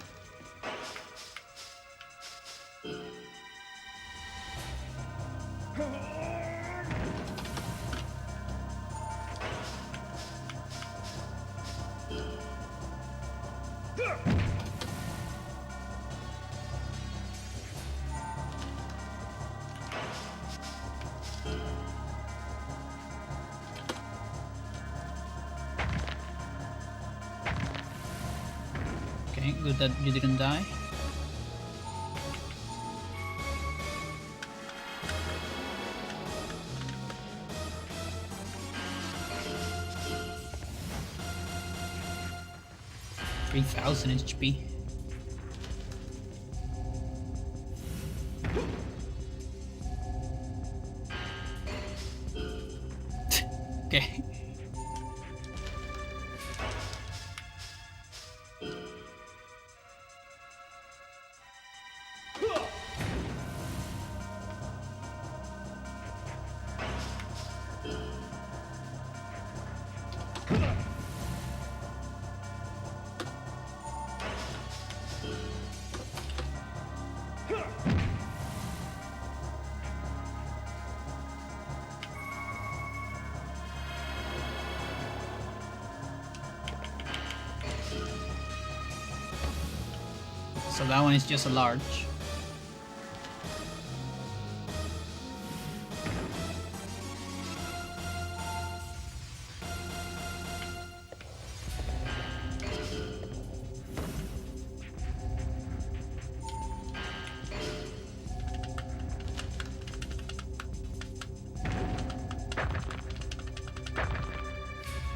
Okay, good that you didn't die. 3,000 HP. Okay. So that one is just a large.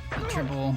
The triple.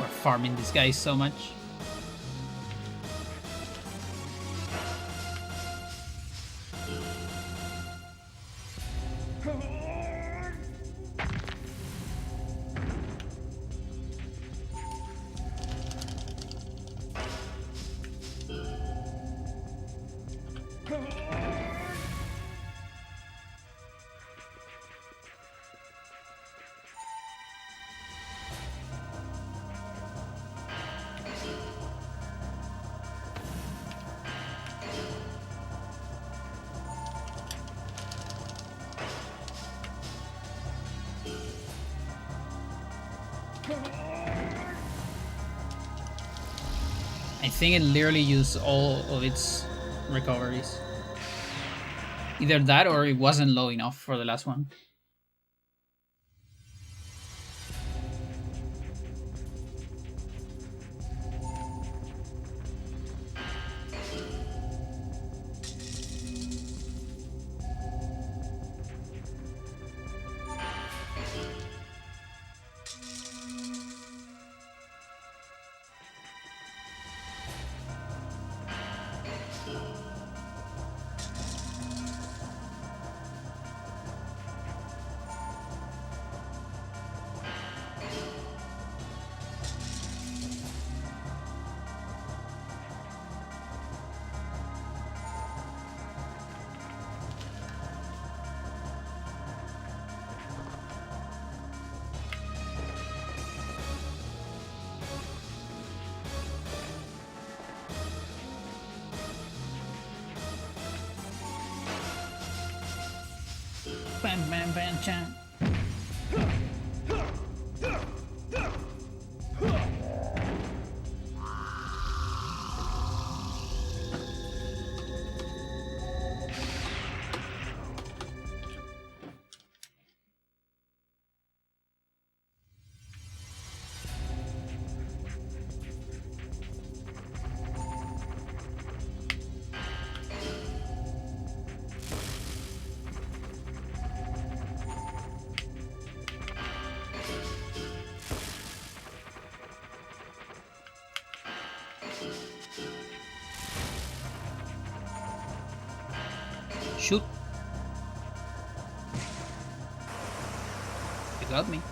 We're farming these guys so much. I think it literally used all of its recoveries. Either that or it wasn't low enough for the last one. Bam, bam, bam, cham. Shoot. You got me.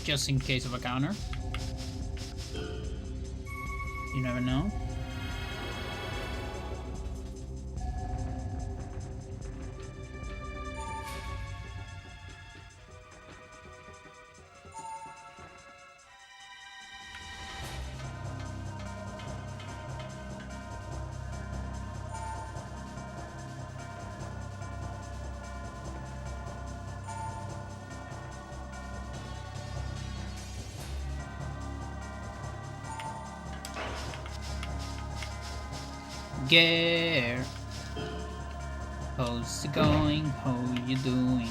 Just in case of a counter. You never know. Gare, how's it going? How you doing?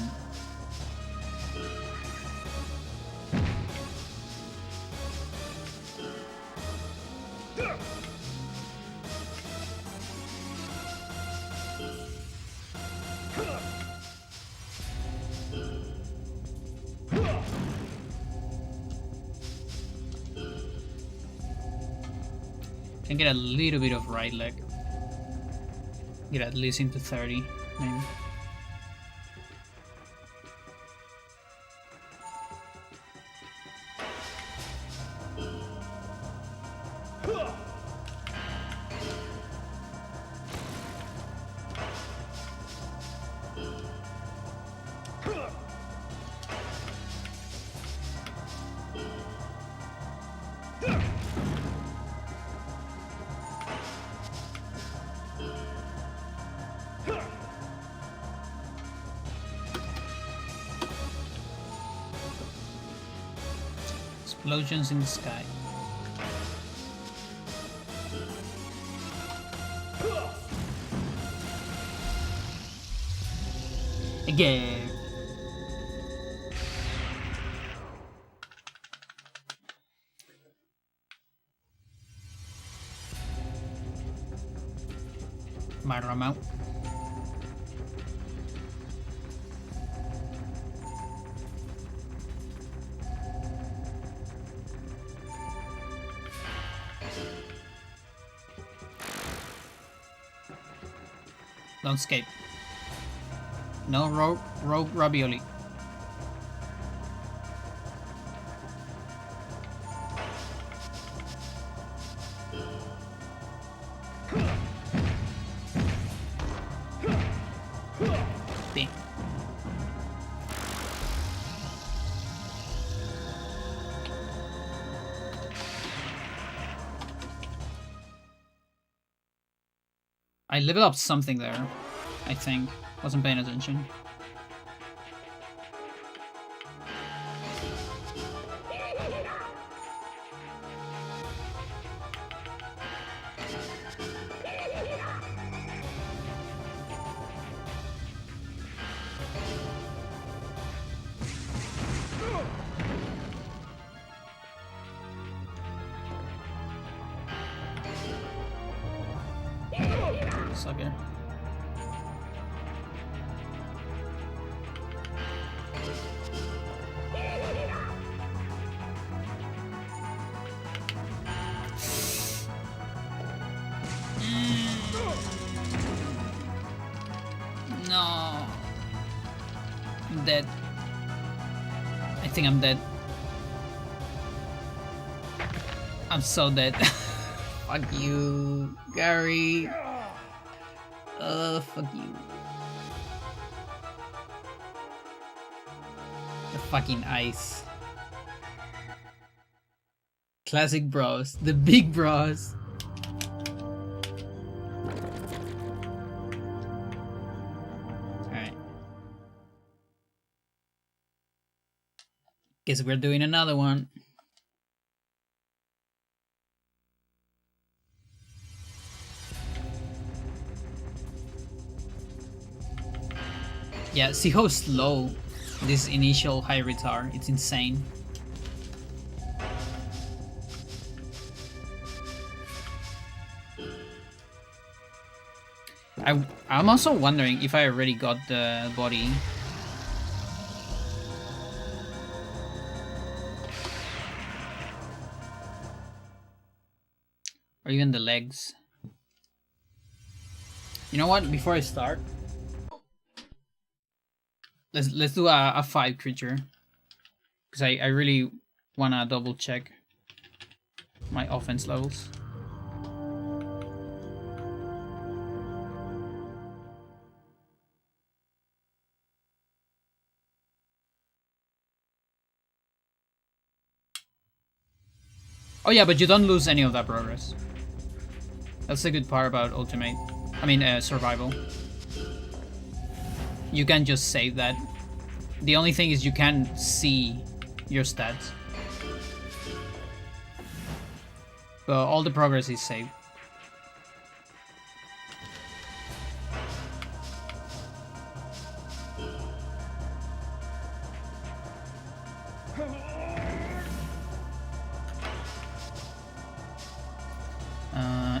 Can get a little bit of right leg. Get at least into 30, maybe. Explosions in the sky. Again. Might run out. Don't escape. No rogue ravioli. Damn. I leveled up something there, I think. Wasn't paying attention. Sucker. No. I'm dead. I think I'm dead. I'm so dead. Fuck you, Gary. Fuck you. The fucking ice. Classic bros. The big bros. Alright. Guess we're doing another one. Yeah, see how slow this initial high rates are. It's insane. I'm also wondering if I already got the body. Or even the legs. You know what? Before I start, let's do a 5 creature, because I really wanna double check my offense levels. Oh yeah, but you don't lose any of that progress. That's the good part about Ultimate. I mean, Survival. You can just save that. The only thing is you can't see your stats. But all the progress is saved.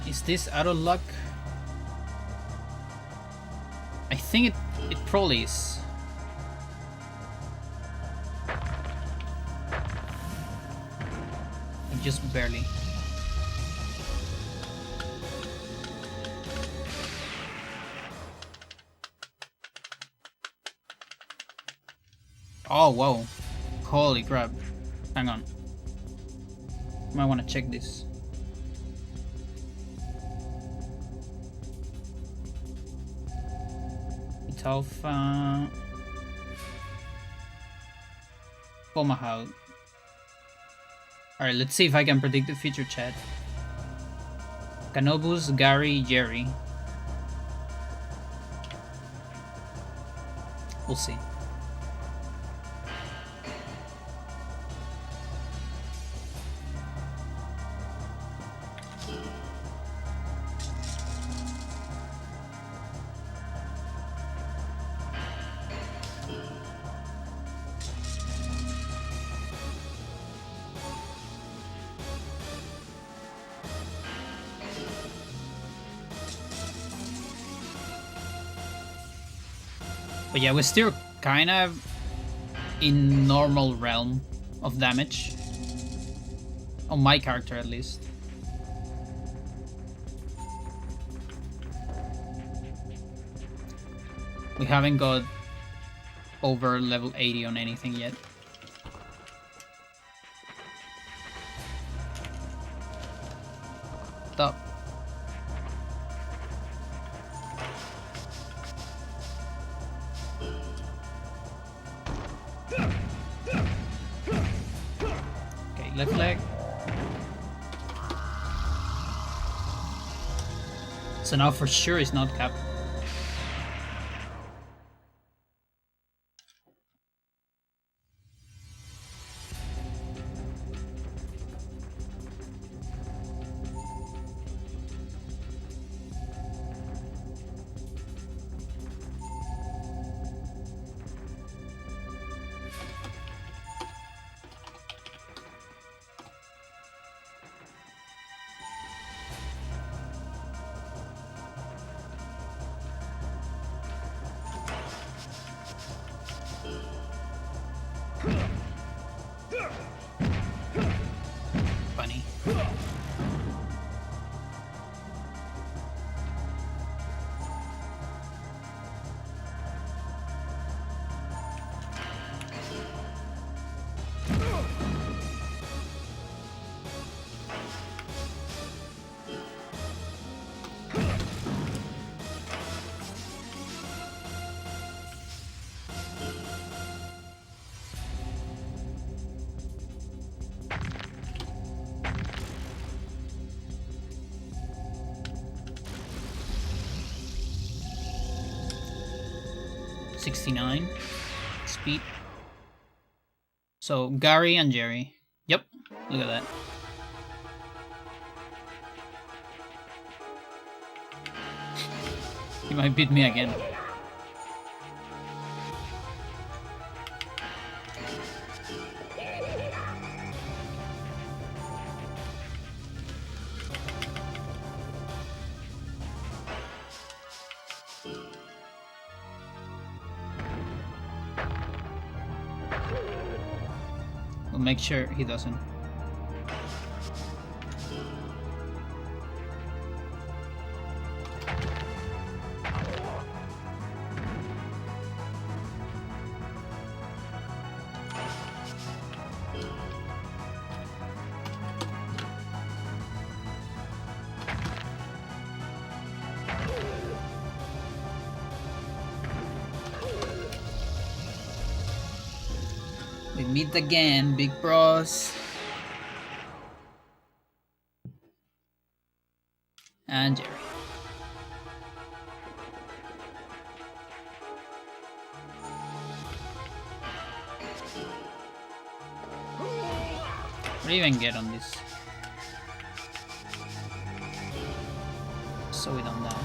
Is this out of luck? I think it probably is. Just barely. Oh, whoa. Holy crap. Hang on. Might want to check this. It's Alpha. Tomahawk. Alright, let's see if I can predict the future, chat. Canobus, Gary, Jerry. We'll see. But yeah, we're still kind of in normal realm of damage. On my character, at least. We haven't got over level 80 on anything yet. Stop. Left leg. So now for sure it's not capped. 69 speed. So Gary and Jerry. Yep, look at that. He might beat me again. We'll make sure he doesn't. We meet again, Big Bros. And Jerry. What do you even get on this? So we don't die.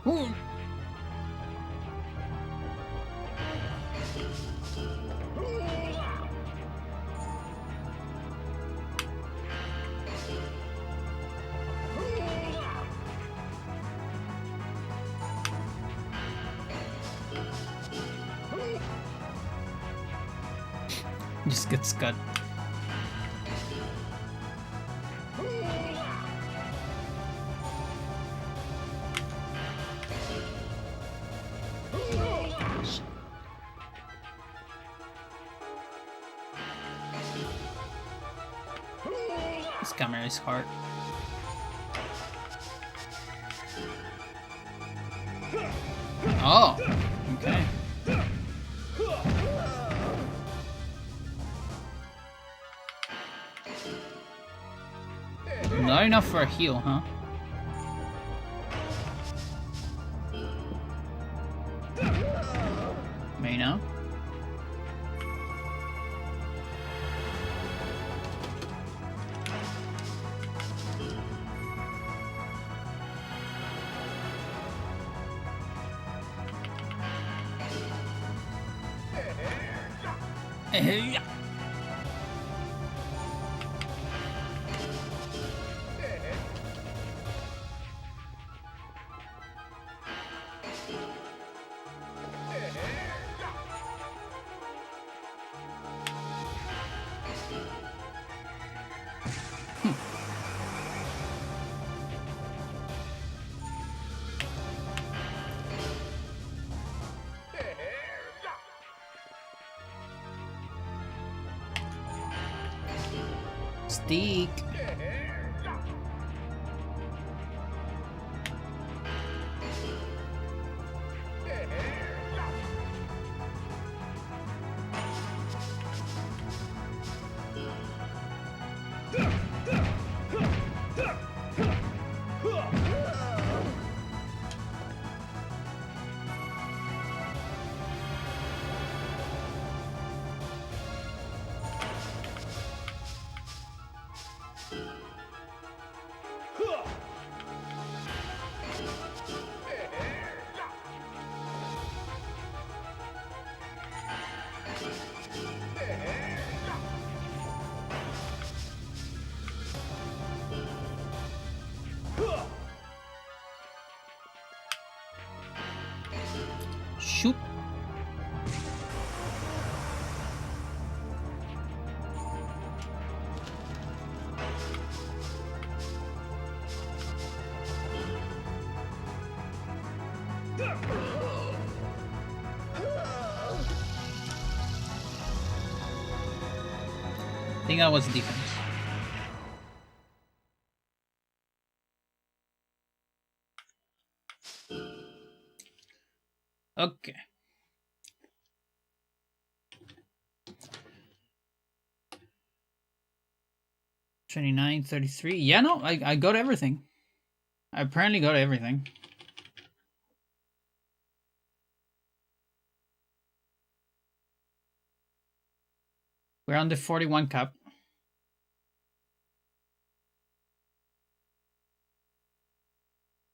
Ooh. Just gets cut. This camera is hard. Oh, okay. Not enough for a heal, huh? May now. Yeah. Steak. Shoot. I think that was defense. Okay. 29, 33. Yeah, no, I got everything. I apparently got everything. We're on the 41 cap.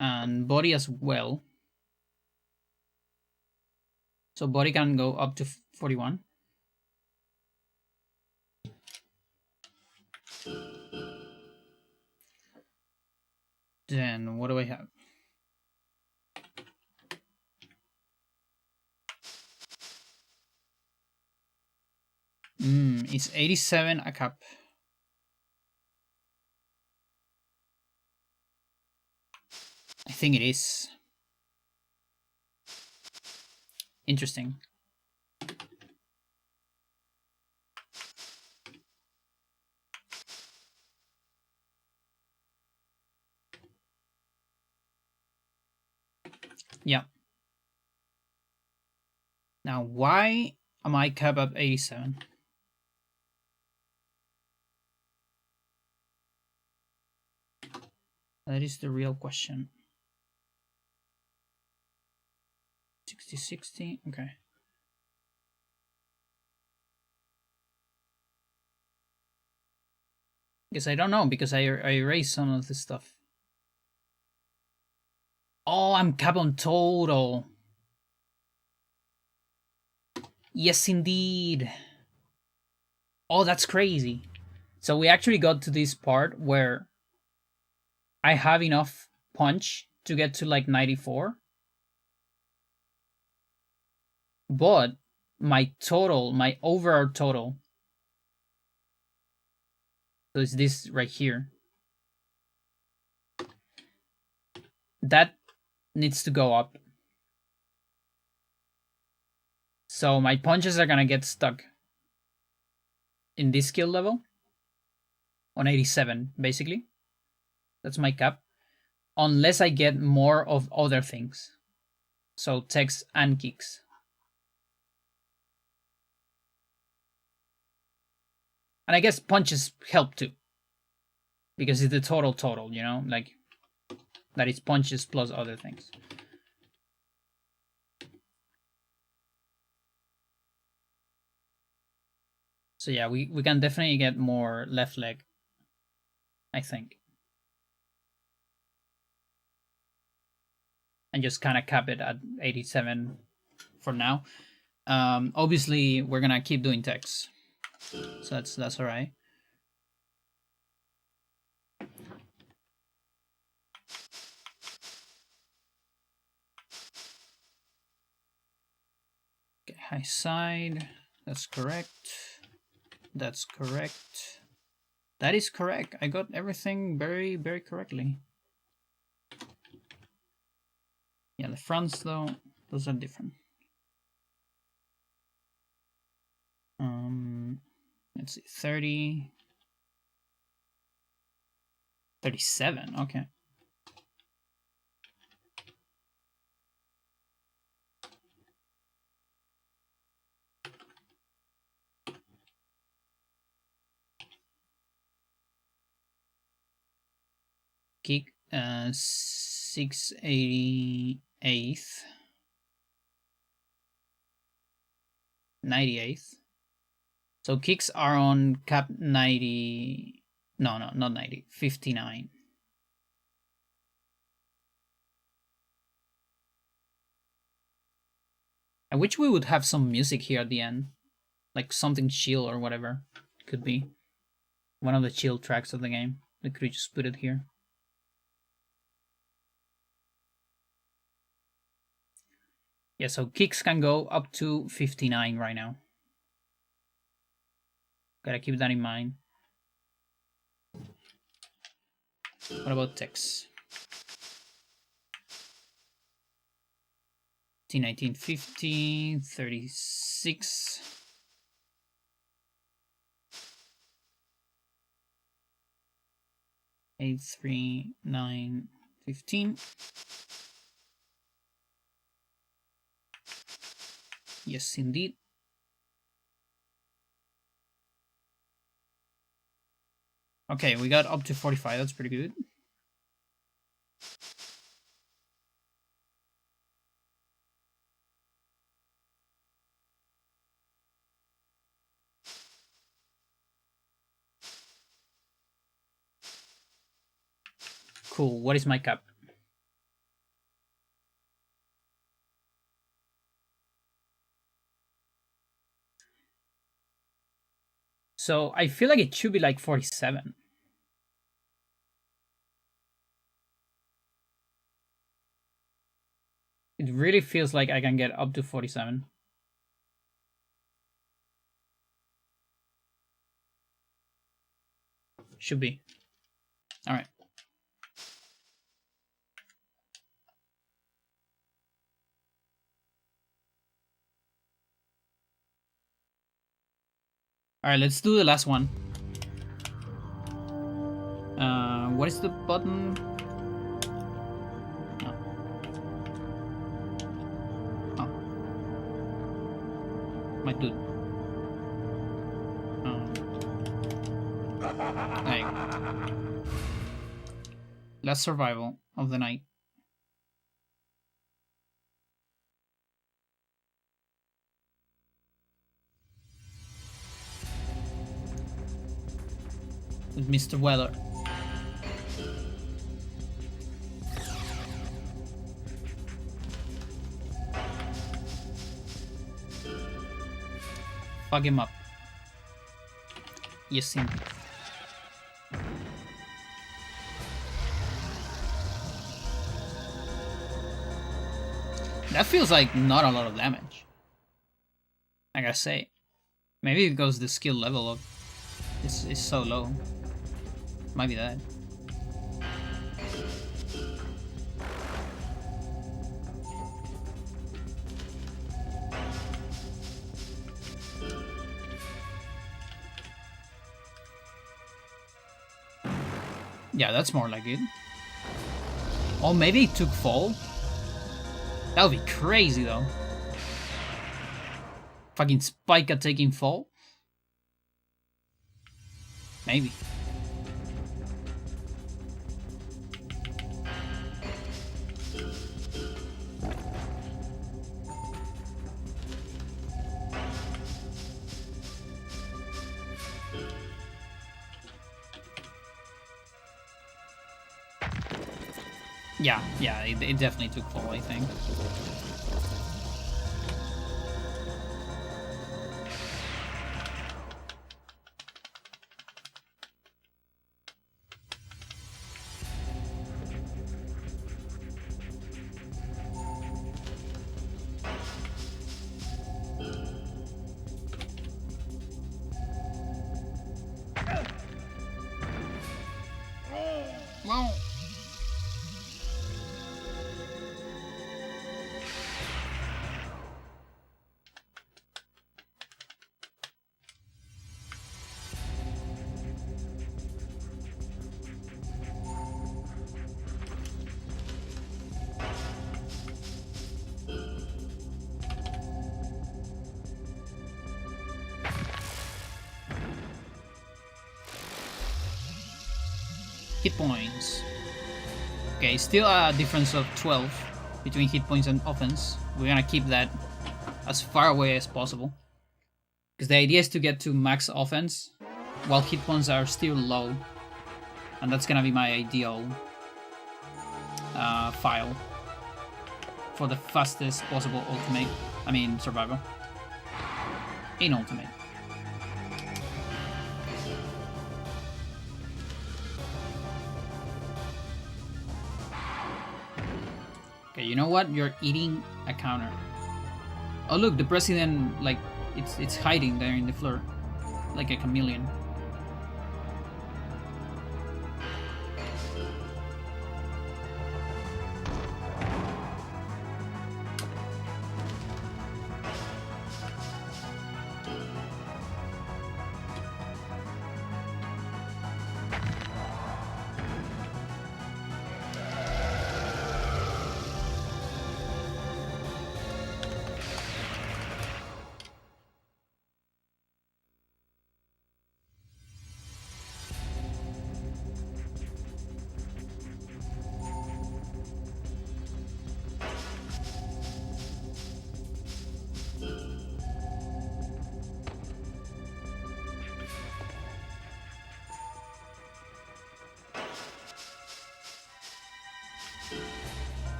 And body as well. So body can go up to 41. Then what do I have? It's 87 a cap. I think it is. Interesting. Yeah. Now, why am I cap up 87? That is the real question. 60, 60, okay. Guess I don't know because I erased some of this stuff. Oh, I'm cap on total. Yes, indeed. Oh, that's crazy. So we actually got to this part where I have enough punch to get to like 94. But my total, my overall total, so it's this right here. That needs to go up. So my punches are gonna get stuck in this skill level on 87, basically. That's my cap. Unless I get more of other things. So techs and kicks. And I guess punches help too. Because it's the total, you know? Like, that is punches plus other things. So yeah, we can definitely get more left leg, I think. And just kind of cap it at 87 for now. Obviously, we're gonna keep doing techs. So that's alright. Okay, high side. That's correct. That's correct. That is correct. I got everything very, very correctly. Yeah, the fronts though, those are different. Let's see, 30. 37, okay. Kick 688th. 98th. So kicks are on cap 90. No, not 90. 59. I wish we would have some music here at the end. Like something chill or whatever. Could be. One of the chill tracks of the game. We could just put it here. Yeah, so kicks can go up to 59 right now. Gotta keep that in mind. What about techs? 1950, 36. Eight, 3, 9, 15. Yes, indeed. Okay, we got up to 45. That's pretty good. Cool. What is my cap? So I feel like it should be like 47. It really feels like I can get up to 47. Should be. All right. All right, let's do the last one. What is the button? Oh. Oh. My dude. There you go. Last survival of the night. With Mr. Weller. Fuck him up. You simp. That feels like not a lot of damage. I gotta say. Maybe because the skill level of is so low. Might be that. Yeah, that's more like it. Oh, maybe it took fall? That would be crazy though. Fucking Spica taking fall? Maybe. Yeah, it definitely took fall, I think. Well. Hit points. Okay, still a difference of 12 between hit points and offense. We're gonna keep that as far away as possible. Because the idea is to get to max offense while hit points are still low. And that's gonna be my ideal file for the fastest possible ultimate. I mean, survival. In ultimate. Okay, you know what? You're eating a counter. Oh look, the president, like, it's hiding there in the floor. Like a chameleon.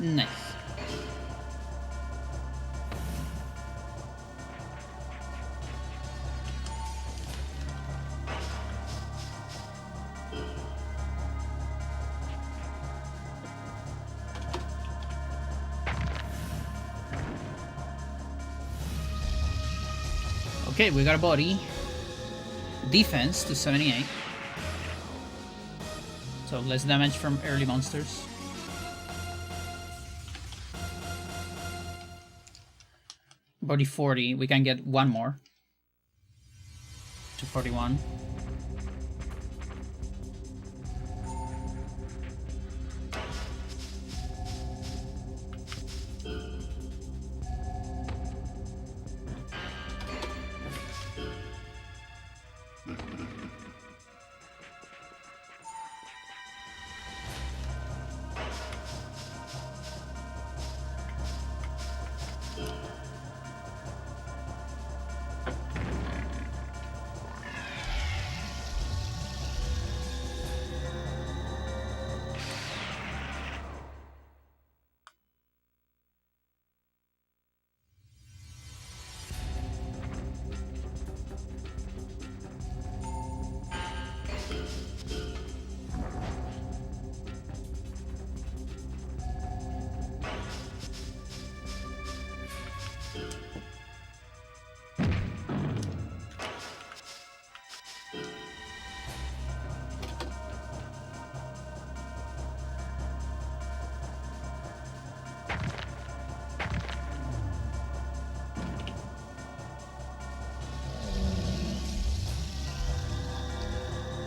Nice. Okay, we got a body. Defense to 78. So less damage from early monsters. Body 40, we can get one more. To 41.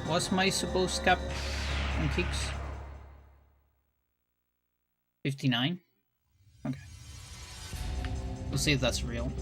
What's my supposed cap on kicks? 59? Okay. We'll see if that's real.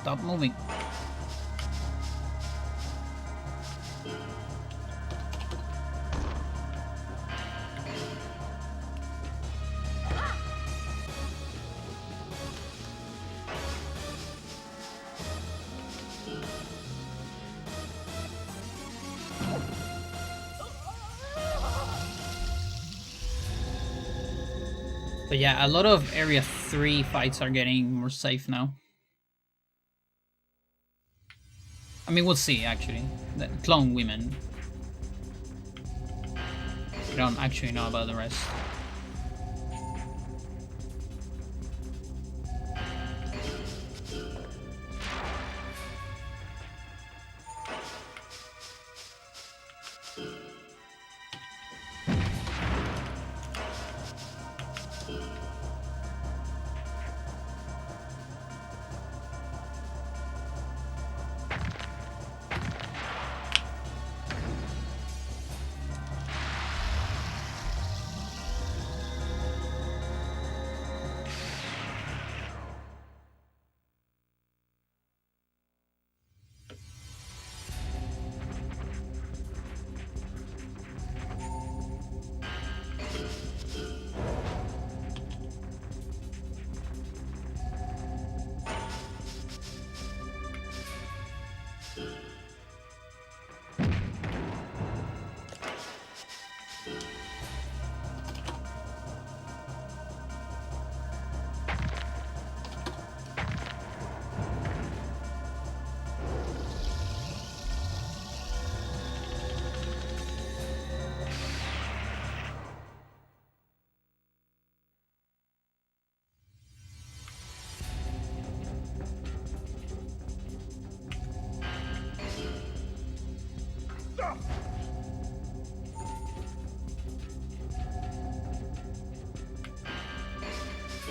Stop moving. But yeah, a lot of Area 3 fights are getting more safe now. I mean, we'll see, actually. The clone women. We don't actually know about the rest.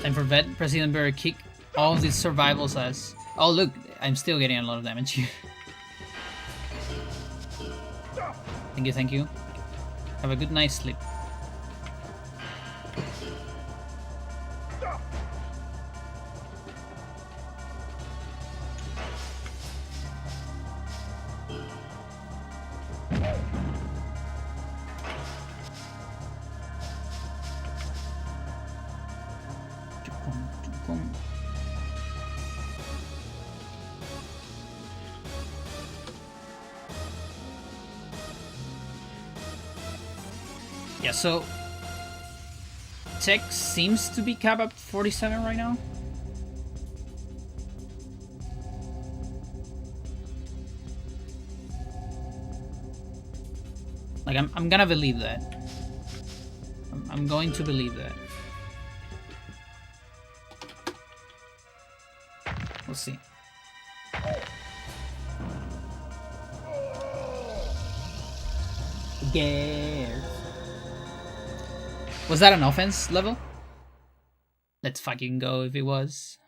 Time for vet. President Barry kick all of these survivals as... Oh look, I'm still getting a lot of damage here. Thank you, thank you. Have a good night's sleep. Yeah, so tech seems to be capped at 47 right now. Like, I'm gonna believe that. I'm going to believe that. We'll see. Yeah. Was that an offense level? Let's fucking go if it was.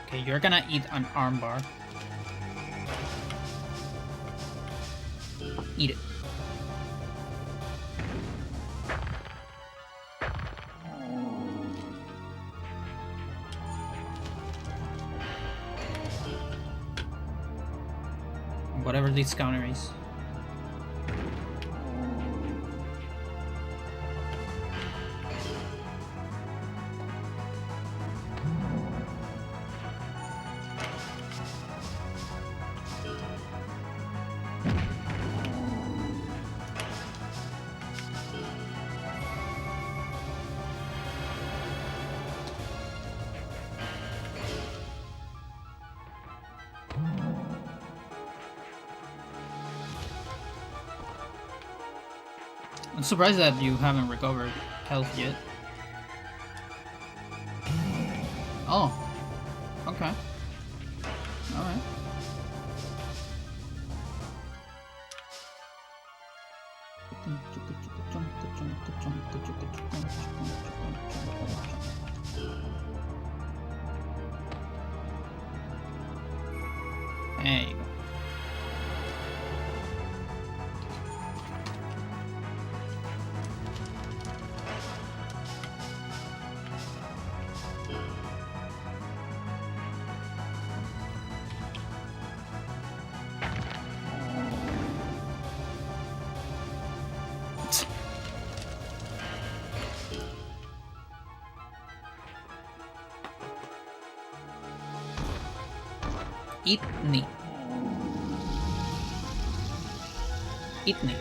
Okay, you're gonna eat an armbar. Eat it. Whatever this counter is. I'm surprised that you haven't recovered health yet. Oh. Okay. Alright. There you go. Eat me. Eat me.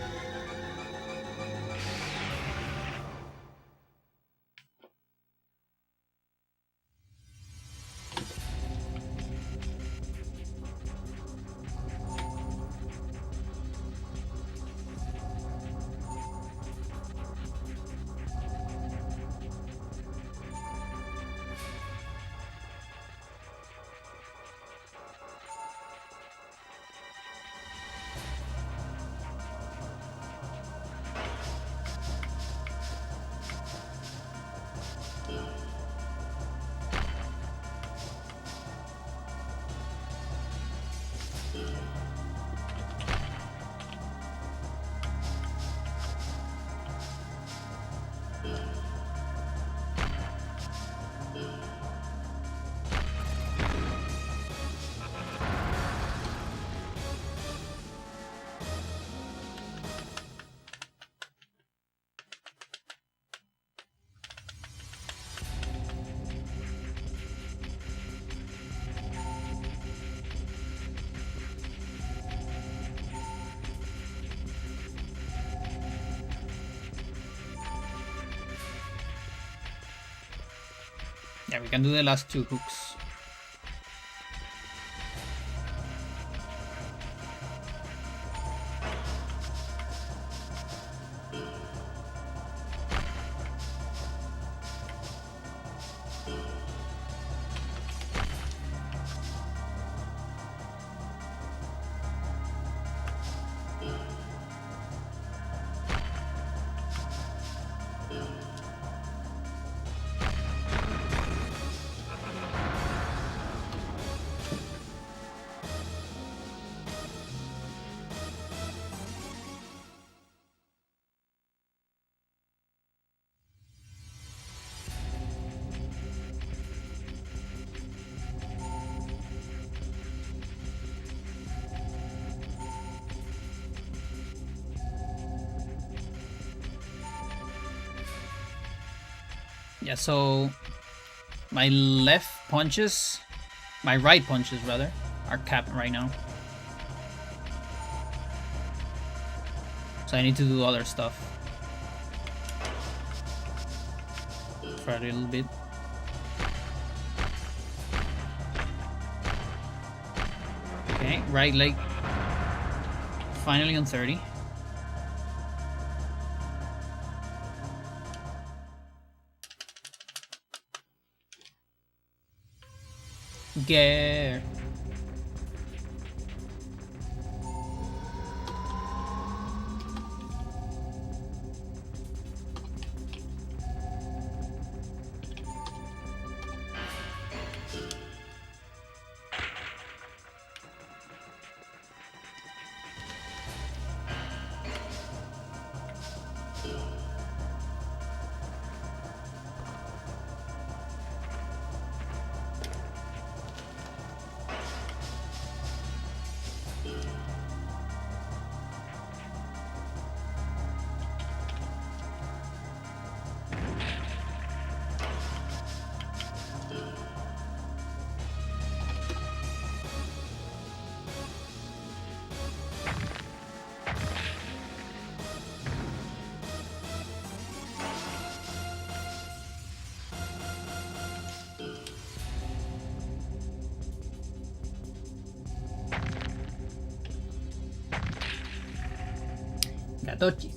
Yeah, we can do the last two hooks. Yeah, so my left punches, my right punches rather, are capped right now. So I need to do other stuff for a little bit. Okay, right leg finally on 30. Gear. Gatochi.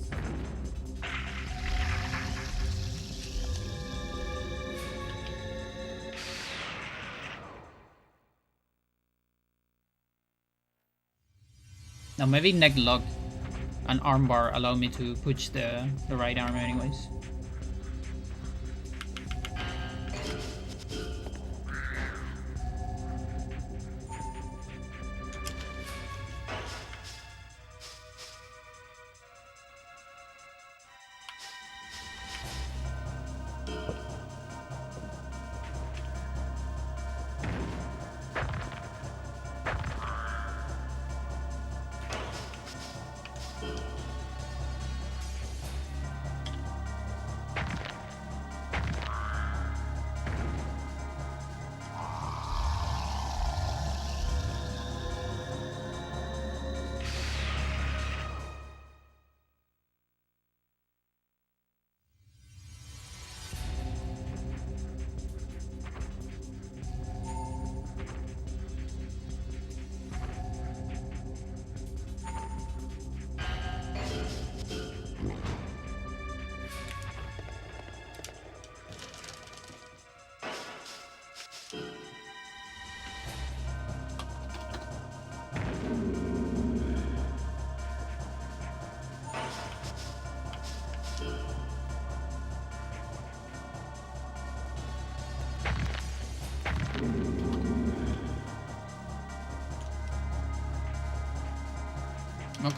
Now maybe neck lock and armbar allow me to push the right arm anyways. Okay.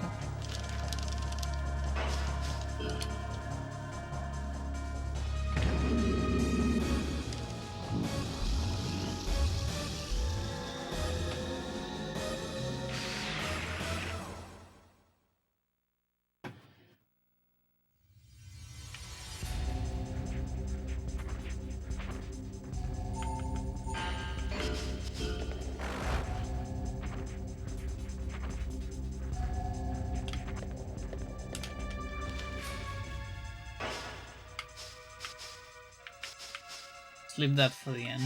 Let's leave that for the end.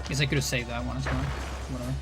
Guess I could have saved that one as well. Whatever.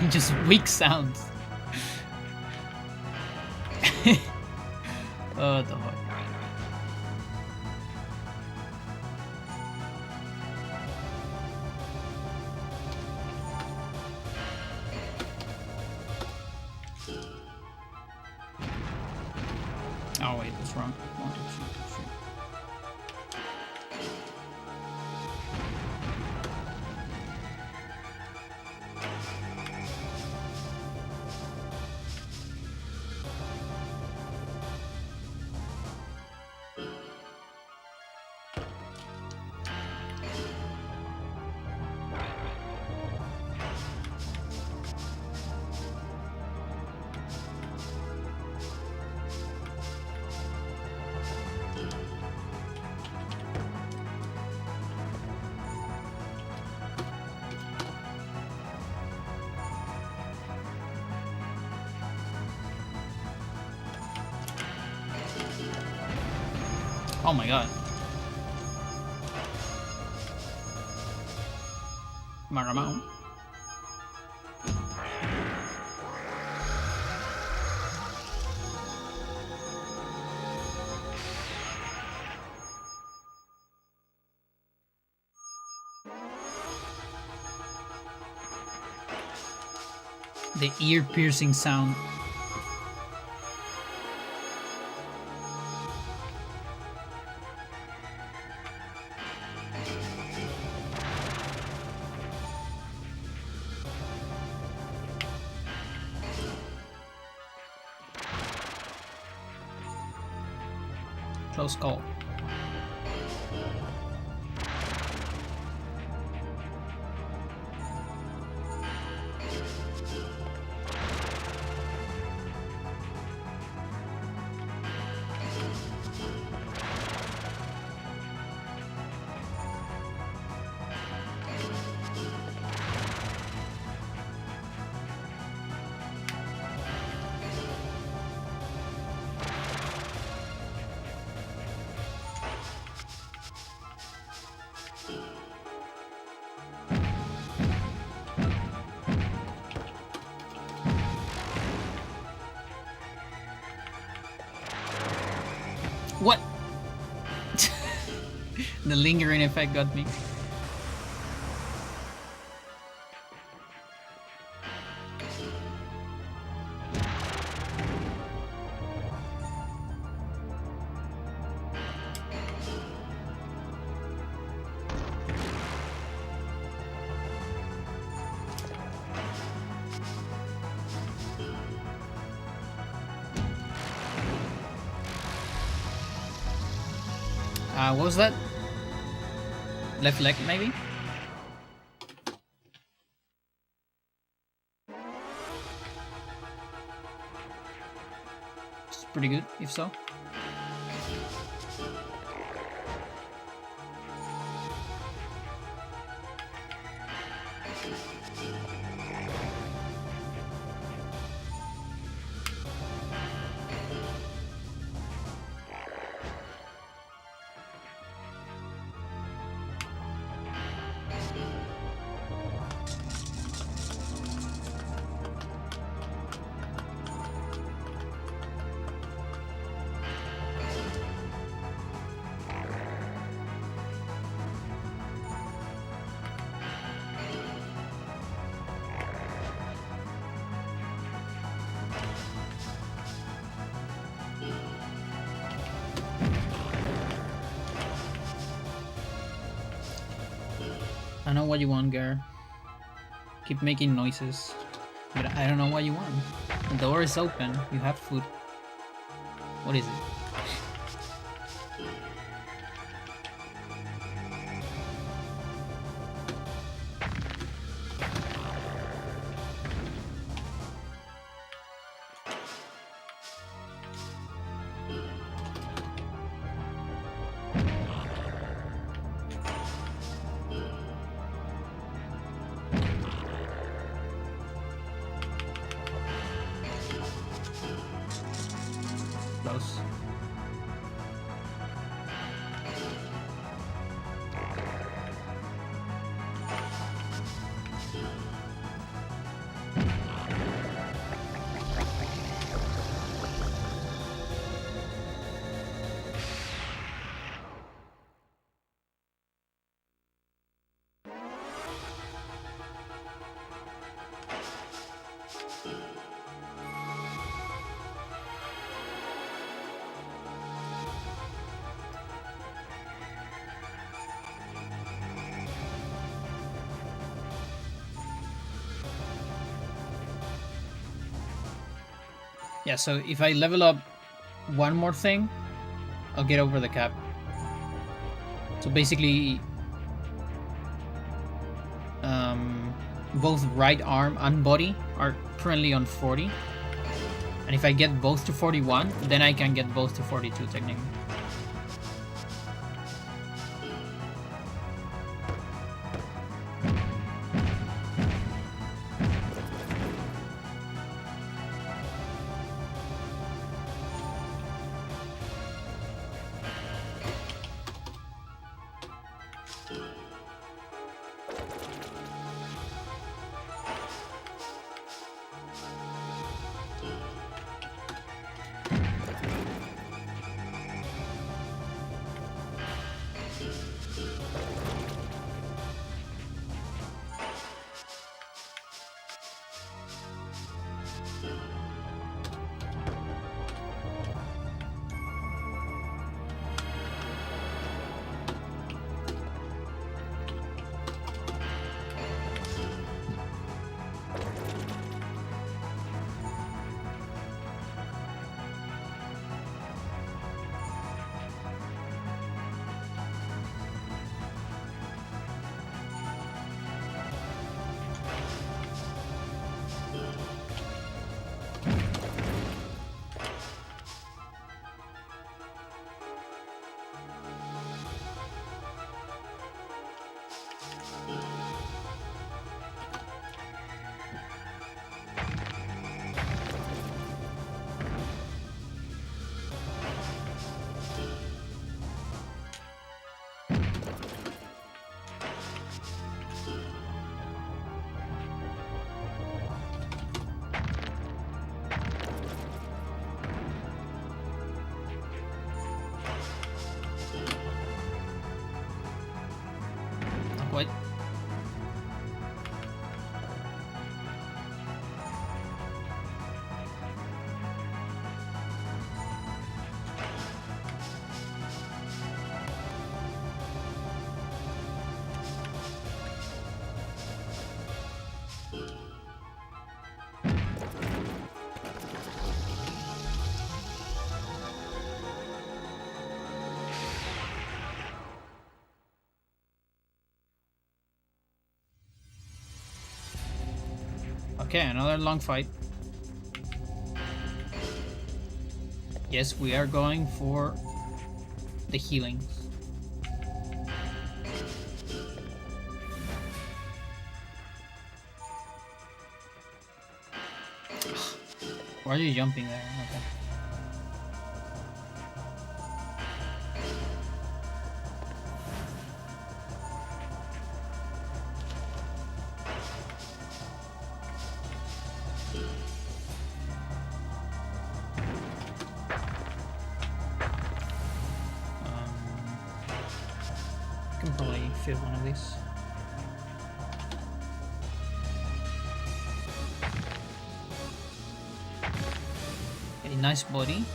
Just weak sounds. Oh, the fuck. Oh wait, that's wrong. 1, 2, 3, 4. Oh my god. Maramao. The ear-piercing sound. Close call. What? The lingering effect got me. What was that? Left leg, maybe? It's pretty good, if so. I know what you want, Gar. Keep making noises. But I don't know what you want. The door is open. You have food. What is it? Close. Yeah, so if I level up one more thing, I'll get over the cap. So basically, both right arm and body are currently on 40. And if I get both to 41, then I can get both to 42 technically. What? Okay, another long fight. Yes, we are going for the healings. Why are you jumping there? Okay. Can probably fit one of these. A nice body.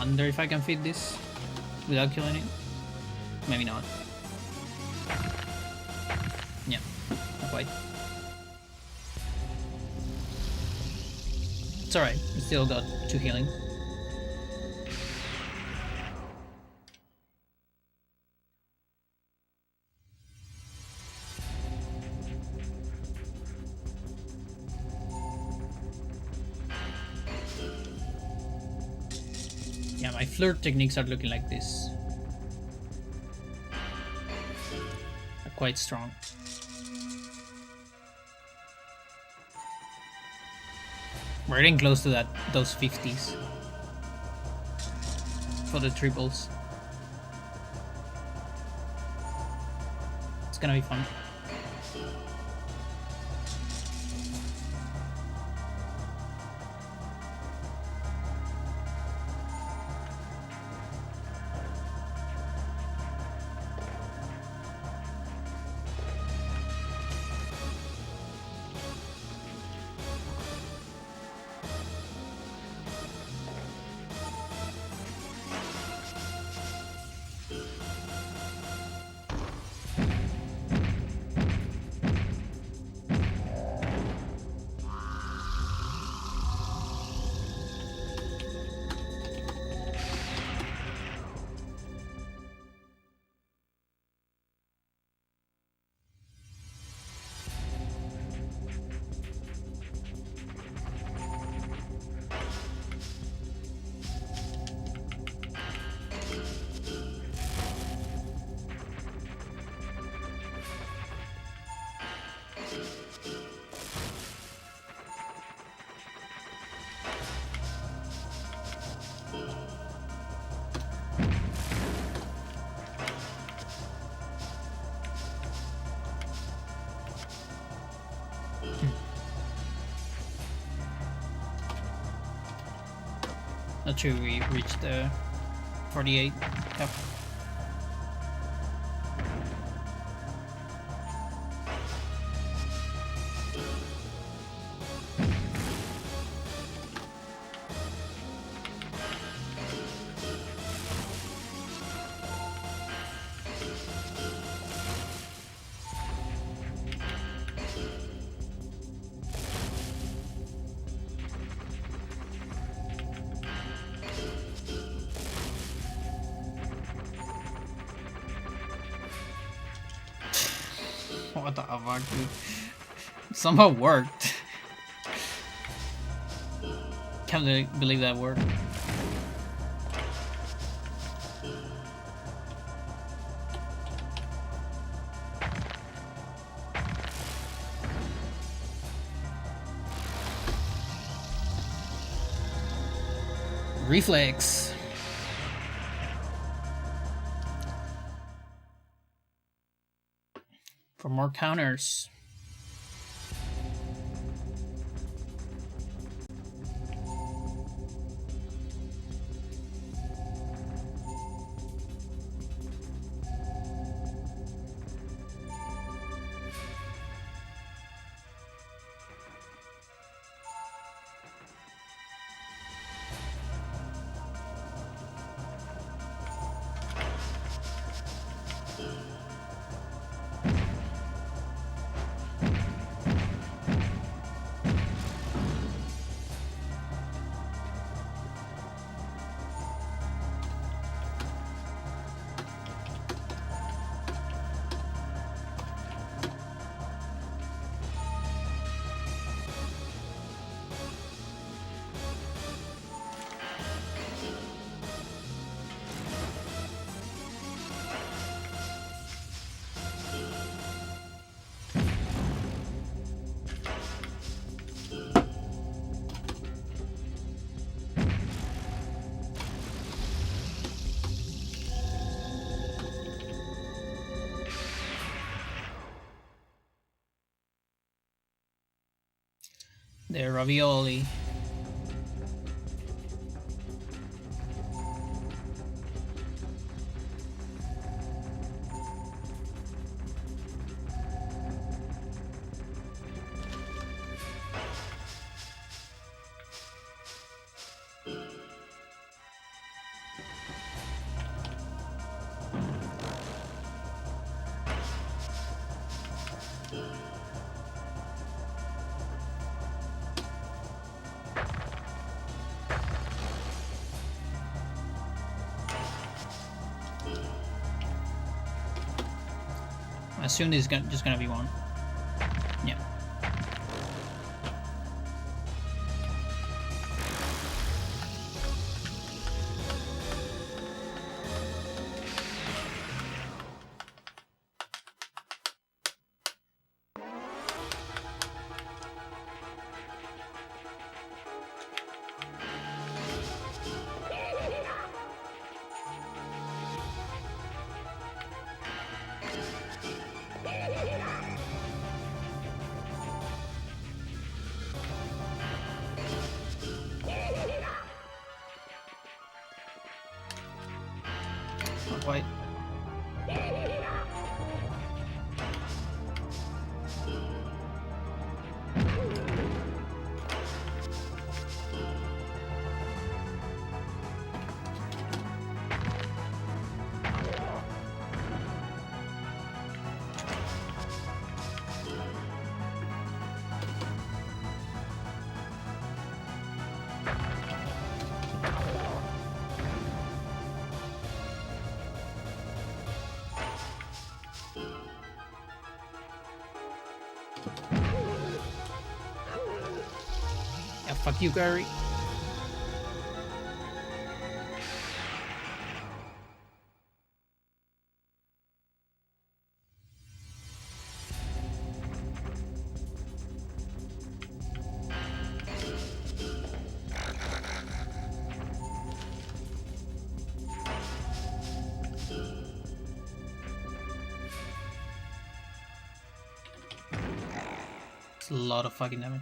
wonder if I can feed this without killing it. Maybe not. Yeah, not quite. It's alright, we still got 2 healing. Yeah, my flirt techniques are looking like this. They're quite strong. We're getting close to those 50s for the triples. It's gonna be fun. Not sure we reached the 48. Yep. What the fuck, dude? Somehow worked. Can't believe that worked. Reflex. For more counters. The ravioli. I assume this is just gonna be one. Yeah. Not quite. Yeah, fuck you, Gary. It's a lot of fucking damage.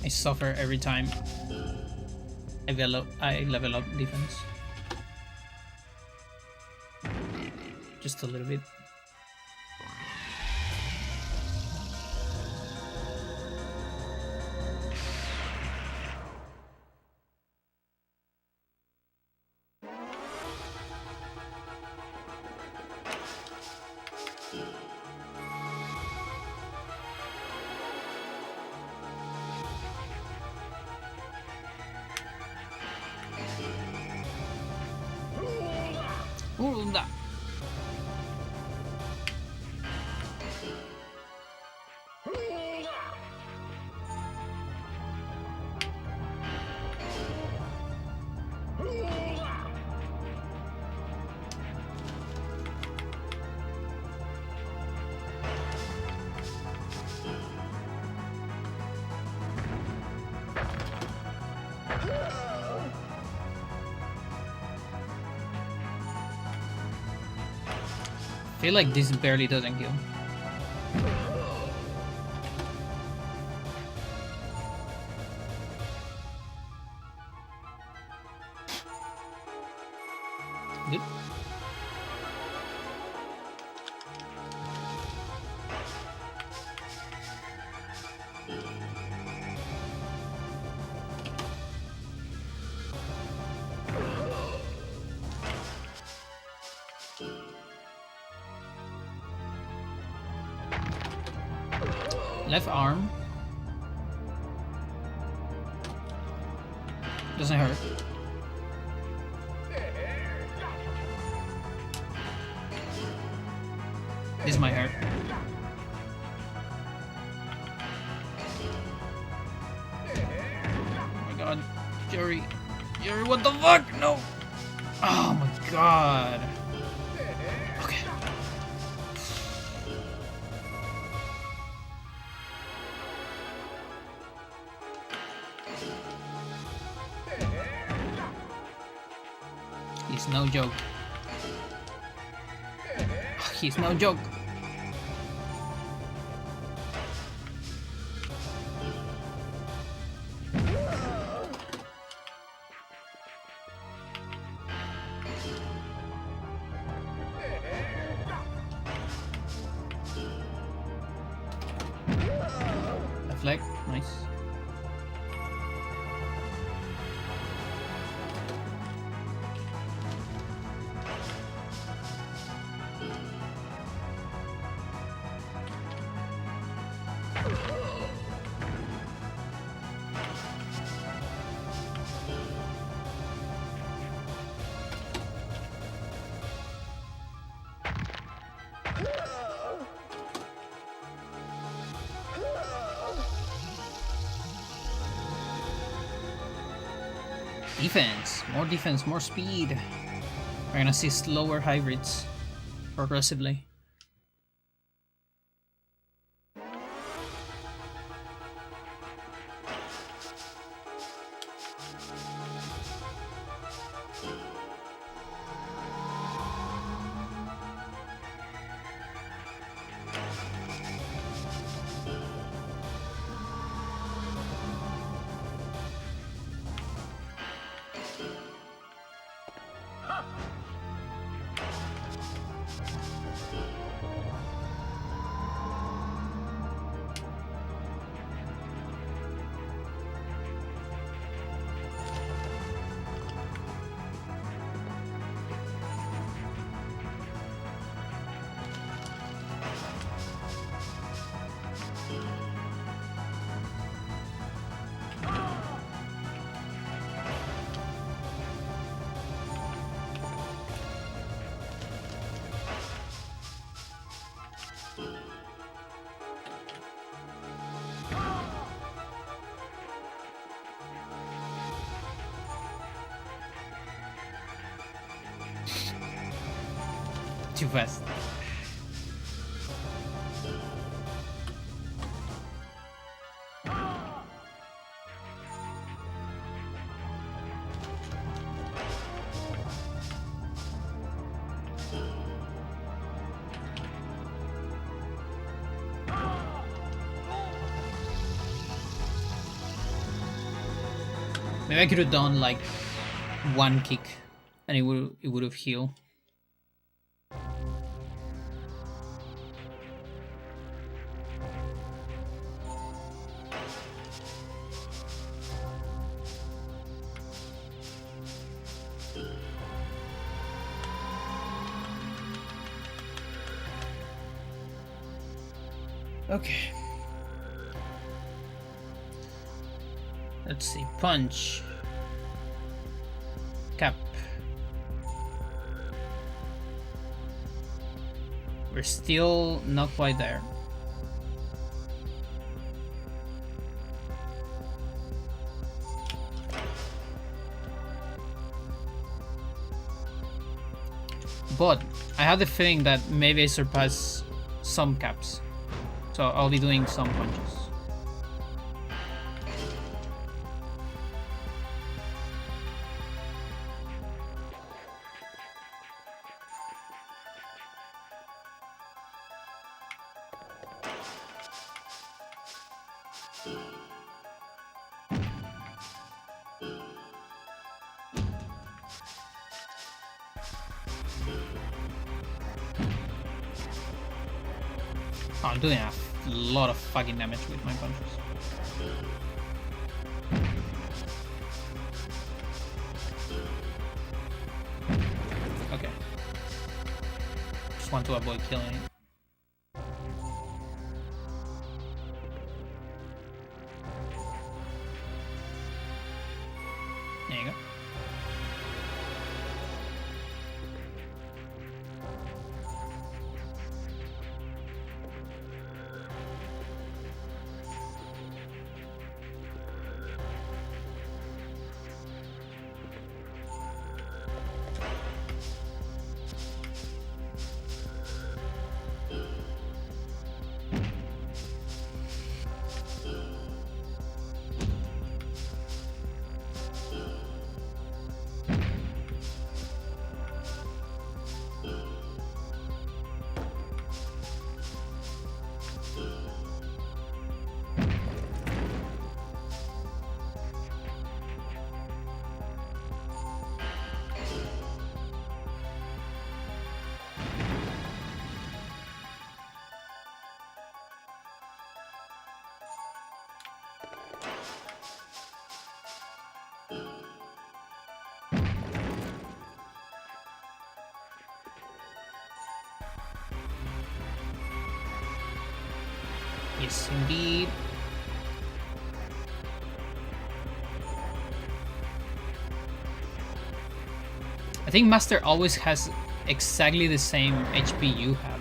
I suffer every time I level up defense. Just a little bit. Ooh, I feel like this barely doesn't kill. Good. Left arm. Doesn't hurt. This might hurt. Oh my god. Jerry. Jerry, what the fuck? No! Oh my god. Okay. He's no joke. He's no joke. Left leg, nice. Defense, more speed. We're gonna see slower hybrids progressively. Too fast. Maybe I could have done like one kick and it would have healed. Okay. Let's see. Punch. Cap. We're still not quite there. But I have the feeling that maybe I surpass some caps. So I'll be doing some punches. Oh, I'm doing a lot of fucking damage with my punches. Okay. Just want to avoid killing it. There you go. Yes, indeed. I think Master always has exactly the same HP you have.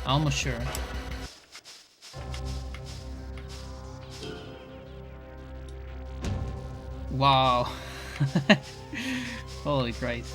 I'm almost sure. Wow. Holy Christ.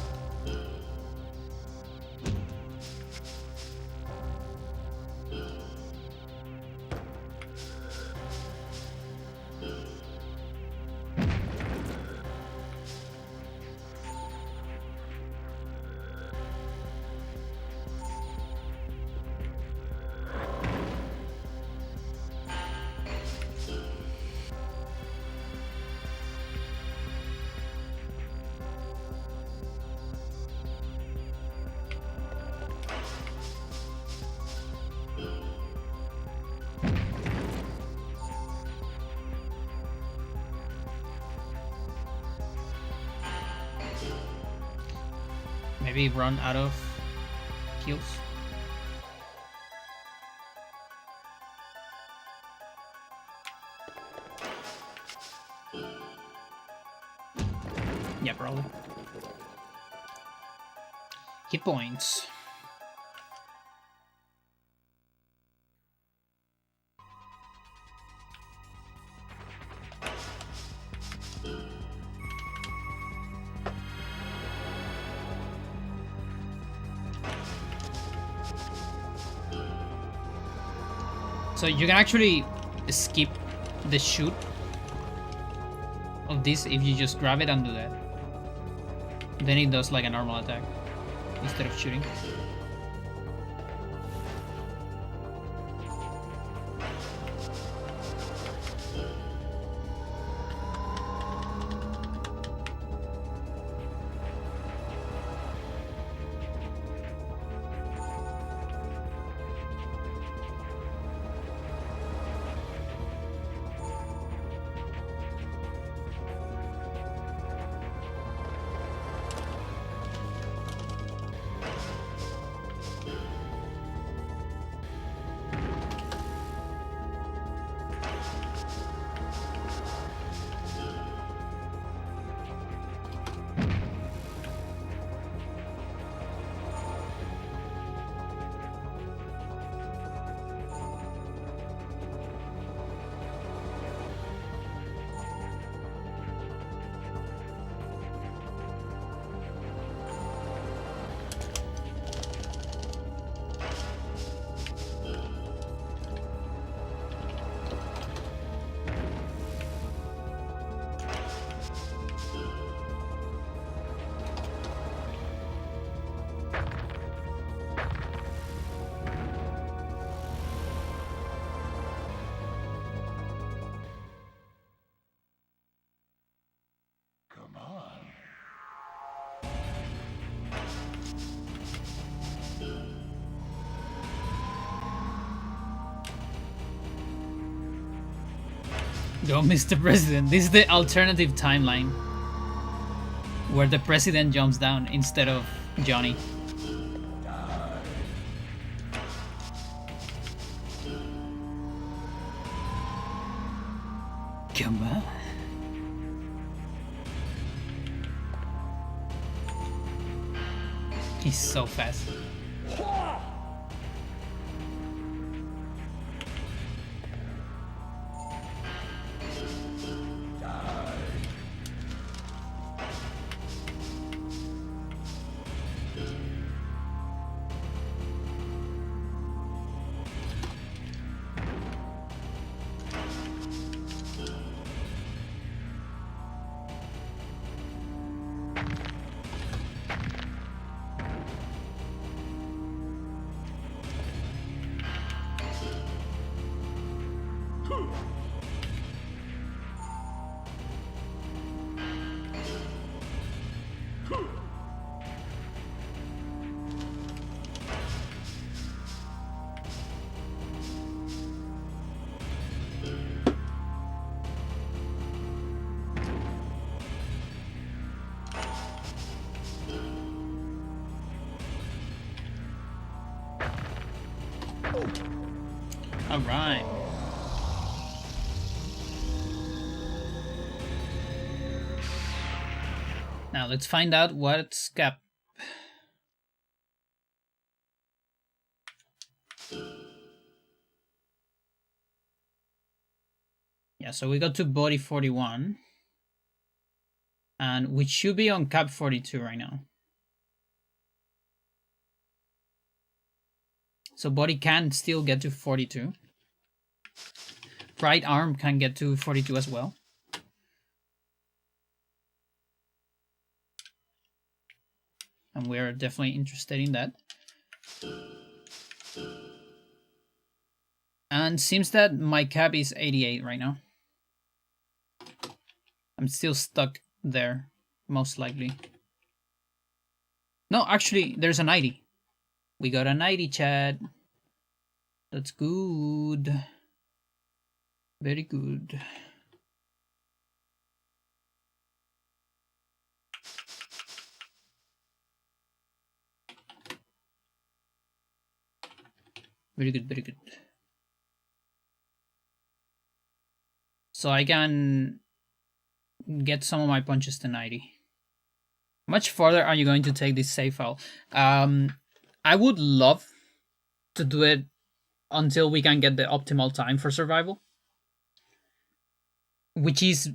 Maybe run out of kills. Yeah, probably. Hit points. So you can actually skip the shoot of this if you just grab it and do that. Then it does like a normal attack instead of shooting. Go, Mr. President. This is the alternative timeline where the president jumps down instead of Johnny. Come on. He's so fast. All right. Now let's find out what's Cap. Yeah, so we got to body 41. And we should be on Cap 42 right now. So body can still get to 42. Right arm can get to 42 as well. And we're definitely interested in that. And seems that my cap is 88 right now. I'm still stuck there, most likely. No, actually, there's a 90. We got a 90, Chad. That's good. Very good. Very good, very good. So I can get some of my punches to 90. How much farther are you going to take this save file? I would love to do it until we can get the optimal time for survival. Which is,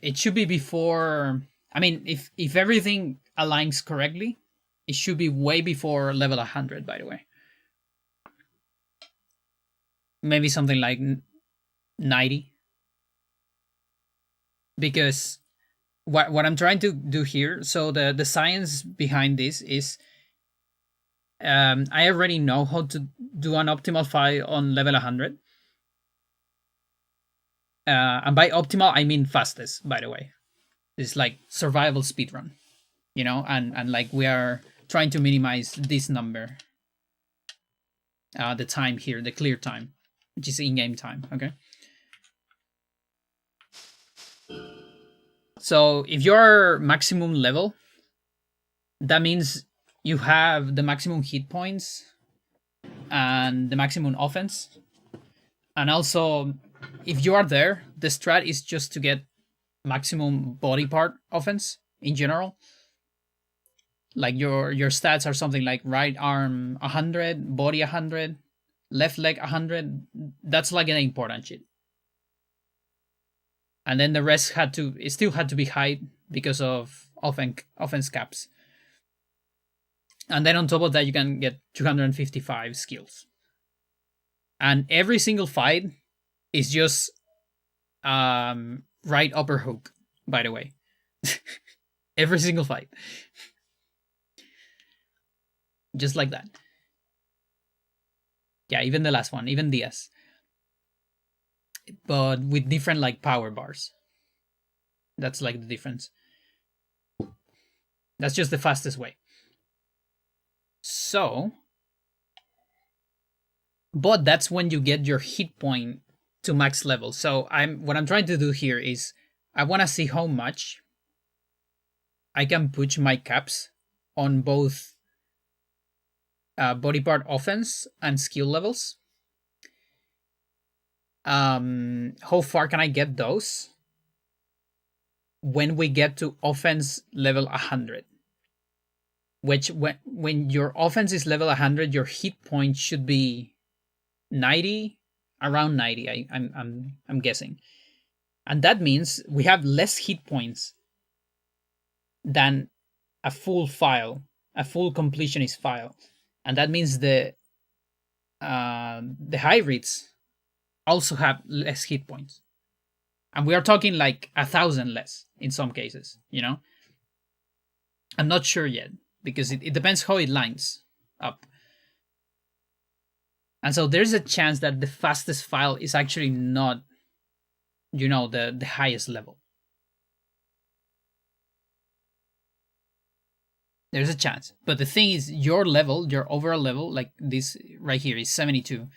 it should be before, I mean, if everything aligns correctly, it should be way before level 100, by the way. Maybe something like 90. Because what I'm trying to do here, so the science behind this is, I already know how to do an optimal fight on level 100. And by optimal, I mean fastest, by the way. It's like survival speedrun, you know, and like we are trying to minimize this number. The time here, the clear time, which is in-game time, okay? So if you're maximum level, that means you have the maximum hit points and the maximum offense. And also, if you are there, the strat is just to get maximum body part offense in general. Like your stats are something like right arm 100, body 100, left leg 100. That's like an important shit. And then the rest it still had to be high because of offense caps. And then on top of that, you can get 255 skills. And every single fight is just right upper hook, by the way. Every single fight. Just like that. Yeah, even the last one, even Diaz. But with different like power bars. That's like the difference. That's just the fastest way. So, but that's when you get your hit point to max level. So what I'm trying to do here is I want to see how much I can push my caps on both body part offense and skill levels. How far can I get those when we get to offense level 100? Which when your offense is level 100, your hit point should be 90, around 90. I'm guessing, and that means we have less hit points than a full completionist file, and that means the hybrids also have less hit points, and we are talking like 1,000 less in some cases. I'm not sure yet because it depends how it lines up. And so there's a chance that the fastest file is actually not, the highest level. There's a chance. But the thing is, your overall level, like this right here, is 72.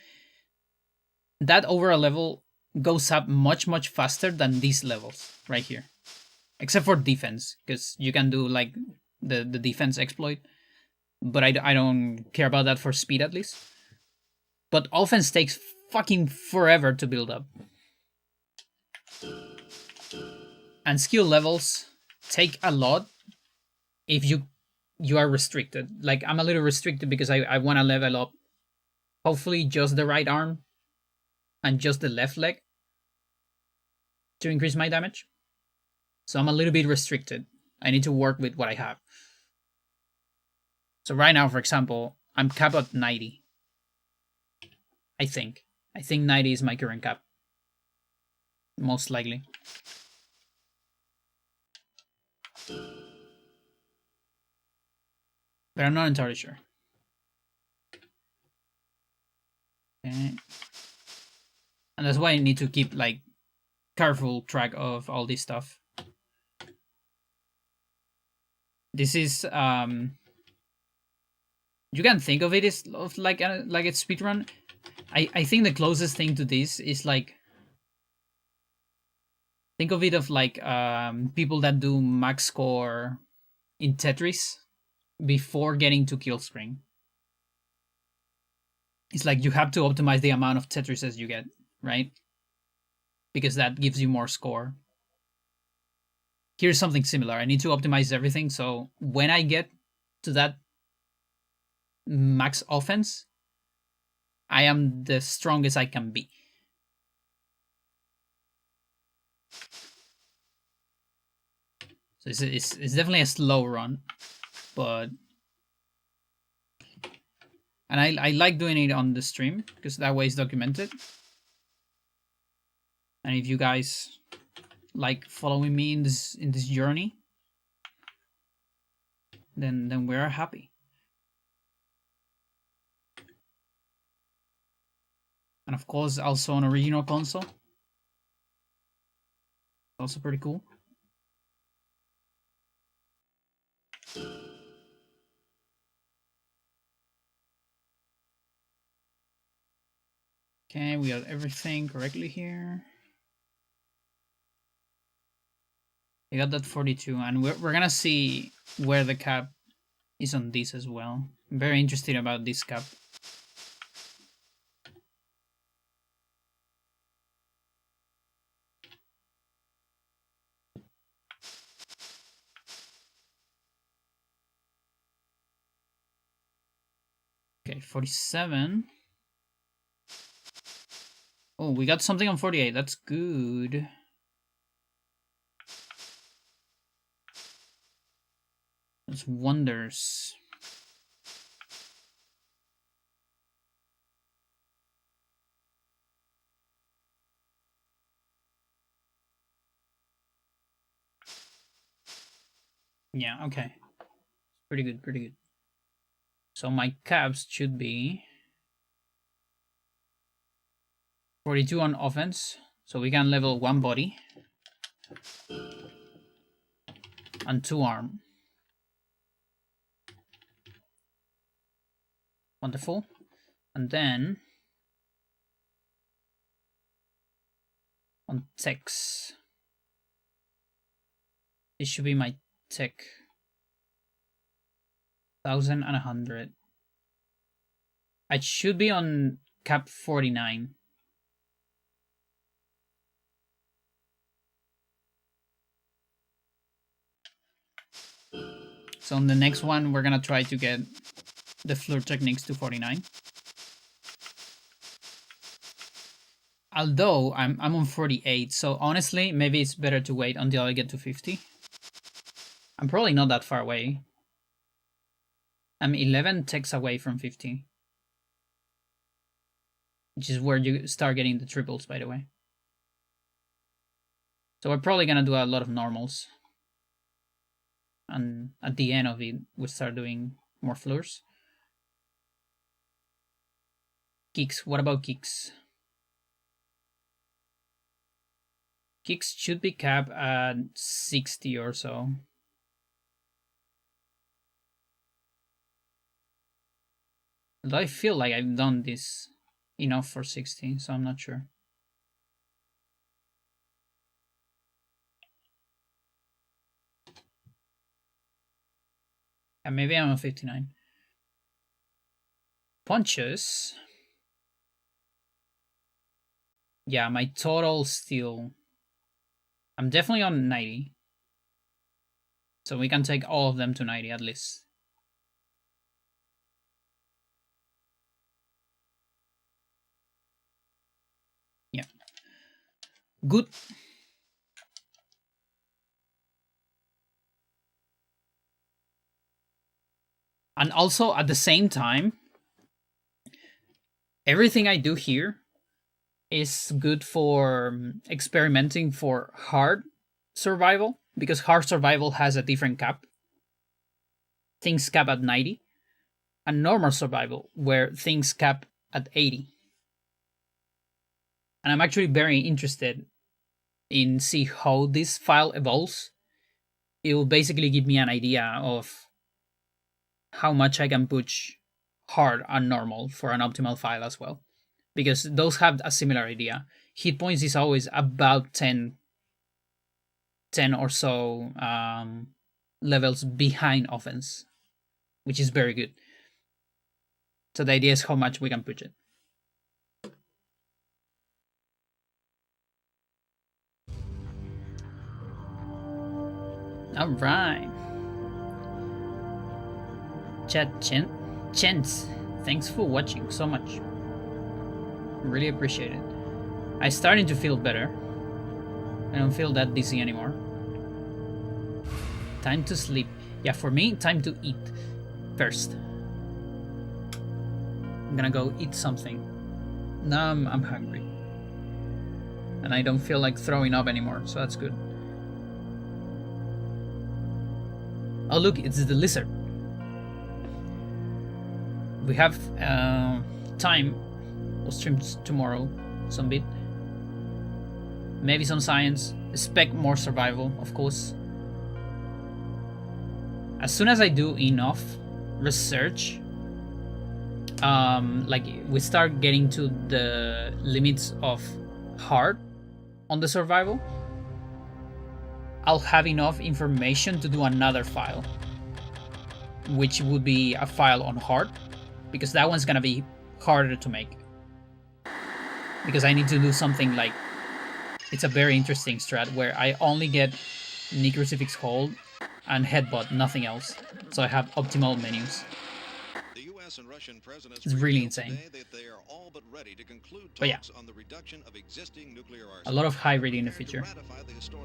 That overall level goes up much, much faster than these levels right here. Except for defense, because you can do like the defense exploit. But I don't care about that for speed, at least. But offense takes fucking forever to build up. And skill levels take a lot if you are restricted. Like, I'm a little restricted because I want to level up hopefully just the right arm and just the left leg to increase my damage. So I'm a little bit restricted. I need to work with what I have. So right now, for example, I'm capped at 90. I think 90 is my current cap. Most likely. But I'm not entirely sure. Okay. And that's why I need to keep like careful track of all this stuff. This is you can think of it as like a speedrun. I think the closest thing to this is like, think of it of like people that do max score in Tetris before getting to kill screen. It's like you have to optimize the amount of Tetrises you get, right? Because that gives you more score. Here's something similar. I need to optimize everything, so when I get to that max offense, I am the strongest I can be. So it's definitely a slow run, but and I like doing it on the stream because that way it's documented. And if you guys like following me in this journey, then we're happy. And of course, also on original console. Also pretty cool. Okay, we got everything correctly here. We got that 42, and we're gonna see where the cap is on this as well. I'm very interested about this cap. Okay, 47. Oh, we got something on 48. That's good. That's wonders. Yeah, okay. Pretty good, pretty good. So my caps should be 42 on offense. So we can level 1 body and 2 arm. Wonderful. And then on techs. This should be my tech. 1,100. I should be on cap 49. So on the next one, we're gonna try to get the floor techniques to 49. Although I'm on 48, so honestly, maybe it's better to wait until I get to 50. I'm probably not that far away. I'm 11 techs away from 50. Which is where you start getting the triples, by the way. So we're probably gonna do a lot of normals. And at the end of it, we start doing more floors. Kicks, what about kicks? Kicks should be capped at 60 or so. Although I feel like I've done this enough for 60, so I'm not sure. Yeah, maybe I'm on 59. Punches. Yeah, my total still... I'm definitely on 90. So we can take all of them to 90 at least. Yeah. Good. And also at the same time, everything I do here is good for experimenting for hard survival, because hard survival has a different cap. Things cap at 90, and normal survival, where things cap at 80. And I'm actually very interested in see how this file evolves. It will basically give me an idea of how much I can push hard and normal for an optimal file as well. Because those have a similar idea. Hit points is always about 10 or so levels behind offense, which is very good. So the idea is how much we can push it. All right. Chat Chance, thanks for watching so much. Really appreciate it. I'm starting to feel better. I don't feel that dizzy anymore. Time to sleep. Yeah, for me, time to eat first. I'm gonna go eat something. Now I'm hungry. And I don't feel like throwing up anymore, so that's good. Oh look, it's the lizard. We have time. We'll stream tomorrow some bit. Maybe some science. Expect more survival, of course. As soon as I do enough research, like we start getting to the limits of hard on the survival, I'll have enough information to do another file, which would be a file on hard, because that one's gonna be harder to make. Because I need to do something like, it's a very interesting strat where I only get knee crucifix hold and headbutt, nothing else. So I have optimal menus. The US and Russian presidents It's really revealed insane. today that they are all but ready to conclude But yeah, talks on the reduction of existing nuclear a arsenals. lot of high rating in the Prepared to future. ratify the historic